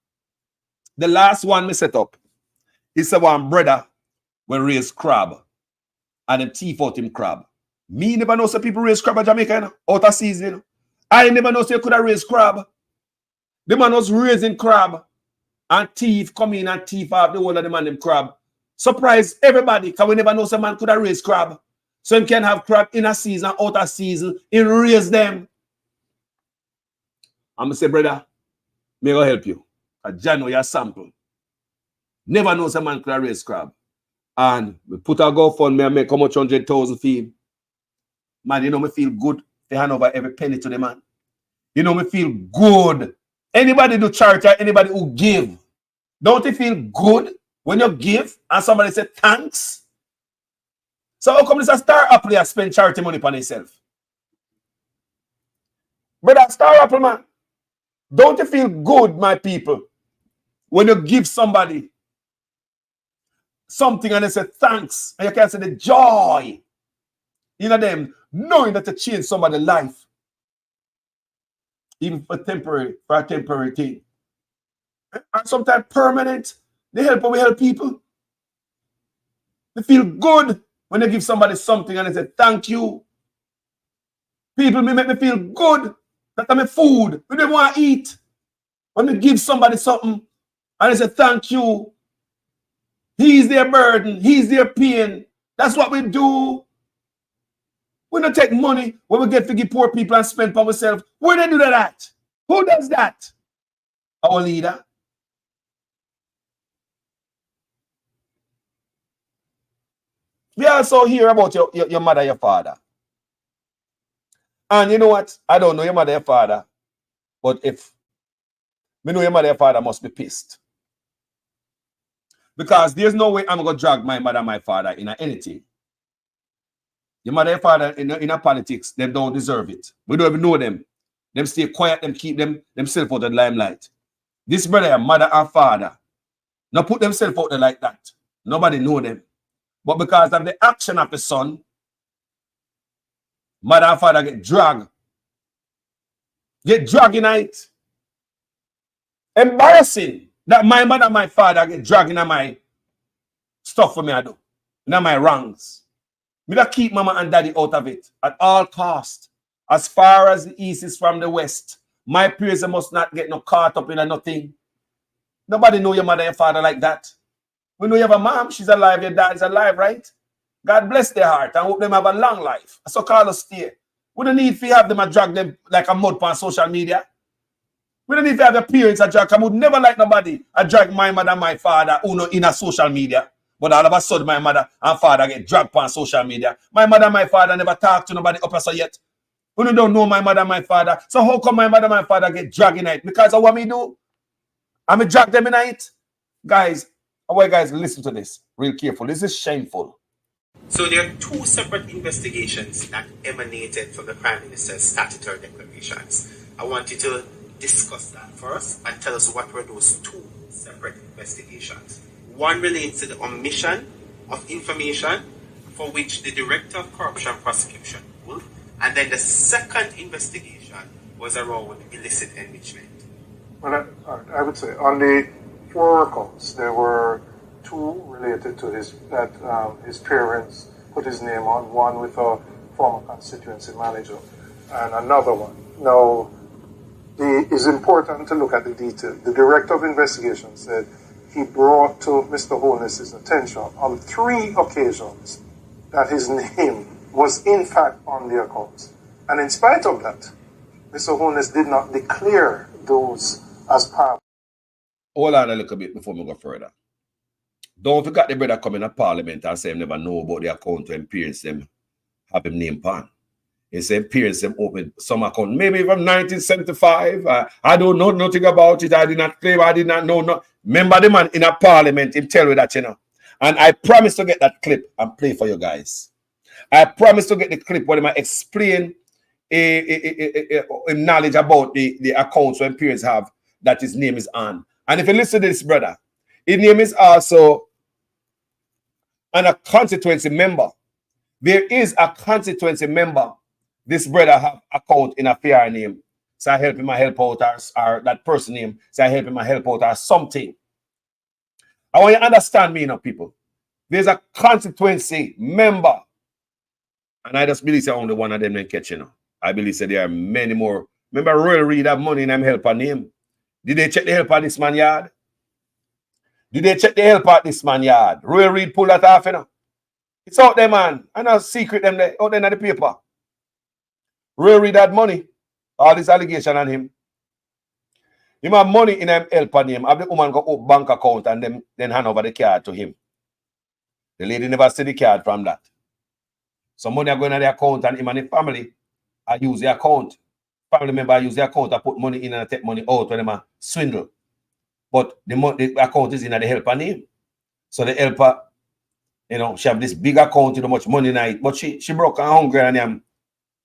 The last one me set up is the one brother will raise crab and then thief out him crab. Me never know some people raise crab in Jamaica, you know, out of season, you know. I never know you could have raised crab. The man was raising crab and thief come in and thief out the whole of the man them crab. Surprise everybody, because we never know some man could have raised crab. So he can have crab in a season, out of season, he raise them. I'm going to say, brother, may I help you. Because John know your sample. Never know some man could have raised crab. And we put a GoFundMe and make how much 100,000 for him. Man, you know me feel good to hand over every penny to the man. You know me feel good. Anybody do charity, anybody who give. Don't you feel good when you give and somebody say thanks? So how come this a Star Apple player spend charity money upon himself? Brother, Star Apple man, don't you feel good, my people, when you give somebody something and they say thanks, and you can see the joy in them knowing that you change somebody's life, even for a temporary thing. And sometimes permanent. They help people. They feel good when they give somebody something and they say thank you. People make me feel good that I'm a food. We don't want to eat. When they give somebody something and they say thank you, he's their burden, he's their pain. That's what we do. We don't take money when we get to give poor people and spend for ourselves. Where they do that at? Who does that? Our leader. We also hear about your mother, your father. And you know what? I don't know your mother, your father. But if we know your mother, your father must be pissed. Because there's no way I'm going to drag my mother and my father in anything. Your mother and father in a politics, they don't deserve it. We don't even know them. Them stay quiet, them keep themselves out of the limelight. This brother, mother and father, now put themselves out there like that. Nobody know them. But because of the action of the son, mother and father get dragged. Get dragged in it. Embarrassing that my mother and my father get dragged in my stuff for me I do. In my wrongs. Me that keep mama and daddy out of it at all cost. As far as the east is from the west, my peers must not get no caught up in nothing. Nobody know your mother and father like that. We know you have a mom, she's alive, your dad is alive, right? God bless their heart and hope them have a long life. So call us stay. We don't need to have them and drag them like a mud on social media. We don't need to have the parents a drag. I would never like nobody I drag my mother and my father who know in a social media. But all of a sudden my mother and father get dragged on social media. My mother and my father never talk to nobody up so yet. We don't know my mother and my father. So how come my mother and my father get dragged in it? Because of what me do? I drag them in it? Guys, I want you guys to listen to this real careful. This is shameful. So there are two separate investigations that emanated from the Prime Minister's statutory declarations. I want you to discuss that first and tell us what were those two separate investigations. One relates to the omission of information for which the Director of Corruption Prosecution ruled, and then the second investigation was around illicit enrichment. Well, I would say on the 4 records, there were 2 related to his parents put his name on, one with a former constituency manager and another one. Now, it's important to look at the detail. The Director of Investigation said he brought to Mr. Holness's attention on 3 occasions that his name was in fact on the accounts. And in spite of that, Mr. Holness did not declare those as part. Hold on a little bit before we go further. Don't forget the brother coming to Parliament and say him never know about the account when parents them have him name pan. He said parents them open some account, maybe from 1975. I don't know nothing about it. I did not claim, I did not know. No. Remember the man in a Parliament, him tell you that, you know. And I promise to get that clip and play for you guys. I promise to get the clip where I explain knowledge about the accounts when parents have that his name is on. And if you listen to this brother, his name is also a constituency member. There is a constituency member. This brother have account in a fair name. So I help him help out or that person name. So I help him help out or something. I want you to understand me, you know, people. There's a constituency member. And I just believe it's only one of them that catch, you know. I believe that there are many more. Remember, Royal Reid have money in them helper name. Did they check the help at this man yard? Did they check the help at this man yard? Royal Reid pull that off, you know. It's out there, man. I know secret them there, out there in the paper. Royal Reid had money. All this allegation on him. He have money in them helper name. Have the woman go up bank account and then hand over the card to him. The lady never see the card from that. Some money are going to the account and him and his family I use the account. Family member use the account to put money in and take money out when they swindle. But the account is in the helper name. So the helper, you know, she have this big account, you know, much money in it. But she broke and hungry and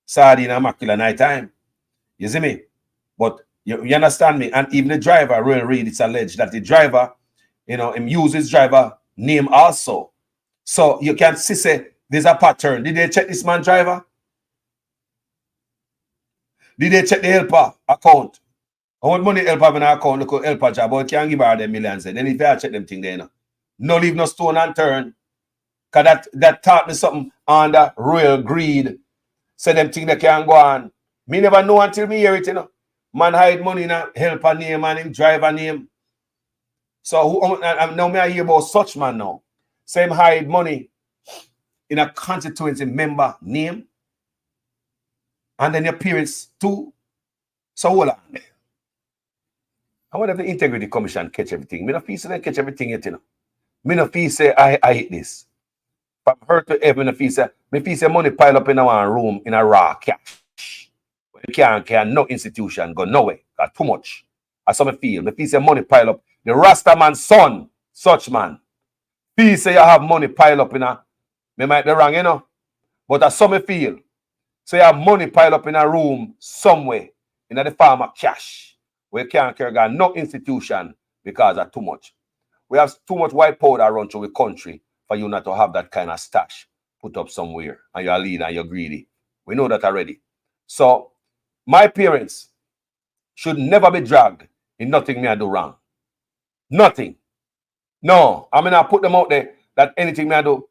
sardine and mackerel night time. You see me? But You understand me? And even the driver, Royal Reed, it's alleged that the driver, him use his driver name also. So you can see, say, there's a pattern. Did they check this man driver? Did they check the helper account? How much money helper have in our account? Look at helper job, but can't give her them millions. Then if you check them thing there, no leave no stone unturned. Because that taught me something under royal greed. Say them thing that can go on. Me never know until me hear it, Man hide money in a helper name and him driver name. So now me I hear about such man now. Same hide money in a constituency member name. And then your parents too. So hold on. I wonder if the Integrity Commission catch everything. Me no feel say they catch everything yet, Me no feel say I hate this. From her to heaven, me feel say money pile up in one room in a raw cash. You can't no institution go nowhere. Got too much. That's how me feel. Me feel say money pile up. The Rasta man son, such man. Feel say you have money pile up in a, me might be wrong, but that's how me feel. So you have money pile up in a room somewhere in the farm of cash. We can't carry on no institution because of too much. We have too much white powder around through the country for you not to have that kind of stash put up somewhere and you're a leader and you're greedy. We know that already. So my parents should never be dragged in nothing me I do wrong. Nothing. No, I mean I put them out there that anything me I do,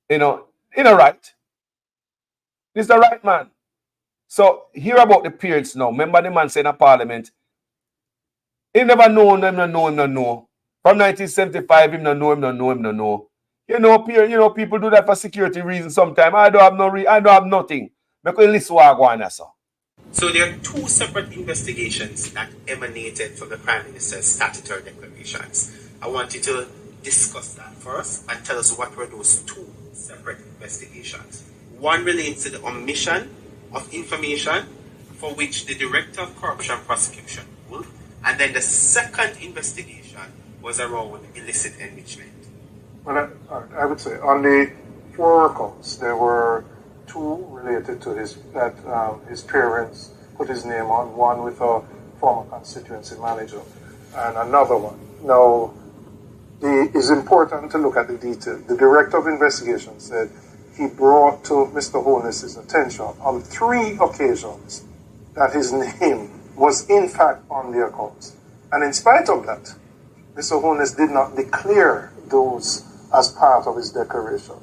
in a right. This is the right man. So hear about the parents now. Remember the man saying in parliament, he never know him, no know. From 1975, him no know. People do that for security reasons sometimes. I don't have nothing. Because listen what I go on, so. So there are two separate investigations that emanated from the Prime Minister's statutory declarations. I want you to discuss that first and tell us what were those two separate investigations. One relates to the omission of information for which the Director of Corruption Prosecution ruled, and then the second investigation was around illicit enrichment. Well, I would say on the 4 accounts, there were 2 related to his parents put his name on, one with a former constituency manager and another one. Now, it's important to look at the detail. The Director of Investigation said he brought to Mr. Holness's attention on 3 occasions that his name was in fact on the accounts. And in spite of that, Mr. Holness did not declare those as part of his declaration.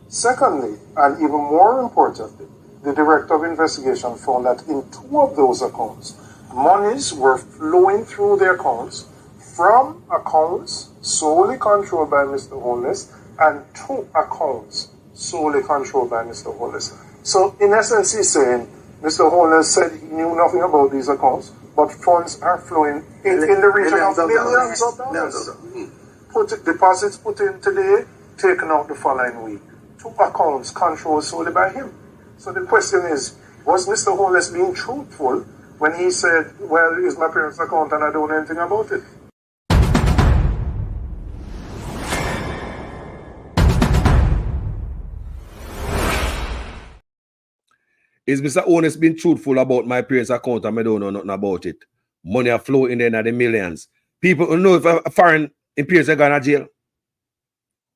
Secondly, and even more importantly, the Director of Investigation found that in 2 of those accounts, monies were flowing through the accounts from accounts solely controlled by Mr. Holness and 2 accounts solely controlled by Mr. Holness. So in essence, he's saying Mr. Holness said he knew nothing about these accounts, but funds are flowing in the region of millions of dollars. Deposits put in today, taken out the following week. 2 accounts controlled solely by him. So the question is, was Mr. Holness being truthful when he said, well, it's my parents' account and I don't know anything about it? Is Mr. Holness being truthful about my parents' account and I don't know nothing about it? Money are flowing in there the millions. People who know if a foreign in parents are going to jail.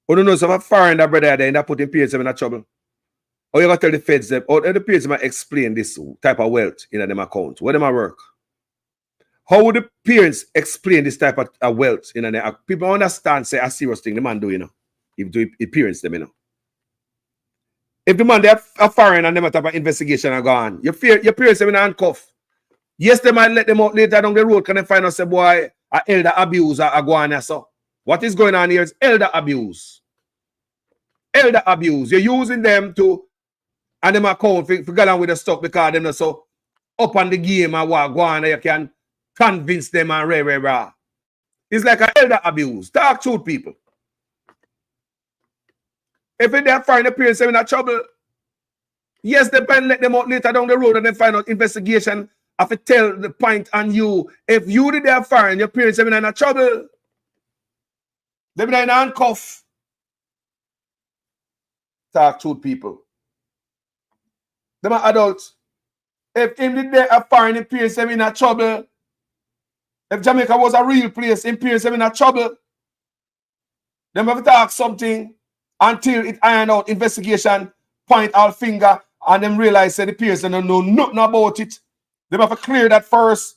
Who don't know if a foreign brother there and that put in parents in trouble. Or you got to tell the feds them, or the parents might explain this type of wealth in them account. Where them at work? How would the parents explain this type of wealth in their account? People understand, say a serious thing the man do, If the parents them, If the man they are foreign and them type of investigation are gone, your parents them in handcuff. Yes, they might let them out later down the road. Can they find out say boy, a elder abuse or go on so? What is going on here is elder abuse. Elder abuse. You're using them to and them account for go on with the stuff because them not so up on the game and what go on, you can convince them and rah. It's like an elder abuse. Talk truth, people. If they are find the parents in trouble, yes, they can let them out later down the road and then find out investigation. I have to tell the point on you. If you did there find your parents in trouble, they be in handcuff. Talk truth, people. Them are adults. If him did there find the parents in trouble, If Jamaica was a real place, Imperials them in a trouble. Them have to talk something until it iron out investigation, point all finger, and them realize that the Pearson don't know nothing about it. They have to clear that first.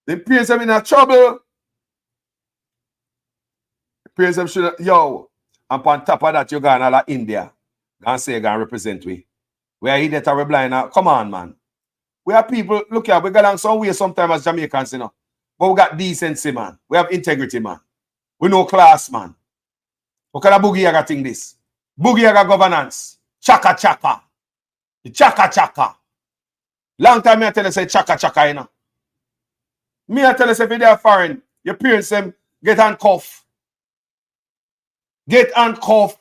The Pearson in a trouble. The Pearson should, yo, and on top of that, you're going to India. And say you're going to represent we. We are idiot or we blind now. Come on, man. We have people, look here, we go down some way sometimes as Jamaicans, you know. But we got decency, man. We have integrity, man. We know class, man. What kind of boogie yaga thing this? Boogie yaga governance. Chaka chaka. The chaka chaka. Long time I tell you say chaka chaka, you know. Me I tell you say if you're foreign, your parents them get handcuffed. Get handcuffed.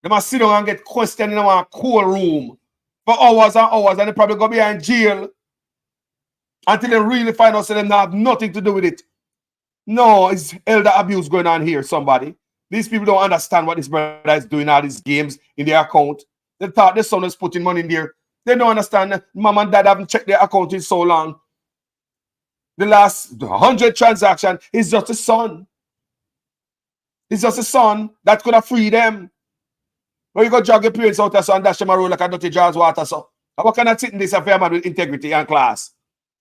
They must sit down and get questioned in a cool room for hours and hours, and they probably go behind jail until they really find out that they have nothing to do with it. No, it's elder abuse going on here, somebody. These people don't understand what this brother is doing, all these games in their account. They thought their son is putting money in there. They don't understand. Mom and dad haven't checked their account in so long. The last 100 transactions is just a son. It's just a son that could have freed them. But you go jog your parents out there so and dash them a roll like a dirty jar's water. So what kind of sitting this affair man with integrity and class?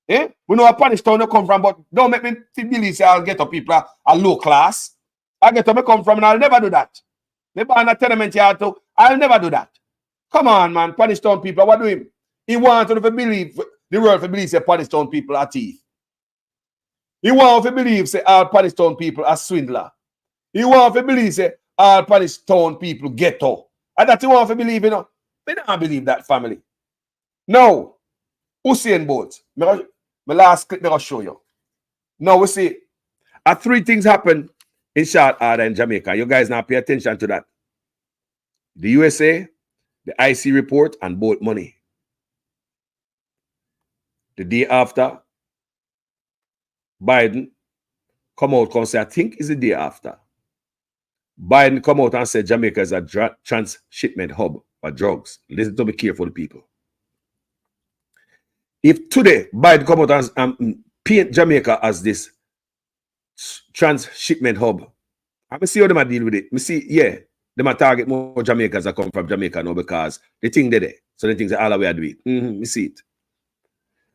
Eh? We know a punish town you come from, but don't make me believe say I'll get up people a low class. I get up me come from and I'll never do that. Maybe I'm a tenement yard too. I'll never do that. Come on, man. Punish town people, what do him? He wants to believe the world to believe say punish town people are thief. He wants to believe say all punish town people are swindler. He wants to believe say all punish town people ghetto. And that he wants to believe, you know. They don't believe that, family. No. Usain Bolt. My last clip, I'll show you. Now, we see, 3 things happen in short order in Jamaica. You guys now pay attention to that. The USA, the IC report, and Bolt money. The day after, Biden come out and say, I think it's the day after. Biden come out and said Jamaica is a transshipment hub for drugs. Listen to me careful, people. If today Biden come out and paint Jamaica as this transshipment hub, I'm going to see how they deal with it. I see, yeah, they might target more Jamaicans that come from Jamaica now because they think they're there. So they think that all the way I do it. We see it.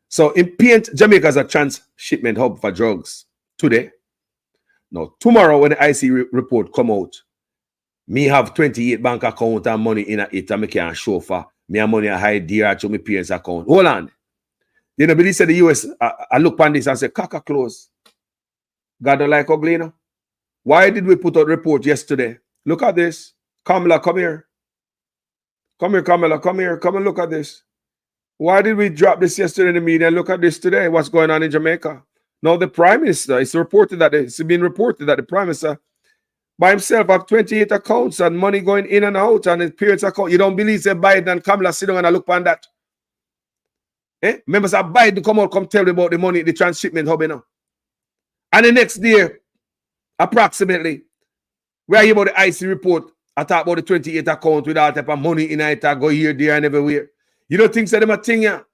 So in paint Jamaica as a transshipment hub for drugs today. Now, tomorrow when the IC report come out, me have 28 bank account and money in it and me can show for me have money hide there to my parents' account. Hold on. You know, but he said the US, I look on this and say, Kaka close. God don't like ugly, you know? Why did we put out a report yesterday? Look at this. Kamala, come here. Come here, Kamala, come here. Come and look at this. Why did we drop this yesterday in the media? Look at this today. What's going on in Jamaica? Now the Prime Minister, it's reported that it's been reported that the Prime Minister by himself have 28 accounts and money going in and out and his parents' account. You don't believe that Biden and Kamala sit down and look on that? Eh? Members of Biden come out, come tell me about the money, the transshipment hub, you know. And the next day, approximately, we are here about the IC report. I talk about the 28 account with all type of money in it, I go here, there, and everywhere. You don't think so them a thing here?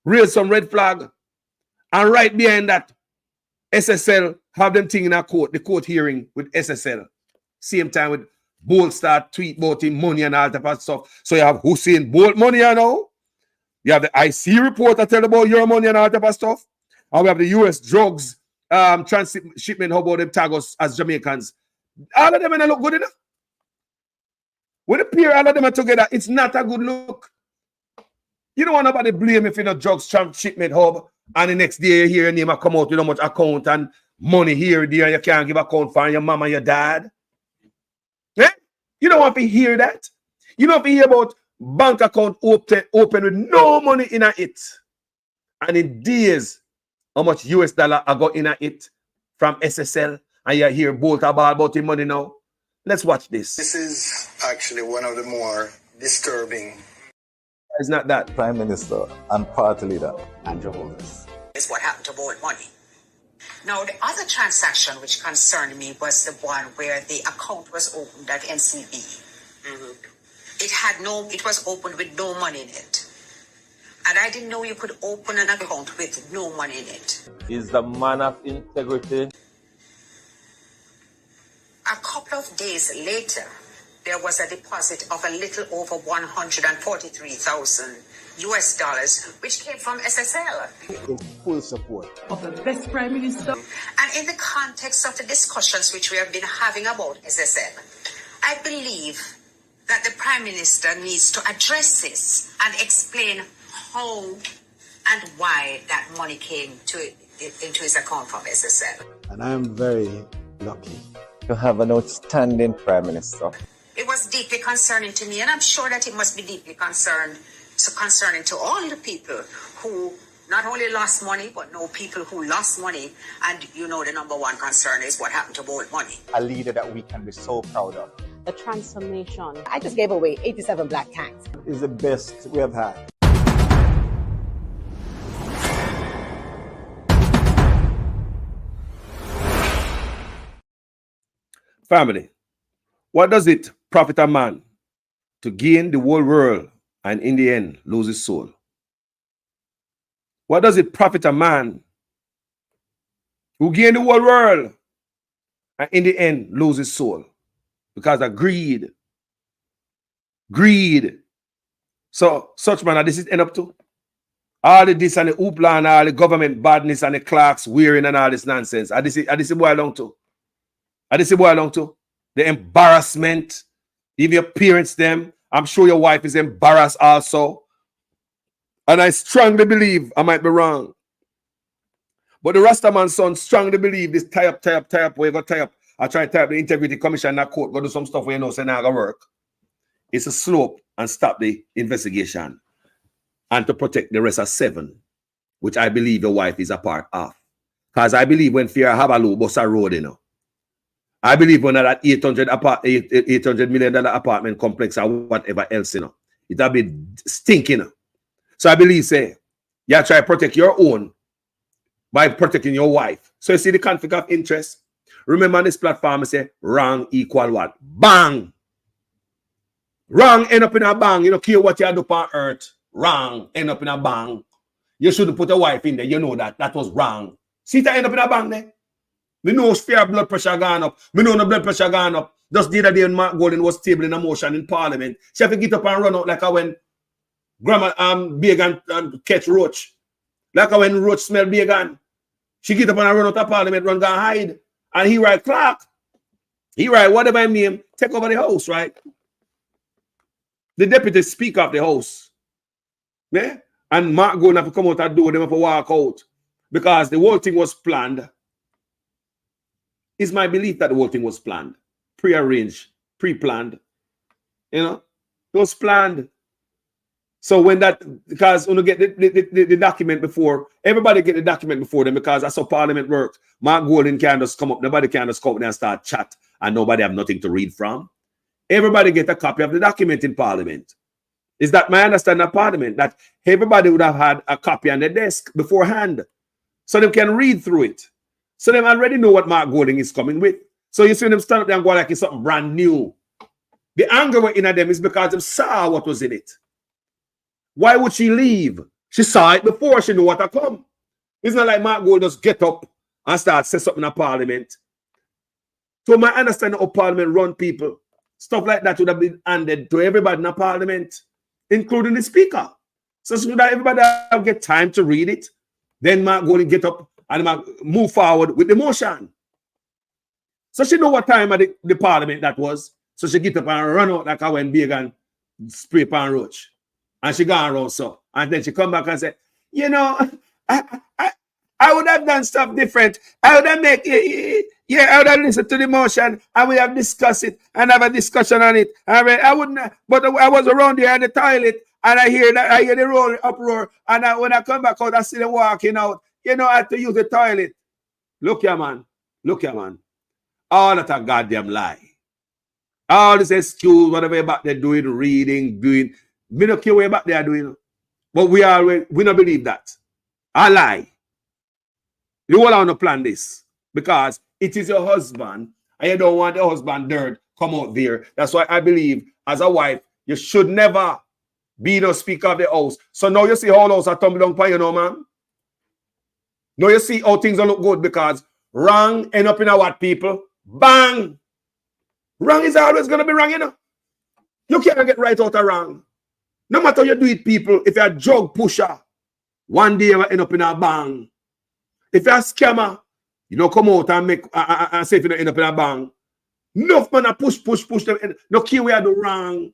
Raise some red flag. And right behind that, SSL have them thing in a court, the court hearing with SSL. Same time with Bolt start tweet about him money and all type of stuff. So you have Usain Bolt money, you know. You have the IC report that tell about your money and all type of stuff. And we have the US drugs transshipment, how about them tag us as Jamaicans. All of them ain't look good enough. When you pair all of them together, it's not a good look. You don't want nobody blame if you're not drugs transshipment hub and the next day you hear your name come out with how much account and money here, there, and you can't give account for your mama and your dad. Eh? You don't want to hear that. You don't want to hear about bank account open with no money in it. And in days, how much US dollar I got in it from SSL, and you hear Bolt about the money now. Let's watch this. This is actually one of the more disturbing. It's not that. Prime Minister and party leader, Andrew Holness. Is what happened to Bolt money. Now, the other transaction which concerned me was the one where the account was opened at NCB. It was opened with no money in it. And I didn't know you could open an account with no money in it. Is the man of integrity. A couple of days later, there was a deposit of a little over 143,000 US dollars, which came from SSL. In full support Of the best Prime Minister. And in the context of the discussions which we have been having about SSL, I believe that the Prime Minister needs to address this and explain how and why that money came into his account from SSL. And I am very lucky to have an outstanding Prime Minister. It was deeply concerning to me, and I'm sure that it must be deeply concerning to all the people who not only lost money, but know people who lost money. And you know the number one concern is what happened to both money. A leader that we can be so proud of. The transformation. I just gave away 87 black tanks. Is the best we have had. Family, what does it profit a man to gain the whole world and in the end lose his soul? What does it profit a man who gain the whole world and in the end lose his soul? Because of greed. Greed. So, such man, this is end up to all the this and the hoopla and all the government badness and the clerks wearing and all this nonsense. This is what I long to. This is what I long to. The embarrassment. If your parents them, I'm sure your wife is embarrassed also. And I strongly believe, I might be wrong, but the Rastaman son strongly believe this tie up, where you go tie up. I try to tie up the Integrity Commission in that court, go do some stuff where you know say not gonna work. It's a slope and stop the investigation and to protect the rest of 7, which I believe your wife is a part of. Because I believe when fear have a low bus a road, you know. I believe when that $800 million apartment complex or whatever else, you know, it'll be stinking. You know? So I believe, say, you try to protect your own by protecting your wife. So you see the conflict of interest. Remember on this platform, I say, wrong equal what? Bang! Wrong end up in a bang. You don't care what you do on earth. Wrong end up in a bang. You shouldn't put a wife in there. You know that. That was wrong. See that end up in a bang there? Me know fear blood pressure gone up. Me know no blood pressure gone up. Just the other day when Mark Golden was tabling a motion in Parliament, she have to get up and run out like I when Grandma Bacon and catch roach. Like I when roach smell Bacon. She get up and run out of Parliament, run and hide. And he write Clark. He write whatever I mean, take over the house, right? The deputy speaker of the house. Yeah? And Mark Golden have to come out and do them have to walk out. Because the whole thing was planned. It's my belief that the whole thing was planned, pre-arranged, pre-planned. You know, it was planned. So when that, because when you get the document before, everybody get the document before them because that's how Parliament works. Mark Golden can't just come up, nobody can just come up there and start chat and nobody have nothing to read from. Everybody get a copy of the document in Parliament. Is that my understanding of Parliament? That everybody would have had a copy on their desk beforehand so they can read through it. So they already know what Mark Golding is coming with. So you see them stand up there and go like it's something brand new. The anger in them is because they saw what was in it. Why would she leave? She saw it before. She knew what had come. It's not like Mark Gold just get up and start say something in Parliament. So my understanding of Parliament run people, stuff like that would have been handed to everybody in Parliament, including the Speaker. So that everybody have get time to read it. Then Mark Golding get up and move forward with the motion. So she know what time of the Parliament that was. So she get up and run out like I went big and spray pan roach. And she gone around so. And then she come back and say, you know, I would have done stuff different. I would have I would have listened to the motion and we have discussed it and have a discussion on it. I wouldn't, but I was around there in the toilet and I hear the uproar. And when I come back out, I see them walking out. You know, I had to use the toilet. Look here, man. Look here, man. All that a goddamn lie. All this excuse, whatever you're back there doing, reading, doing. We don't care what you're back there doing. But we don't believe that. I lie. You all want to plan this. Because it is your husband. And you don't want the husband dirt come out there. That's why I believe, as a wife, you should never Be no speaker of the house. So now you see how house are tumbling down for you know, man. Now you see how things don't look good because wrong end up in a what, people? Bang! Wrong is always going to be wrong, you know. You can't get right out of wrong. No matter how you do it, people, if you're a drug pusher, one day you end up in a bang. If you're a scammer, you don't come out and make and say if you don't end up in a bang. Enough man push them. No key where do wrong.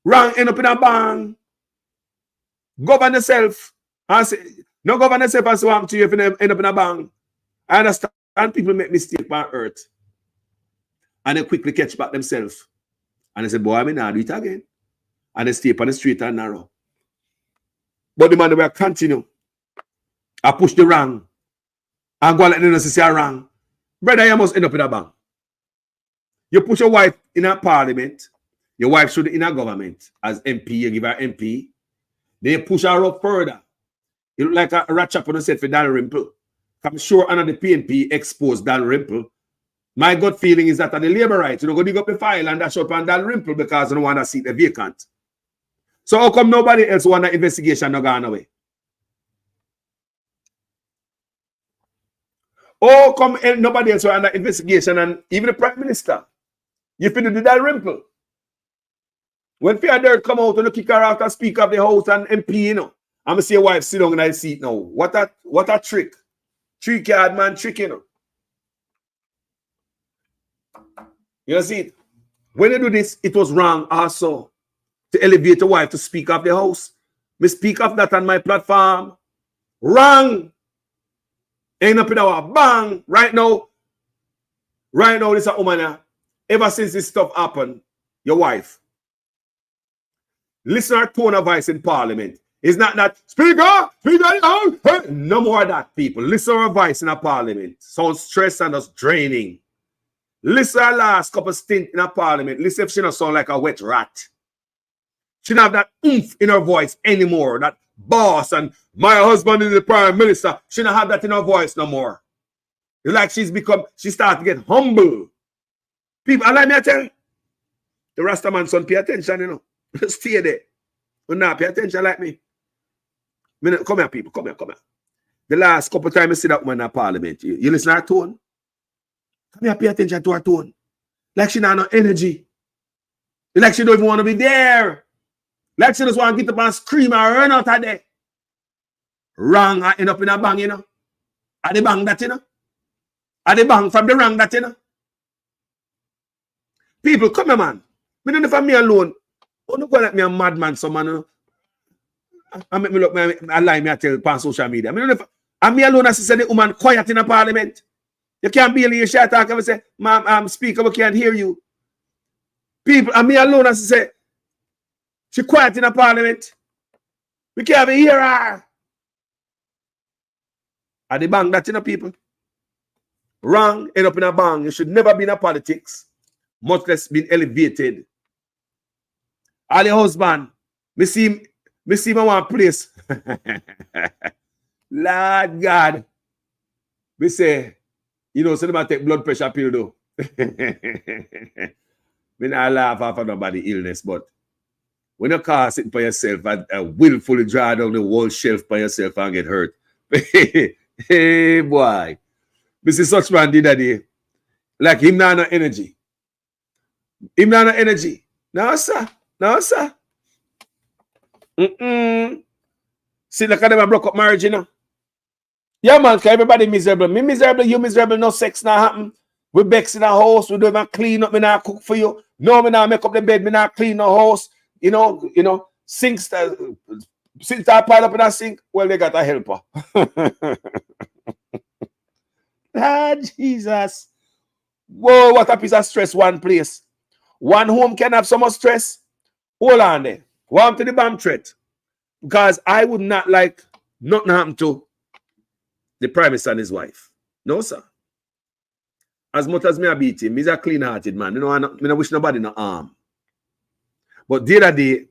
Wrong end up in a bang. Govern yourself. And say, no govern yourself and so to you if you end up in a bang. I understand people make mistakes on earth. And they quickly catch back themselves. And they say, boy, I mean, I'll do it again. And they stay up on the street and narrow. But the man will continue. I push the wrong. And go and let them say wrong. Brother, you must end up in a bang. You push your wife in a parliament. Your wife should be in a government. As MP, you give her MP. Then you push her up further. You look like a rat chap on the set for Dalrymple. I'm sure another PNP exposed Dalrymple. My gut feeling is that at the labor rights, you don't go dig up the file and dash up on Dalrymple because you don't want to see the vacant. So how come nobody else want the investigation not gone away? How come nobody else want the investigation and even the Prime Minister? You feel the Dalrymple. When Fair Dirt come out and you kick her out and Speaker of the House and MP, you know, I'm going to see your wife sit down in that seat now. What a trick. Trick card man, trick, you know. You see it? When you do this, it was wrong also to elevate your wife to Speaker of the House. Me speak of that on my platform. Wrong. Ain't up in our bang. Right now, this is a woman. Ever since this stuff happened, your wife. Listen to her tone of voice in Parliament. It's not that, Speaker, no more of that, people. Listen to her voice in a Parliament. Sounds stressed and just draining. Listen to her last couple stints in a Parliament. Listen if she don't sound like a wet rat. She don't have that oomph in her voice anymore. That boss and my husband is the Prime Minister. She don't have that in her voice no more. It's like she started to get humble. People, allow me to tell you, the Rastaman son, pay attention, you know. Stay there. You not pay attention like me. Come here, people. Come here. The last couple of times I see that woman in Parliament, you listen to her tone? Come here, pay attention to her tone. Like she not no energy. Like she don't even want to be there. Like she just want to get up and scream and run out of there. Wrong, I end up in a bang, you know. Are the bang that, you know? Are the bang from the wrong that, you know? People, come here, man. Me don't know if me alone. Don't go like me a madman, so man. I make me look, I lie me I tell on social media. I don't know if I'm me alone as I say the woman quiet in a Parliament. You can't be in your shut talk and say, ma'am, Speaker, we can't hear you. People, I'm me alone as I say, she quiet in a Parliament. We can't even hear her. Are the bang that, you know, people? Wrong, end up in a bang. You should never be in a politics, much less been elevated. All your husband, me see my one place. Lord God. We say, you know, so they take blood pressure pill though. Me not laugh off of nobody illness, but when you cause it by yourself and willfully draw down the whole shelf by yourself and get hurt. Hey boy. Me see such man did that day. Like him not no energy. Him not no energy. No, sir. No, sir. See, look at them, I broke up marriage, you know. Yeah, man, because everybody miserable. Me miserable, you miserable, no sex not happen. We bex in the house, we don't even clean up, me not cook for you. No, me not make up the bed, me not clean the house. You know, sinks that pile up in a sink, well, they got a helper. Ah, Jesus. Whoa, what a piece of stress, one place. One home can have so much stress. Hold on there. Welcome to the bomb threat. Because I would not like nothing happen to the Prime Minister and his wife. No, sir. As much as me I beat him, he's a clean-hearted man. You know, I don't wish nobody no harm. But the other day,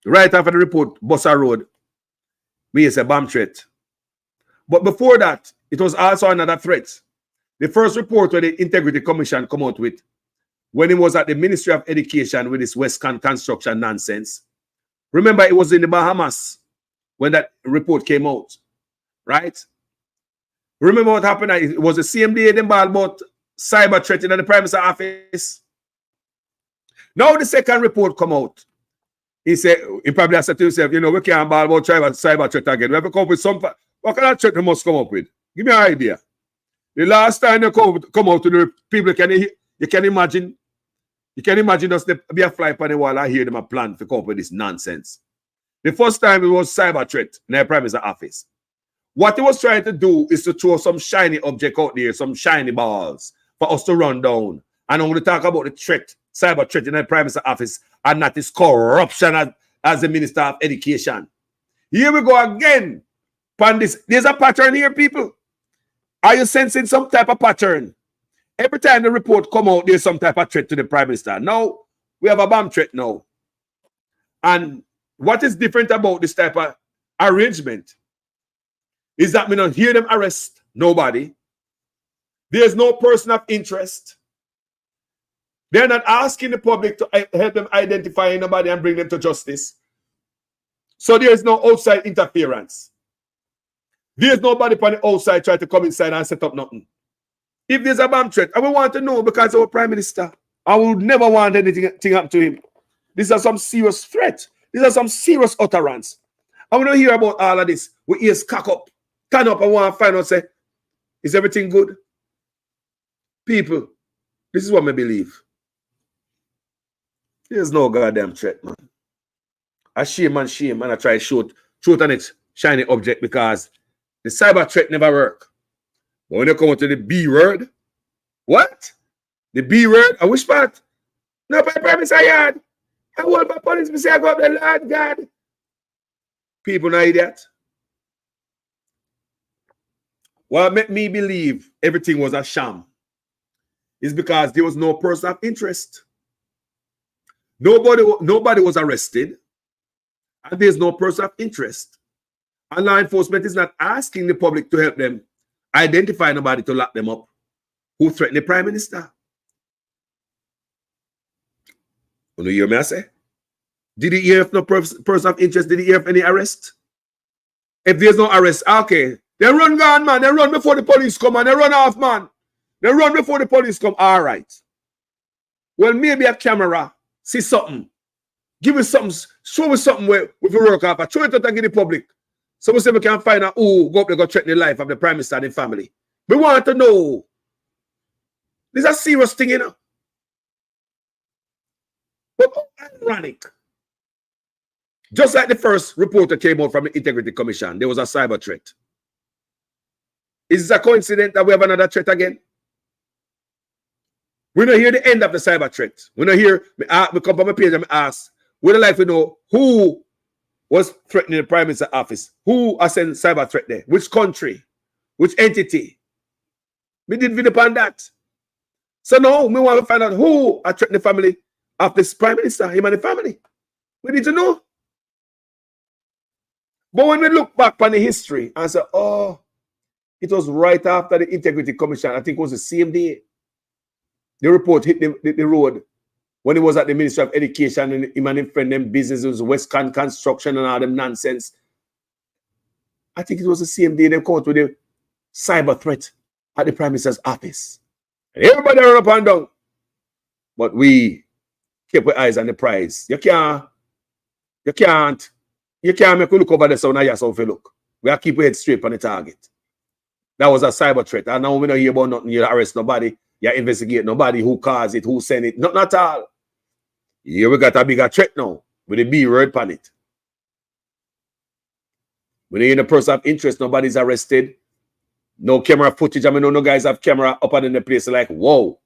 right after the report, Bossa Road, me is a bomb threat. But before that, it was also another threat. The first report where the Integrity Commission come out with, when he was at the Ministry of Education with this Westcon construction nonsense, Remember, it was in the Bahamas when that report came out, right? Remember what happened? It was the same day they ball about cyber threat in the Prime Minister's office. Now the second report come out. He said, he probably said to himself, you know, we can't ball about cyber threat again. We have to come up with some, what kind of threat we must come up with? Give me an idea. The last time they come out to the people, you can imagine us be a fly upon the wall and hear them a plan to come up with this nonsense. The first time it was cyber threat in the Prime Minister's office. What he was trying to do is to throw some shiny object out there, some shiny balls for us to run down. And I'm going to talk about the threat, cyber threat in the Prime Minister's office, and not his corruption as the Minister of Education. Here we go again. There's a pattern here, people. Are you sensing some type of pattern? Every time the report come out, there's some type of threat to the Prime Minister. Now, we have a bomb threat now. And what is different about this type of arrangement is that we don't hear them arrest nobody. There's no person of interest. They're not asking the public to help them identify anybody and bring them to justice. So there's no outside interference. There's nobody from the outside trying to come inside and set up nothing. If there's a bomb threat, I will want to know because our Prime Minister, I would never want anything happen to him. These are some serious threat. These are some serious utterance. I want to hear about all of this. We ears cock up. Turn up and want to find out, say, is everything good? People, this is what I believe. There's no goddamn threat, man. I shame, and I try to shoot on it, shiny object, because the cyber threat never work. But when you come to the B word, what? The B word? I wish part. No, by Prime Minister yard. I want my police to say I go up the Lord God. People know that. What made me believe everything was a sham is because there was no person of interest. Nobody was arrested, and there's no person of interest. And law enforcement is not asking the public to help them identify nobody to lock them up who threatened the Prime Minister. You hear me I say? Did he hear of no person of interest? Did he hear of any arrest? If there's no arrest, okay. They run gone, man. They run before the police come, and they run off, man. They run before the police come. All right. Well, maybe a camera see something. Give us something. Show us something where we work off. Show it out and give the public. So we say we can find out who go up there go threaten the life of the Prime Minister and the family. We want to know. This is a serious thing, you know. But ironic. Just like the first report that came out from the Integrity Commission, there was a cyber threat. Is it a coincidence that we have another threat again? We don't hear the end of the cyber threat. We don't hear, we come from my page and ask, we'd like to know who was threatening the Prime Minister's office, who are sending cyber threat there, which country, which entity. We didn't read upon that. So now we want to find out who are threatening the family of this Prime Minister, him and the family. We need to know. But when we look back on the history and say, oh, it was right after the Integrity Commission, I think it was the same day, the report hit the road when he was at the Ministry of Education and him and his friend, them businesses, Westcon Construction and all them nonsense. I think it was the same day they caught with the cyber threat at the Prime Minister's office. And everybody run up and down. But we keep our eyes on the prize. You can't make we look over the sun and yes, how we look. We have to keep our head straight on the target. That was a cyber threat. And now we don't hear about nothing. You arrest nobody. You investigate nobody who caused it, who sent it. Not at all. Here we got a bigger threat now with a B word on it. When you're in a person of interest, nobody's arrested. No camera footage. I mean, no guys have camera up and in the place like, whoa.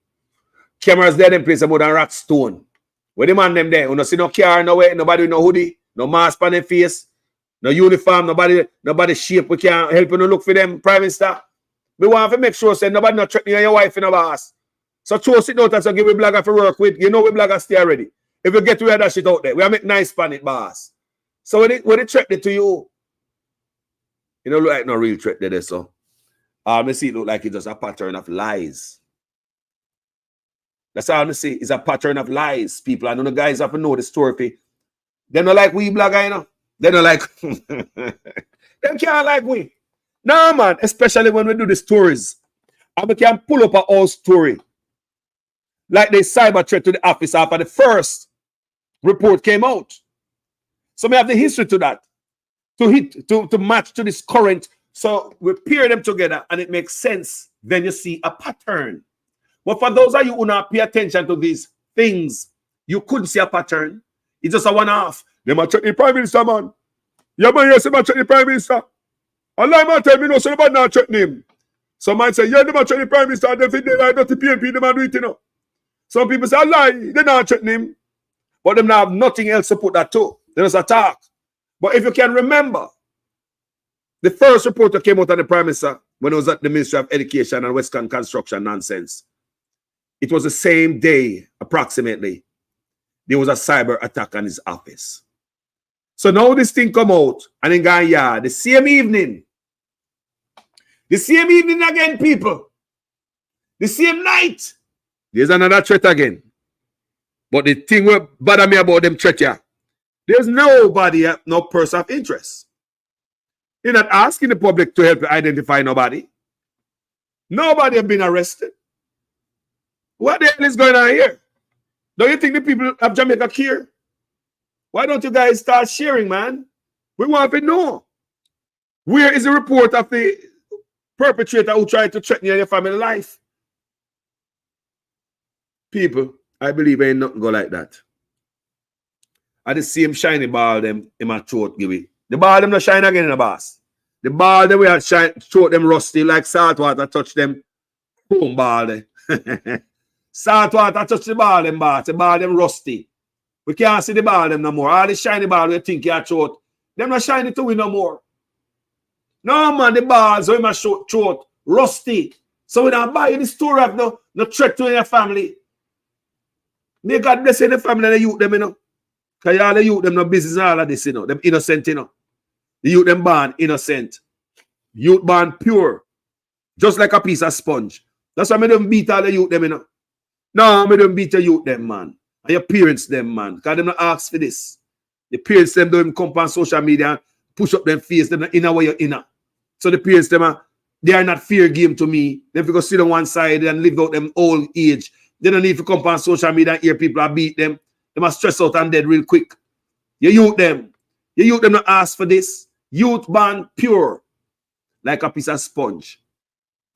Cameras there in place more than rat stone. Where the man them there? You don't see no car nowhere, nobody with no hoodie, no mask on their face, no uniform, nobody shape. We can't help you to look for them, Prime Minister. We want to make sure say nobody not threatening your wife in a boss. So throw it out and so give we blogger for work with. You know we blogger stay already. If you get to that shit out there, we make nice pan it, boss. So when it threatened to you, you know, look like no real threat there, so. I see it look like it's just a pattern of lies. That's all I see. It's a pattern of lies, people. I know the guys have to know the story They don't like we blogger, you know. They don't like they can't like we. No, man, especially when we do the stories. And we can pull up a whole story. Like the cyber threat to the office after the first report came out. So we have the history to that. To match to this current. So we pair them together and it makes sense. Then you see a pattern. But for those of you who not pay attention to these things, you couldn't see a pattern. It's just a one-off. They might check the Prime Minister, man. Yeah, man, yes, they might check the Prime Minister. Allah might tell me, no, so they might not check him. Some might say, yeah, they might check the Prime Minister, and if they like not the PNP, they might do it, you know. Some people say, Allah, they not check him. But them now have nothing else to put that to. They just attack. But if you can remember, the first report that came out of the Prime Minister when it was at the Ministry of Education and Western Construction nonsense, it was the same day, approximately, there was a cyber attack on his office. So now this thing come out, and in Ghana, the same evening again, people, the same night, there's another threat again. But the thing that bother me about them threat here, there's nobody, no person of interest. You're not asking the public to help you identify nobody. Nobody have been arrested. What the hell is going on here? Don't you think the people of Jamaica care? Why don't you guys start sharing, man? We want to know. Where is the report of the perpetrator who tried to threaten your family life? People, I believe ain't nothing go like that. At the same shiny ball them in my throat give it. The ball them not shine again in the boss. The ball them we have shine throat them rusty like salt water touch them. Boom ball there. Salt water touch the ball them boss. The ball them rusty. We can't see the ball them no more. All the shiny ball we think you throat. Them not shiny to win no more. No man, the balls in my throat rusty. So we don't buy any story of no threat to your family. May God bless the family and the youth them, you know. Because all the youth them no business and all of this, you know. Them innocent, you know. The youth them born innocent. Youth born pure. Just like a piece of sponge. That's why I don't beat all the youth them, you know. No, I don't beat the youth them, man. And your parents them, man. Because them not ask for this. The parents them don't even come on social media and push up them face. Them not inner where you're inner. So the parents them they are not fair game to me. They have to go sit on one side and live out them old age. They don't need to come on social media and hear people are beat them. They must stress out and dead real quick. You youth them. You youth them not ask for this. Youth born pure. Like a piece of sponge.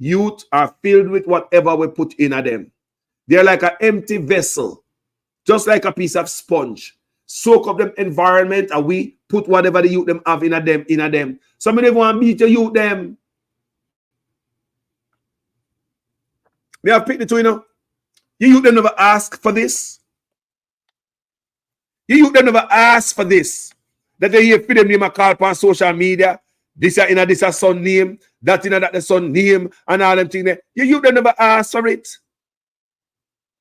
Youth are filled with whatever we put in them. They're like an empty vessel. Just like a piece of sponge. Soak up them environment and we put whatever the youth them have in them. Some of them want to beat your youth them. May I pick the two, you know? You youth them never ask for this. You youth them never ask for this. That they hear for them name a call on social media. This is in this a son name, that in that the son name, and all them things there. You youth them never ask for it.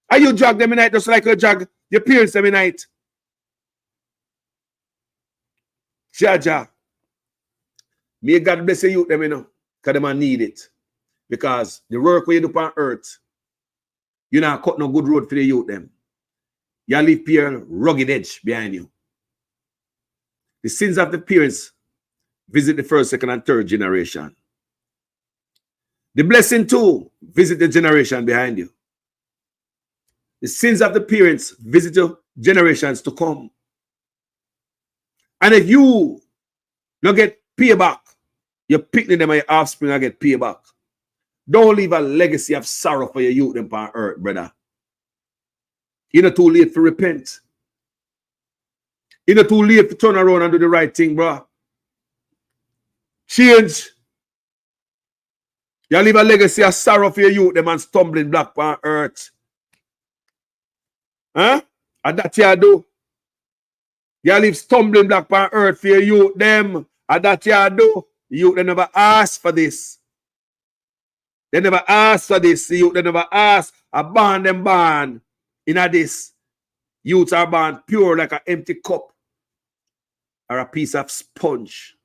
And you drag them in night just like you drag your parents them in night. Jaja. May God bless you them, you know, because they need it. Because the work we do on earth, you not cut no good road for the youth them. You leave peer rugged edge behind you. The sins of the parents visit the first, second, and third generation. The blessing too visit the generation behind you. The sins of the parents visit your generations to come. And if you don't get payback, you're picking them and your offspring and get payback. Don't leave a legacy of sorrow for your youth upon earth, brother. You're not too late to repent. You're not too late to turn around and do the right thing, bro. Change. You leave a legacy of sorrow for your youth, them and stumbling block on earth. Huh? And that you do. You leave stumbling block on earth for your youth, them. And that you do. You they never ask for this. They never ask for this. You they never ask. A born them born. In this. Youths are born pure like an empty cup. Or a piece of sponge.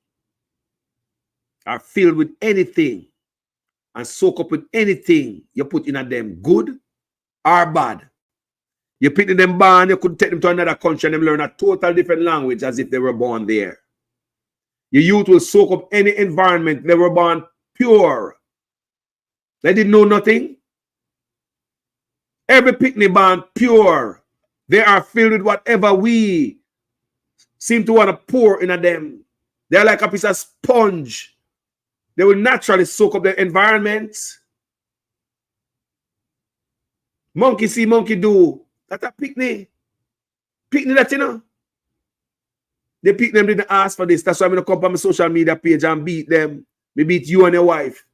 Are filled with anything. And soak up with anything you put in them. Good or bad. You pick them born, you could take them to another country and them learn a total different language as if they were born there. Your youth will soak up any environment. They were born pure. They didn't know nothing. Every picnic born pure. They are filled with whatever we seem to want to pour into them. They're like a piece of sponge. They will naturally soak up the environment. Monkey see, monkey do. That's a picnic. Picnic that, you know. The picnic them didn't ask for this. That's why I'm going to come on my social media page and beat them. Me beat you and your wife.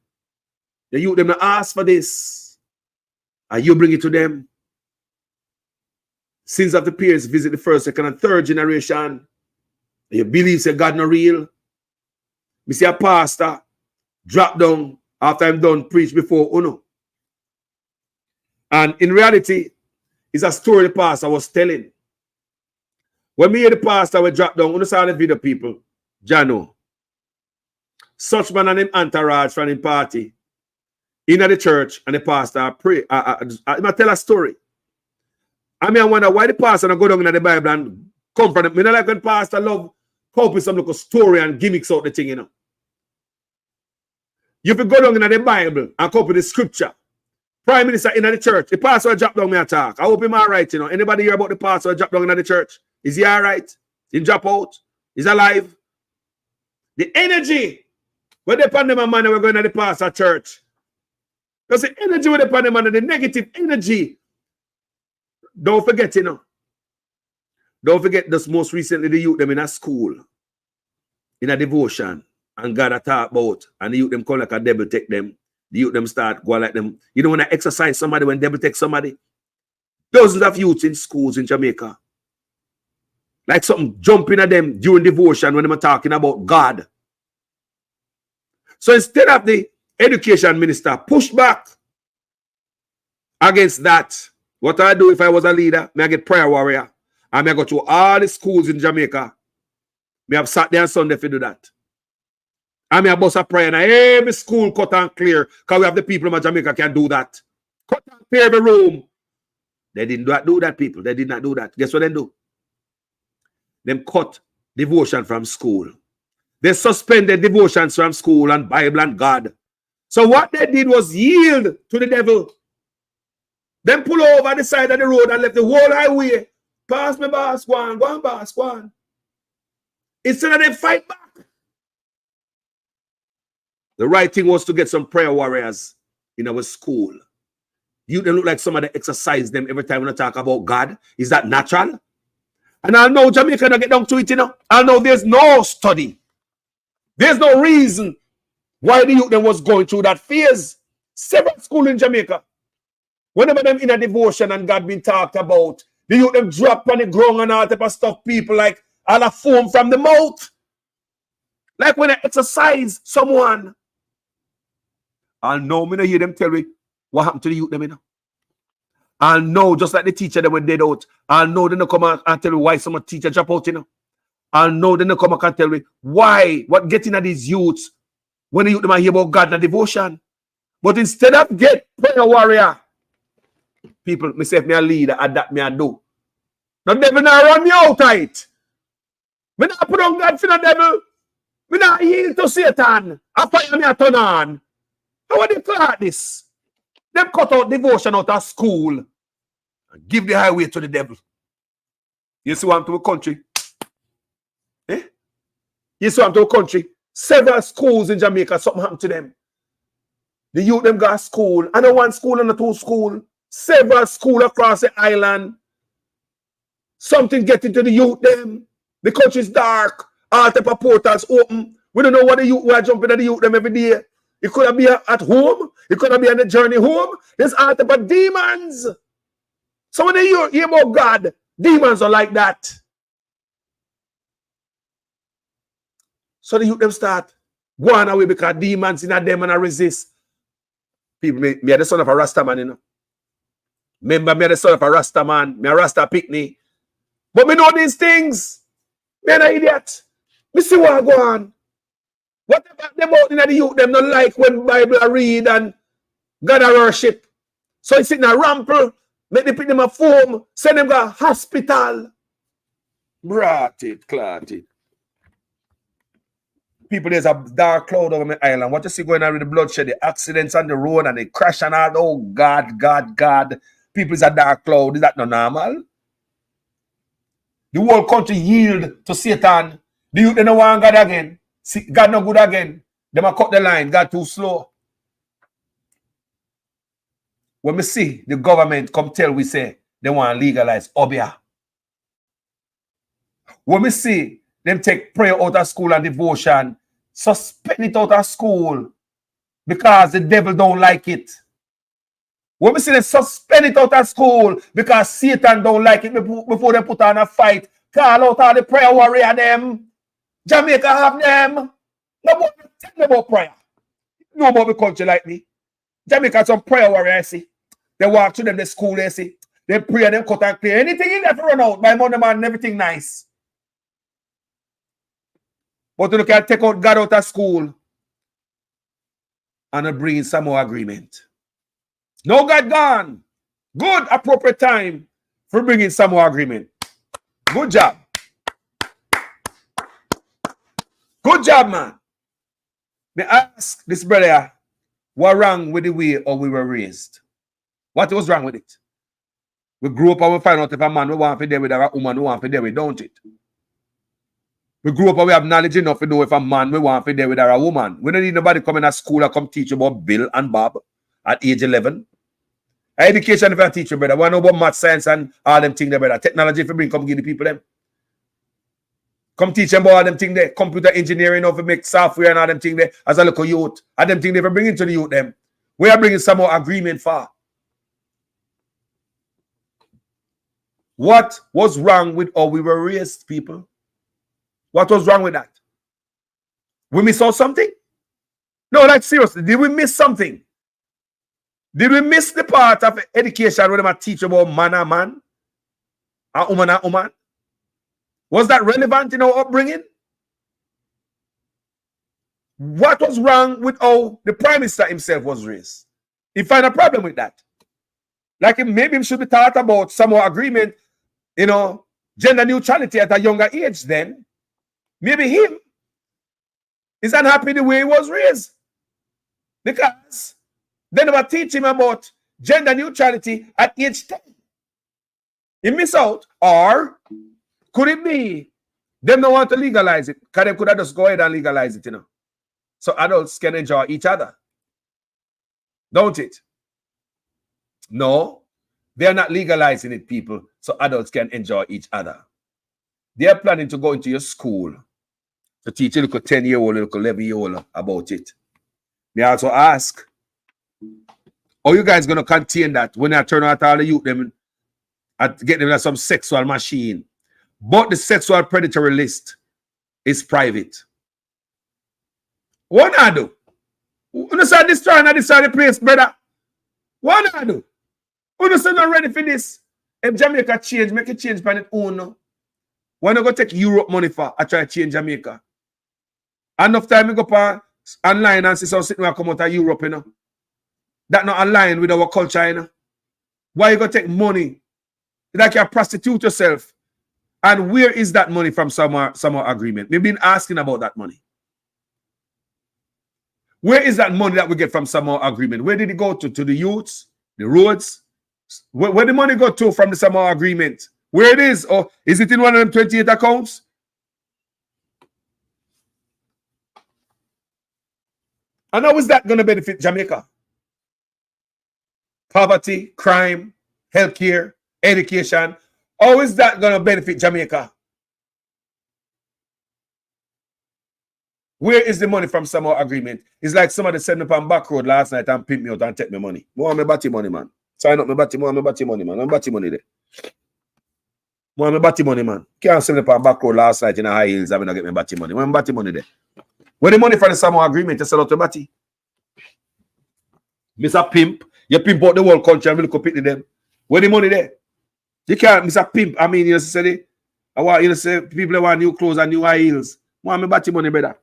The youth them to ask for this. And you bring it to them. Sins of the peers visit the first, second, and third generation. You believe say God not real. Me see a pastor drop down after I'm done preach before Uno. And in reality, it's a story the pastor was telling. When me hear the pastor will drop down, Uno saw the video people, Jano. Such man and him entourage from him party in the church and the pastor pray. I tell a story. I mean, I wonder why the pastor not go down in the Bible and come from them. I don't like when pastor love copy some little story and gimmicks out the thing, you know. You can go down in the Bible and copy the scripture. Prime Minister in the church, the pastor will drop down me attack. I hope him all right, you know. Anybody hear about the pastor will drop down in the church? Is he all right? He drop out? He's alive? The energy when they pan them a man we're going to the pastor church. Because the energy when they pan them the negative energy. Don't forget, you know. Don't forget this most recently the youth them in a school, in a devotion, and God a talk about, and the youth them come like a devil take them. The youth them start going like them. You know when I exercise somebody, when devil take somebody? Dozens of youths in schools in Jamaica. Like something jumping at them during devotion when they are talking about God. So instead of the education minister push back against that, what I do if I was a leader, I get prayer warrior. And I go to all the schools in Jamaica. I have Saturday and Sunday to do that. And I bust a prayer and every school cut and clear because we have the people in Jamaica can do that. Cut and clear the room. They didn't do that, people. They did not do that. Guess what they do? Them cut devotion from school. They suspended devotions from school and Bible and God. So what they did was yield to the devil. Then pull over the side of the road and left the whole highway. Pass me, boss, go on, boss, go on. Instead of them fight back. The right thing was to get some prayer warriors in our school. You don't look like somebody exercise them every time when I talk about God. Is that natural? And I know Jamaica don't get down to it, you know. I know there's no study. There's no reason why the youth them was going through that phase. Several schools in Jamaica. Whenever them in a devotion and God been talked about, the youth them drop on the ground and all type of stuff, people like all a foam from the mouth. Like when I exercise someone. I'll know me no hear them tell me what happened to the youth them, you know. I'll know just like the teacher that went dead out. I'll know they don't come out and tell me why some teacher drop out, you know. I'll know they don't come out and tell me why, what getting at these youths when the youth them are hear about God and devotion. But instead of get prayer warrior, people, myself, me a leader, and that me a do. The devil not run me out of it. Me not put on God for the devil. Me not yield to Satan. I fire me a turn on. How would they call this? Them cut out devotion out of school and give the highway to the devil. You see what I'm to a country? Eh? You see what I'm to a country? Several schools in Jamaica, something happened to them. The youth them got school. And not one school and not two school. Several schools across the island. Something getting to the youth them. The country is dark. All type of portals open. We don't know what the youth, we are jumping at the youth them every day. It could have been at home. It could have been on the journey home. There's all type of demons. So when they hear about God, demons are like that. So the youth them start going away because demons in them and I resist. People, me are the son of a Rasta man, you know. Remember, me are the son of a Rasta man. Me a Rasta picnic. But me know these things. Me an idiot. Me see what I go on. What about them out in the youth them not like when Bible I read and God I worship. So it's in a rample. Make them pick them a form. Send them to hospital. Brought it, clot it. People, there's a dark cloud over my island. What you see going on with the bloodshed, the accidents on the road and the crash and all. Oh, God, God, God. People is a dark cloud. Is that not normal? The whole country yield to Satan. The youth, they don't want God again. See, God no good again. They might cut the line. God too slow. When we see the government come tell we say they want to legalize Obia. When we see them take prayer out of school and devotion, suspend it out of school because the devil don't like it. When we see them suspend it out of school because Satan don't like it before they put on a fight, call out all the prayer warrior them. Jamaica have them. Nobody tell me about prayer. You know about the culture like me. Jamaica have some prayer warrior, see. They walk to them, the school, they see. They pray and them cut and clear. Anything in there to run out by Monday man and everything nice. But you can take out God out of school and bring some more agreement. No God gone. Good appropriate time for bringing some more agreement. Good job. Good job, man. May I ask this brother, what wrong with the way how we were raised? What was wrong with it? We grew up and we find out if a man we want to deal with or a woman we want to deal with, don't it? We grew up and we have knowledge enough to know if a man we want to deal with or a woman. We don't need nobody coming to school and come teach about Bill and Bob at age 11. Education if I teach you, brother. We know about math, science and all them things there, brother. Technology if you bring, come give the people them. Come teach them about all them things there. Computer engineering, how to make software and all them things there as a local youth. All them things they bring into the youth them. We are bringing some more agreement for. What was wrong with how we were raised, people? What was wrong with that? We miss out something? No, like seriously, did we miss something? Did we miss the part of education where they teach about man and man? And woman and woman? Was that relevant in our upbringing? What was wrong with how the Prime Minister himself was raised? He find a problem with that. Like maybe he should be taught about some more agreement, you know, gender neutrality at a younger age then. Maybe him is unhappy the way he was raised. Because they never teach him about gender neutrality at age 10. He miss out. Or could it be them don't want to legalize it? Because they could have just go ahead and legalize it, you know. So adults can enjoy each other. Don't it? No. They are not legalizing it, people, so adults can enjoy each other. They are planning to go into your school to teach a little 10-year-old, a little 11-year-old about it. They also ask, are you guys going to contain that when I turn out all the youth them and get them like some sexual machine? But the sexual predatory list is private. What I do? You understand this trying to destroy the place, brother? What I do? You understand not ready for this? If Jamaica change, make a change by its own. No? Why not go take Europe money for? I try to change Jamaica. Enough time we go for online and see some sitting come out of Europe, you know. That not align with our culture, you know. Why you go take money? Like you prostitute yourself. And where is that money from some agreement? We've been asking about that money. Where is that money that we get from some agreement? Where did it go to? To the youths? The roads? Where the money go to from the summer agreement? Where it is? Or is it in one of them 28 accounts? And how is that going to benefit Jamaica? Poverty, crime, healthcare, education. How is that going to benefit Jamaica? Where is the money from some agreement? It's like somebody sent me on back road last night and pimp me out and take my money. More my batty money, man. Sign up my batty, more my batty money, man. I'm batty money there. More my batty money, man. Can't send me on back road last night in a high heels. I'm going to get my batty money. More my batty money there. Where the money from the some agreement to sell out the batty? Mr. Pimp, you pimp out the whole country and will compete with them. Where the money there? You can't, Mr. Pimp. I mean, you say, I want you to say people want new clothes and new high heels. Want me batty money, brother?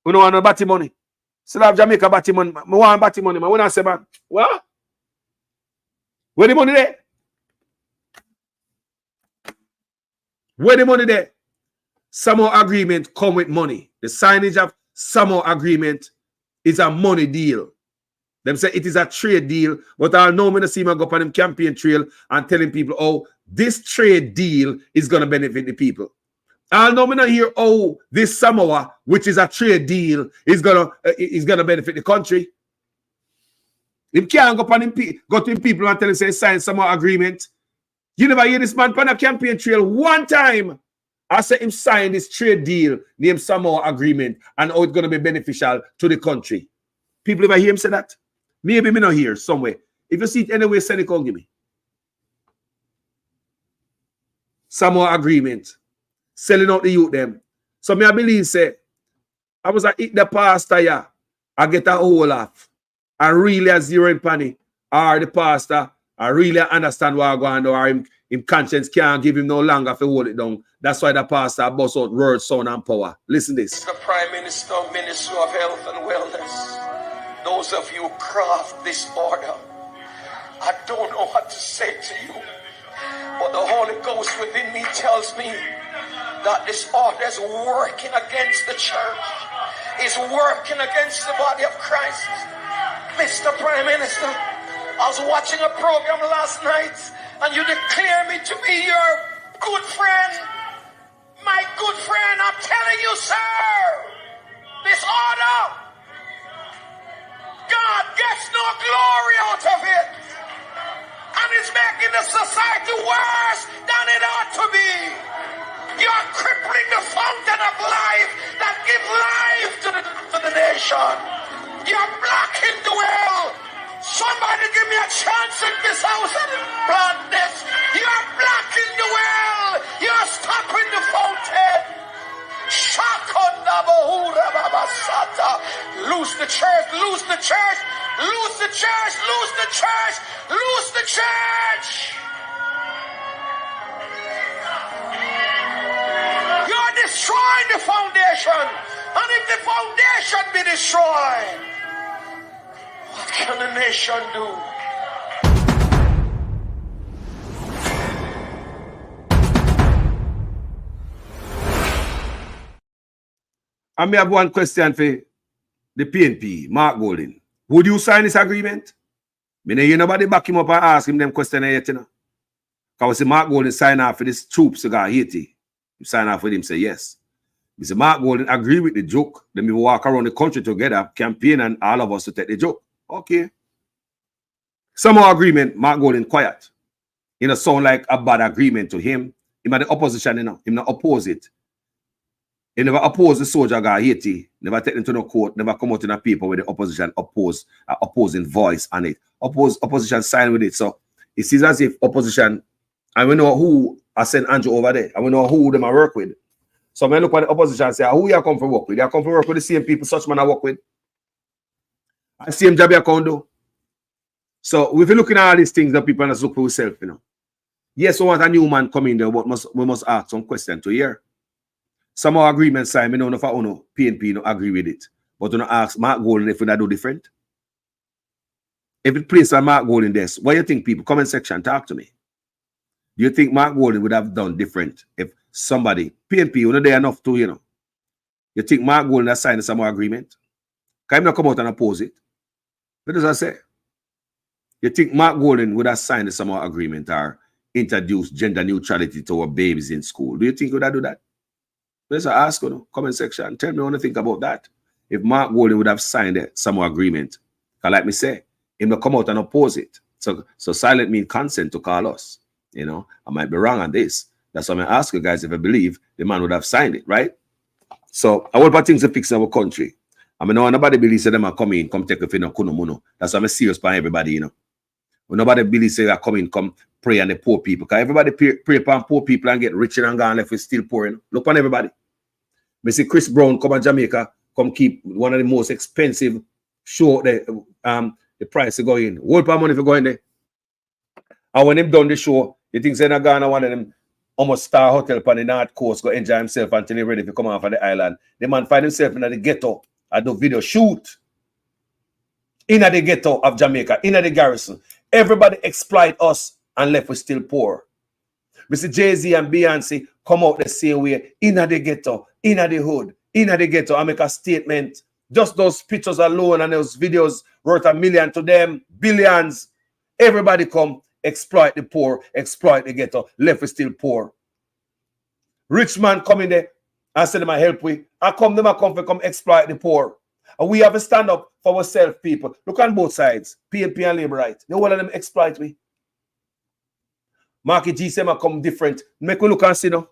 We don't want no batty money. Still have Jamaica batty money. I want batty money, man. When I say, man, what? Where the money there? Where the money there? Samoa agreement come with money. The signage of Samoa agreement is a money deal. Them say it is a trade deal, but I'll know when I see me go up on them campaign trail and telling people, oh, this trade deal is going to benefit the people. I'll know when I hear, oh, this Samoa, which is a trade deal, is gonna benefit the country. Him can't go up on him, go to him people and tell him, say, sign Samoa agreement. You never hear this man on a campaign trail one time. I said him sign this trade deal named Samoa agreement and how it's going to be beneficial to the country. People ever hear him say that? Maybe me not hear somewhere. If you see it anywhere, send it, call give me. Samoa agreement. Selling out the youth them. So me I believe say, I was a hit the pastor yeah. I get a whole laugh. I really a zero in panic. Or the pastor, I really understand what I'm going on, or him conscience can't give him no longer to hold it down. That's why the pastor bust out word, sound, and power. Listen this. The Prime Minister, Minister of Health and Wellness, those of you who craft this order, I don't know what to say to you, but the Holy Ghost within me tells me that this order is working against the church, is working against the body of Christ. Mr. Prime Minister, I was watching a program last night and you declare me to be your good friend. My good friend, I'm telling you, sir, this order, God gets no glory out of it. And it's making the society worse than it ought to be. You're crippling the fountain of life that gives life to the nation. You're blocking the well. Somebody give me a chance in this house and plant this. You're blocking the well. You're stopping the fountain. Loose the church, loose the church, loose the church, loose the church, loose the church. You're destroying the foundation. And if the foundation be destroyed, what can the nation do? I may have one question for the PNP, Mark Golding. Would you sign this agreement? I know nobody back him up and ask him them questions yet, you know. Because Mark Golding sign off for this troops to go Haiti. You sign off with him, say yes. Mr. Mark Golding agree with the joke. Then we walk around the country together, campaign, and all of us to take the joke. Okay. Somehow agreement, Mark Golding quiet. You know, sound like a bad agreement to him. Him at the opposition, you know. Him not oppose it. He never oppose the soldier guy Haiti. Never take them to no court. Never come out in a paper where the opposition oppose opposing voice on it. Opposition sign with it. So it seems as if opposition, and we know who I send Andrew over there. And we know who them I work with. So when I look at the opposition and say, who you come for work with? You come for work with the same people such man I work with. And same job you can do. So if you're looking at all these things, the people must look for yourself, you know. Yes, we want a new man come in there, but we must ask some questions to hear. Some of our agreements sign, I don't know if PNP don't agree with it. But you know, ask Mark Golding if we do different. If it plays on Mark Golding desk, what do you think, people? Comment section, talk to me. Do you think Mark Golding would have done different if somebody, PNP, you know, they enough to, you know. You think Mark Golding has signed some agreement? Can he not come out and oppose it? What does that say? You think Mark Golding would have signed some agreement or introduced gender neutrality to our babies in school? Do you think he would have do that? Let's ask, you know, comment section. Tell me what you think about that. If Mark Golding would have signed some agreement, because like me say, he will come out and oppose it. So silent means consent to call us. You know, I might be wrong on this. That's why I ask you guys if I believe the man would have signed it, right? So I want things to fix in our country. I mean, nobody believes that them are coming, come take a fin of kuno. That's why I'm serious by everybody, you know. When nobody believes they are coming, come pray on the poor people. Because everybody pray upon poor people and get richer and gone left with still poor. You know? Look on everybody. We see Chris Brown come to Jamaica, come keep one of the most expensive show there. The price to go in. Whole part of money for going there. And when him done the show, you think they're not gonna one of them almost star hotel upon the North Coast, go enjoy himself until he's ready to come off of the island. The man find himself in the ghetto and do video shoot in the ghetto of Jamaica, in the garrison. Everybody exploit us and left with still poor. Mr. Jay-Z and Beyonce come out the same way, in the ghetto, in the hood, in the ghetto, and make a statement. Just those pictures alone and those videos worth $1 million to them, billions. Everybody come exploit the poor, exploit the ghetto, left is still poor. Rich man come in there and say them I help we. I come exploit the poor. And we have to stand up for ourselves, people. Look on both sides, PNP and Labour Right. They all of them exploit we. Marky G say come different. Make we look and see now.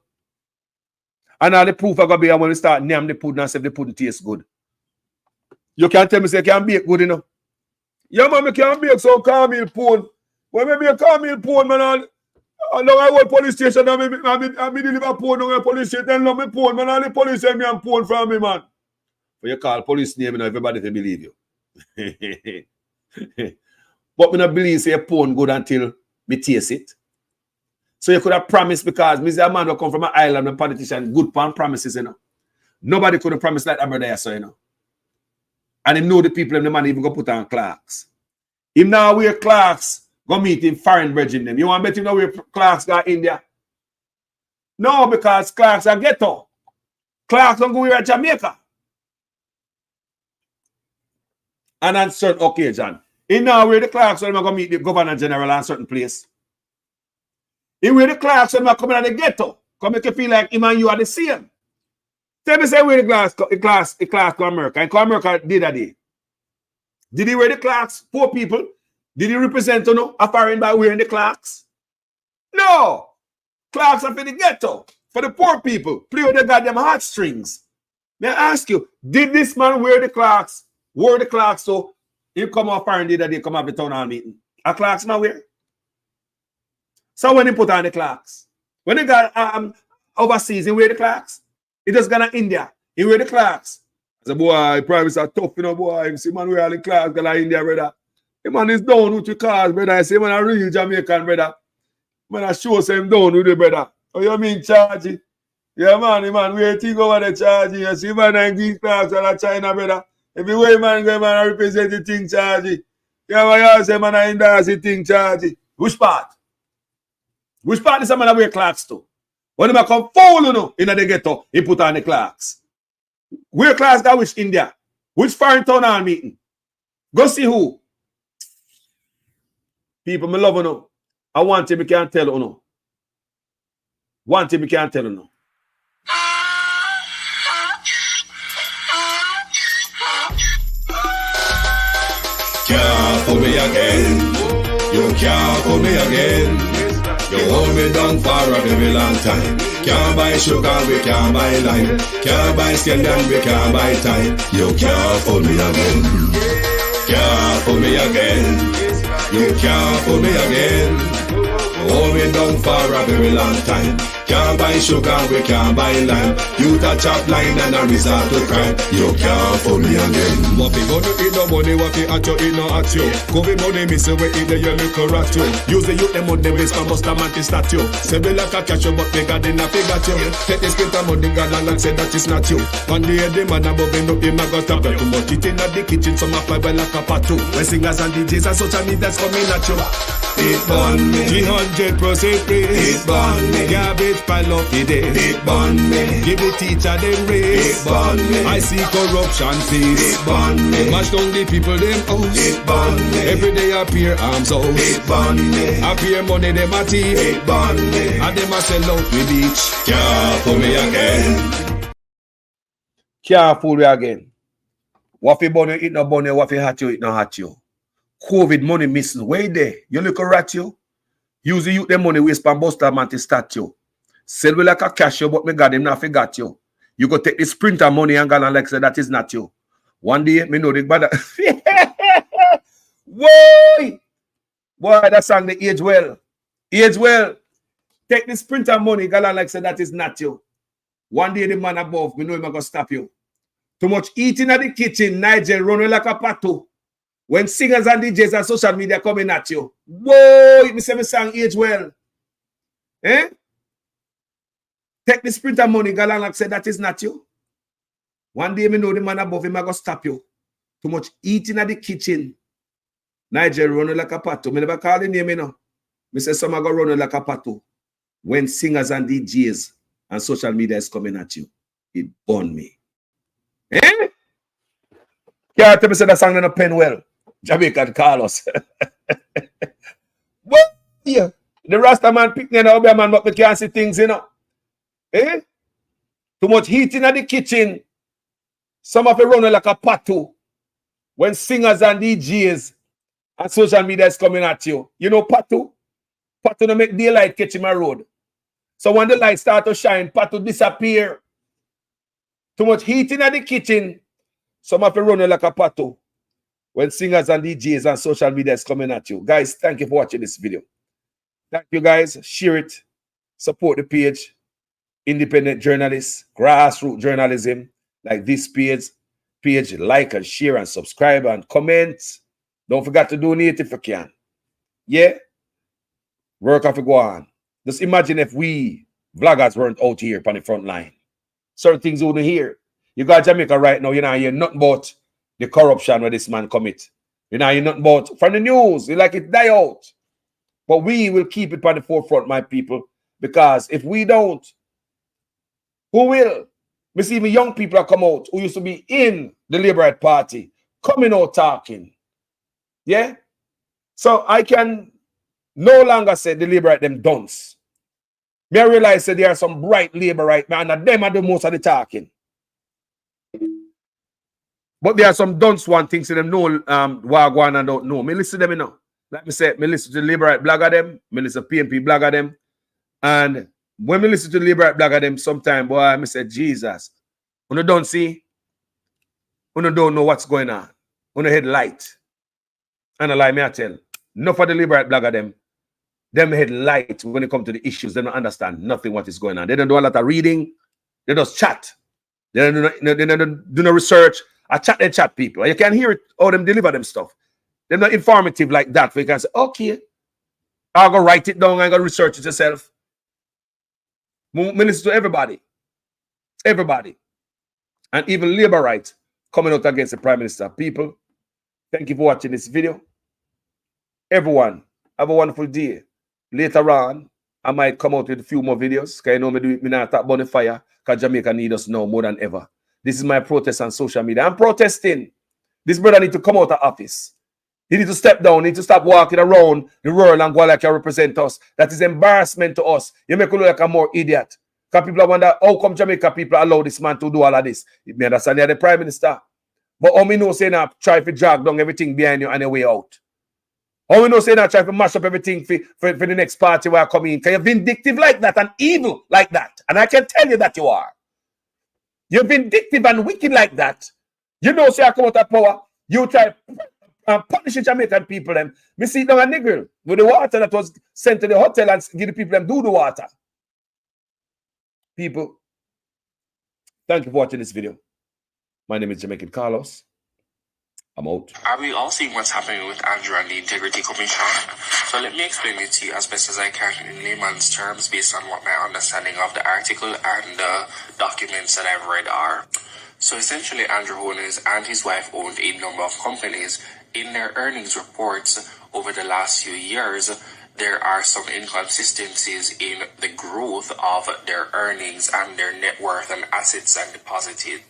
And all the proof are going to be when we start name the pudding and say the pudding tastes good. You can't tell me say you can bake good enough. Yeah, man, I can't bake some cornmeal pone. When I make a cornmeal pone, man, I go to police station and I deliver pone on the police station. Then me pone, man, and the police send me and pone from me, man. But you call police name and everybody to believe you. But me not believe say a pone good until me taste it. So you could have promised because me say a man will come from an island, a politician, good pan promises, you know. Nobody could have promised like that brother, so you know. And him know the people and the man even go put on Clarks. Him now wear Clarks, go meet him foreign brethren them. You want to bet him now wear Clarks got India? No, because Clarks are ghetto. Clarks don't go wear at Jamaica. And on certain occasion. He now wear the Clarks when I go meet the governor general on certain place. He wear the Clarks when I come in the ghetto. Come make you feel like him and you are the same. Tell me say wear the class to America. And America did that day. Did he wear the Clarks? Poor people. Did he represent a foreign by wearing the Clarks? No. Clarks are for the ghetto. For the poor people. Play with the goddamn heartstrings. May I ask you, did this man wear the Clarks? Wore the Clarks so he come off foreign day that they come up the town hall meeting? A Clarks now wear? So when he put on the Clarks, when he got overseas, he wear the Clarks. He just got to India, he wear the Clarks. I said, boy, privates are tough, you know, boy. You see, man, wear all the Clarks, got to India, brother. The man is down with the cars, brother. I say, man, a real Jamaican, brother. Man, I show him down with the brother. Oh, you mean charging? Yeah, man, we think over the charging. You see, man, and these Clarks are China, brother. Everywhere, man, go, man, I represent the thing charging. Yeah, man, you say, man, I endorse the thing charging. Which part? Which part is a man wear Clarks to? When they come foul, you know, in the ghetto, he put on the Clarks. Where Clarks got which India? Which foreign town hall meeting? Go see who. People, me love you know. I want him, I can't tell you know. Want him, I can't tell you know. Can't fool me again. You can't fool me again. You hold me down for a very long time. Can't buy sugar, we can't buy lime. Can't buy scandal, we can't buy time. You can't fool me again. Can't fool me again. You can't fool me again. Hold me down for a very long time. Can't buy sugar, we can't buy lime. You touch up line and a resort to crime. You can't fool me again. What we gonna eat no money, what we at you, eat no at you. COVID money, miss away, eat the yellow rat you. Use the youth, the money, waste for most mantis statue. Say we like a catch you, but we got in a figure you. Take the script and money, got and say that is not you. One day the man above him up, him a got up. Too much it in the kitchen, some a fly well like a patu. When singers and DJs and social media's coming at you. It burn me 300% raise. It burn me garbage pile up the day. It burn me give the teacher them raise. It burn me I see corruption face. It burn me mash down the people them house. It burn me every day appear arms out. It burn me appear money them a thief. It burn me and them a sell out with each. Can't fool me again. Can't fool me again. What if bunny eat no bunny, what if hat you eat no hat you. COVID money missing. Where there? You look at you. Use the youth them money waste pan buster man to start you. Sell me like a cashier, but me got him not forgot you. You go take the sprinter money and go and like say that is not you. One day, me know the bad. Boy, that song the age well. Age well. Take the sprinter money, go and like say that is not you. One day the man above, me know him gonna stop you. Too much eating at the kitchen, Nigel running like a pato. When singers and DJs and social media coming at you. Whoa, me say me song age well. Eh? Take the sprinter money, Galan like said that is not you. One day me know the man above him I go stop you. Too much eating at the kitchen. Nigel running like a pato. Me never call the name, you know. Me say some go running like a pato. When singers and DJs and social media is coming at you. It burned me. Eh? Can't tell me say that song in a pen well. Jamaican Carlos. What? Yeah. The Rasta man pick me up, man, but we can't see things, you know. Eh? Too much heat in the kitchen. Some of it running like a patu. When singers and DJs and social media is coming at you. You know patu? Patu to make daylight catch in my road. So when the lights start to shine, patu disappear. Too much heat in the kitchen. Some of it running like a patu. When singers and DJs and social media is coming at you. Guys, thank you for watching this video. Thank you guys. Share it. Support the page. Independent journalists, grassroots journalism, like this page. Like and share and subscribe and comment. Don't forget to donate if you can. Yeah? Work have to go on. Just imagine if we vloggers weren't out here on the front line. Certain things you wouldn't hear. You got Jamaica right now, you know, you're nothing about the corruption where this man commit. You know, you're nothing about from the news. You like it die out. But we will keep it on the forefront, my people. Because if we don't, who will? We see even young people that come out who used to be in the Labour Party, coming out talking. Yeah? So I can no longer say the Labour them dunce. Me I realize that there are some bright Labour right now, and them are the most of the talking. But there are some dunce one things to them know Wagwan and don't know. Me listen to them, you know. Like me say, me listen to the Labour blogger them, me listen to PNP blogger them, and when we listen to the Labour blogger them sometime, boy, I say, Jesus, you don't see, you don't know what's going on. You head light. And I lie me I tell, enough of the Labour blogger them head light when it comes to the issues. They don't understand nothing what is going on. They don't do a lot of reading. They just chat. They don't do no research. I chat people. You can hear it, how them deliver them stuff. They're not informative like that. Where you can say, okay, I'll go write it down. I got to research it yourself. Minister to everybody. Everybody. And even Labour right coming out against the Prime Minister. People, thank you for watching this video. Everyone, have a wonderful day. Later on, I might come out with a few more videos. Because you know me not talk about the fire. Because Jamaica need us now more than ever. This is my protest on social media. I'm protesting. This brother need to come out of office. He need to step down. He need to stop walking around the world and go like you represent us. That is embarrassment to us. You make us look like a more idiot. Because people wonder, how come Jamaica people allow this man to do all of this? You may understand you're the Prime Minister. But how me know say now try to drag down everything behind you on your way out? How we know say now try to mash up everything for the next party where I come in? Because you're vindictive like that and evil like that. And I can tell you that you are. You're vindictive and wicked like that. You know say I come out of power. You try punish the Jamaican people them. Me see down a nigger with the water that was sent to the hotel and give the people them do the water. People, thank you for watching this video. My name is Jamaican Carlos. I'm out. Are we all seeing what's happening with Andrew and the Integrity Commission? So let me explain it to you as best as I can in layman's terms based on what my understanding of the article and the documents that I've read are. So essentially, Andrew Holness and his wife owned a number of companies. In their earnings reports over the last few years, there are some inconsistencies in the growth of their earnings and their net worth and assets and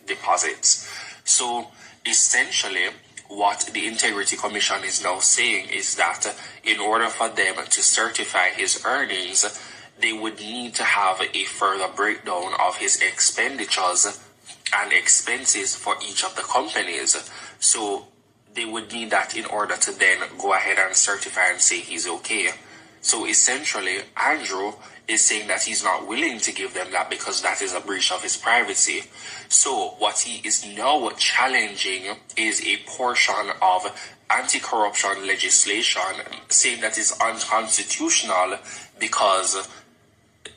deposits. So essentially, what the Integrity Commission is now saying is that in order for them to certify his earnings, they would need to have a further breakdown of his expenditures and expenses for each of the companies. So they would need that in order to then go ahead and certify and say he's okay. So essentially, Andrew is saying that he's not willing to give them that because that is a breach of his privacy. So what he is now challenging is a portion of anti-corruption legislation, saying that is unconstitutional because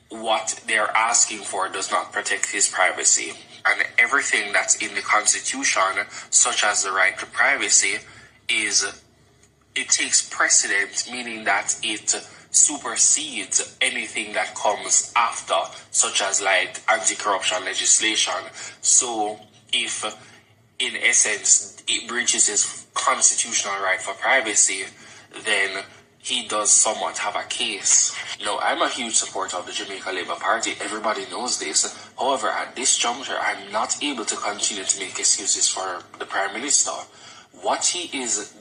what they're asking for does not protect his privacy. And everything that's in the Constitution, such as the right to privacy, it takes precedent, meaning that it supersedes anything that comes after, such as like anti-corruption legislation. So if, in essence, it breaches his constitutional right for privacy, then he does somewhat have a case. Now, I'm a huge supporter of the Jamaica Labour Party. Everybody knows this. However, at this juncture, I'm not able to continue to make excuses for the Prime Minister. What he is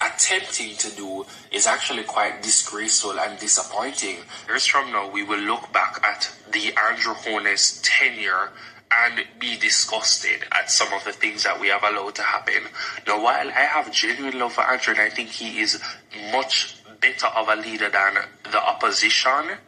attempting to do is actually quite disgraceful and disappointing. Years from now, we will look back at the Andrew Holness tenure and be disgusted at some of the things that we have allowed to happen. Now, while I have genuine love for Andrew and I think he is much better of a leader than the opposition,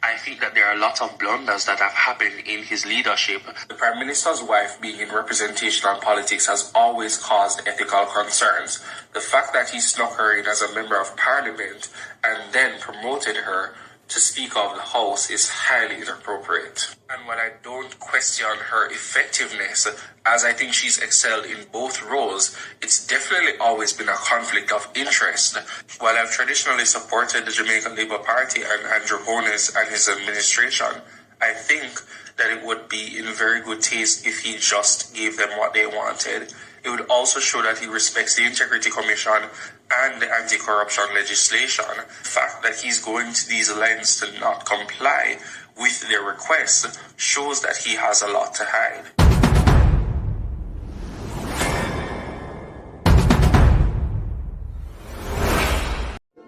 I think that there are a lot of blunders that have happened in his leadership. The Prime Minister's wife being in representational politics has always caused ethical concerns. The fact that he snuck her in as a member of Parliament and then promoted her to Speaker of the House is highly inappropriate. And while I don't question her effectiveness, as I think she's excelled in both roles, it's definitely always been a conflict of interest. While I've traditionally supported the Jamaica Labour Party and Andrew Holness and his administration, I think that it would be in very good taste if he just gave them what they wanted. It would also show that he respects the Integrity Commission and the anti-corruption legislation. The fact that he's going to these lengths to not comply with their requests shows that he has a lot to hide.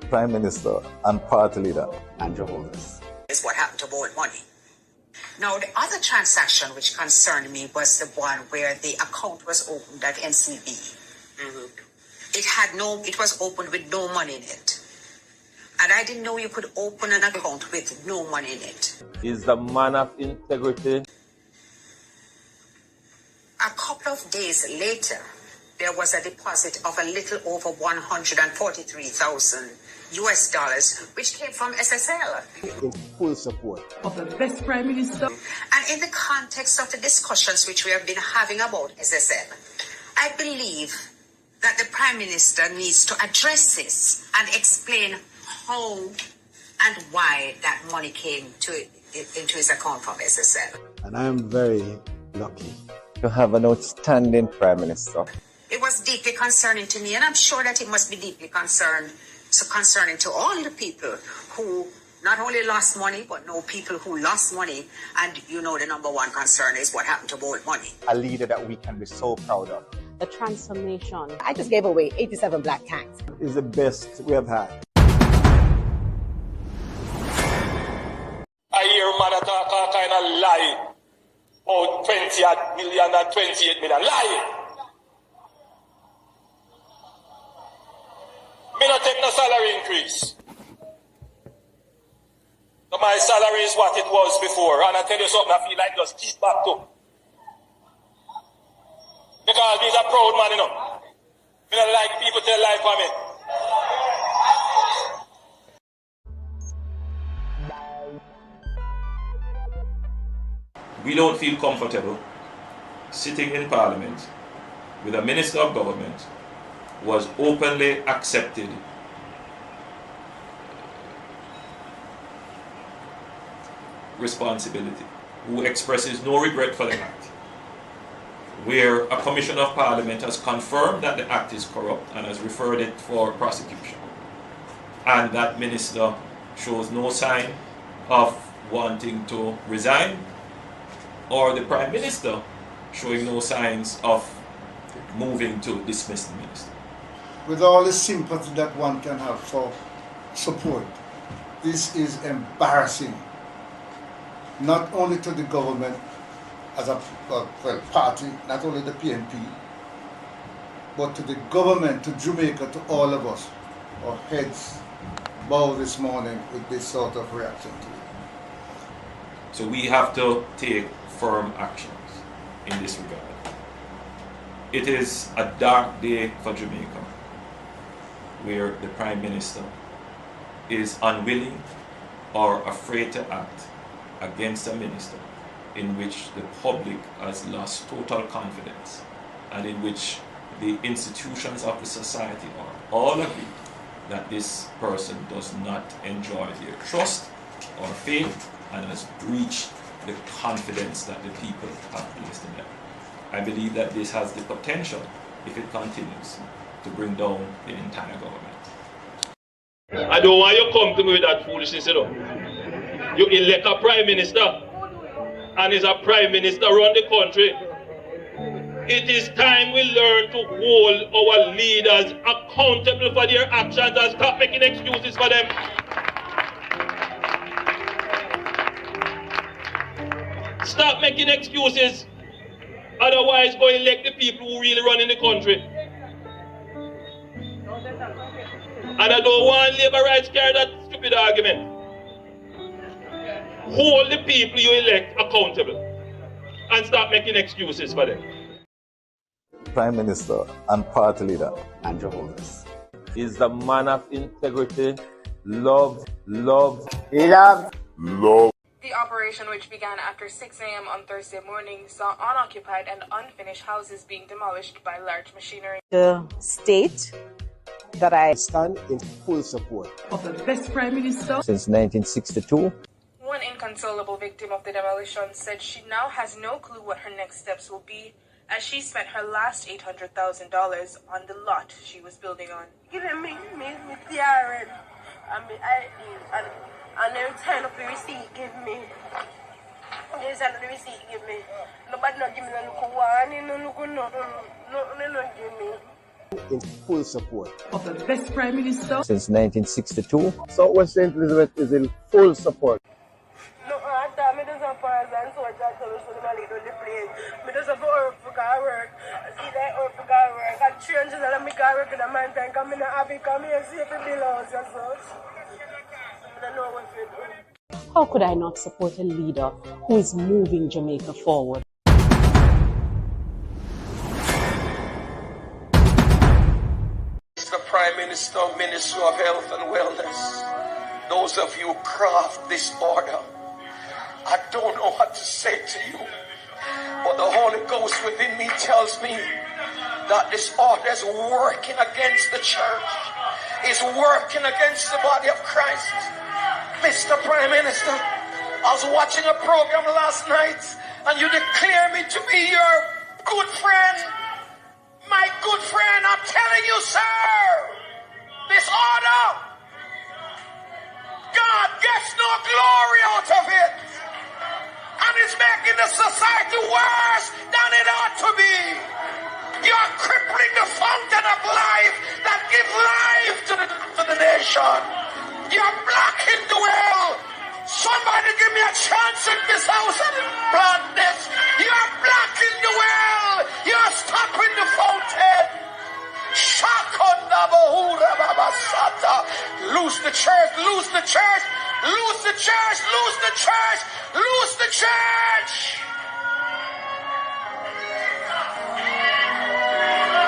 Prime Minister and Party Leader Andrew Holness. Is what happened to Bold Money. Now, the other transaction which concerned me was the one where the account was opened at NCB. It was opened with no money in it. And I didn't know you could open an account with no money in it. Is the man of integrity. A couple of days later, there was a deposit of a little over $143,000 US, which came from SSL. In full support of the best Prime Minister. And in the context of the discussions which we have been having about SSL, I believe that the Prime Minister needs to address this and explain how and why that money came into his account from SSL. And I'm very lucky to have an outstanding Prime Minister. It was deeply concerning to me, and I'm sure that it must be deeply concerning to all the people who not only lost money, but know people who lost money. And you know the number one concern is what happened to Bold Money. A leader that we can be so proud of. The transformation. I just gave away 87 black tanks. Is the best we have had. I hear man talk all kind of lie. Oh, 20 million and 28 million. Lie! Me not take no salary increase. So my salary is what it was before. And I tell you something, I feel like just keep back to. Because he's a proud man, you know. Me don't like people tell lie for me. We don't feel comfortable sitting in Parliament with a Minister of Government who has openly accepted responsibility, who expresses no regret for the act, where a Commissioner of Parliament has confirmed that the act is corrupt and has referred it for prosecution, and that Minister shows no sign of wanting to resign, or the Prime Minister showing no signs of moving to dismiss the Minister. With all the sympathy that one can have for support, this is embarrassing, not only to the government as a party, not only the PNP, but to the government, to Jamaica, to all of us. Our heads bow this morning with this sort of reaction to it. So we have to take firm actions in this regard. It is a dark day for Jamaica, where the Prime Minister is unwilling or afraid to act against a minister in which the public has lost total confidence and in which the institutions of the society are all agree that this person does not enjoy their trust or faith and has breached the confidence that the people have placed in them. I believe that this has the potential, if it continues, to bring down the entire government. I don't want you to come to me with that foolishness, you know. You elect a prime minister, and is a prime minister run the country. It is time we learn to hold our leaders accountable for their actions and stop making excuses for them. Stop making excuses. Otherwise, go elect the people who really run in the country. And I don't want labor rights carry that stupid argument. Hold the people you elect accountable and stop making excuses for them. Prime Minister and Party Leader Andrew Holness is the man of integrity, love. The operation, which began after 6 a.m. on Thursday morning, saw unoccupied and unfinished houses being demolished by large machinery. The state that I stand in full support of the best prime minister since 1962. One inconsolable victim of the demolition said she now has no clue what her next steps will be, as she spent her last $800,000 on the lot she was building on. Giving me TRN and my ID and every time of the receipt give me. Every time of the receipt give me. Nobody not give me no look one, no look give me. In full support of the best prime minister since 1962. Southwest St. Elizabeth is in full support. No, I thought me does a pass and so I just told so the lead on the plane. Me does a work for work. I see that work for work. I change and let me work in a man time come in a happy come here see if it belongs and such. I don't know what to do. How could I not support a leader who is moving Jamaica forward? Mr. Prime Minister, Minister of Health and Wellness, those of you craft this order, I don't know what to say to you, but the Holy Ghost within me tells me that this order is working against the church, is working against the body of Christ. Mr. Prime Minister, I was watching a program last night and you declare me to be your good friend. My good friend, I'm telling you, sir, this order, God gets no glory out of it. And it's making the society worse than it ought to be. You're crippling the fountain of life that gives life to the nation. You're blocking the well. Somebody give me a chance in this house and plant this. You're blocking the well. You're stopping the fountain. Shakunda Bahura Babasata. Lose the church, lose the church, lose the church, lose the church, lose the church.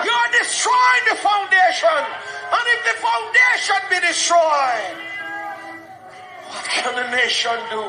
You're destroying the foundation. And if the foundation be destroyed, what can the nation do?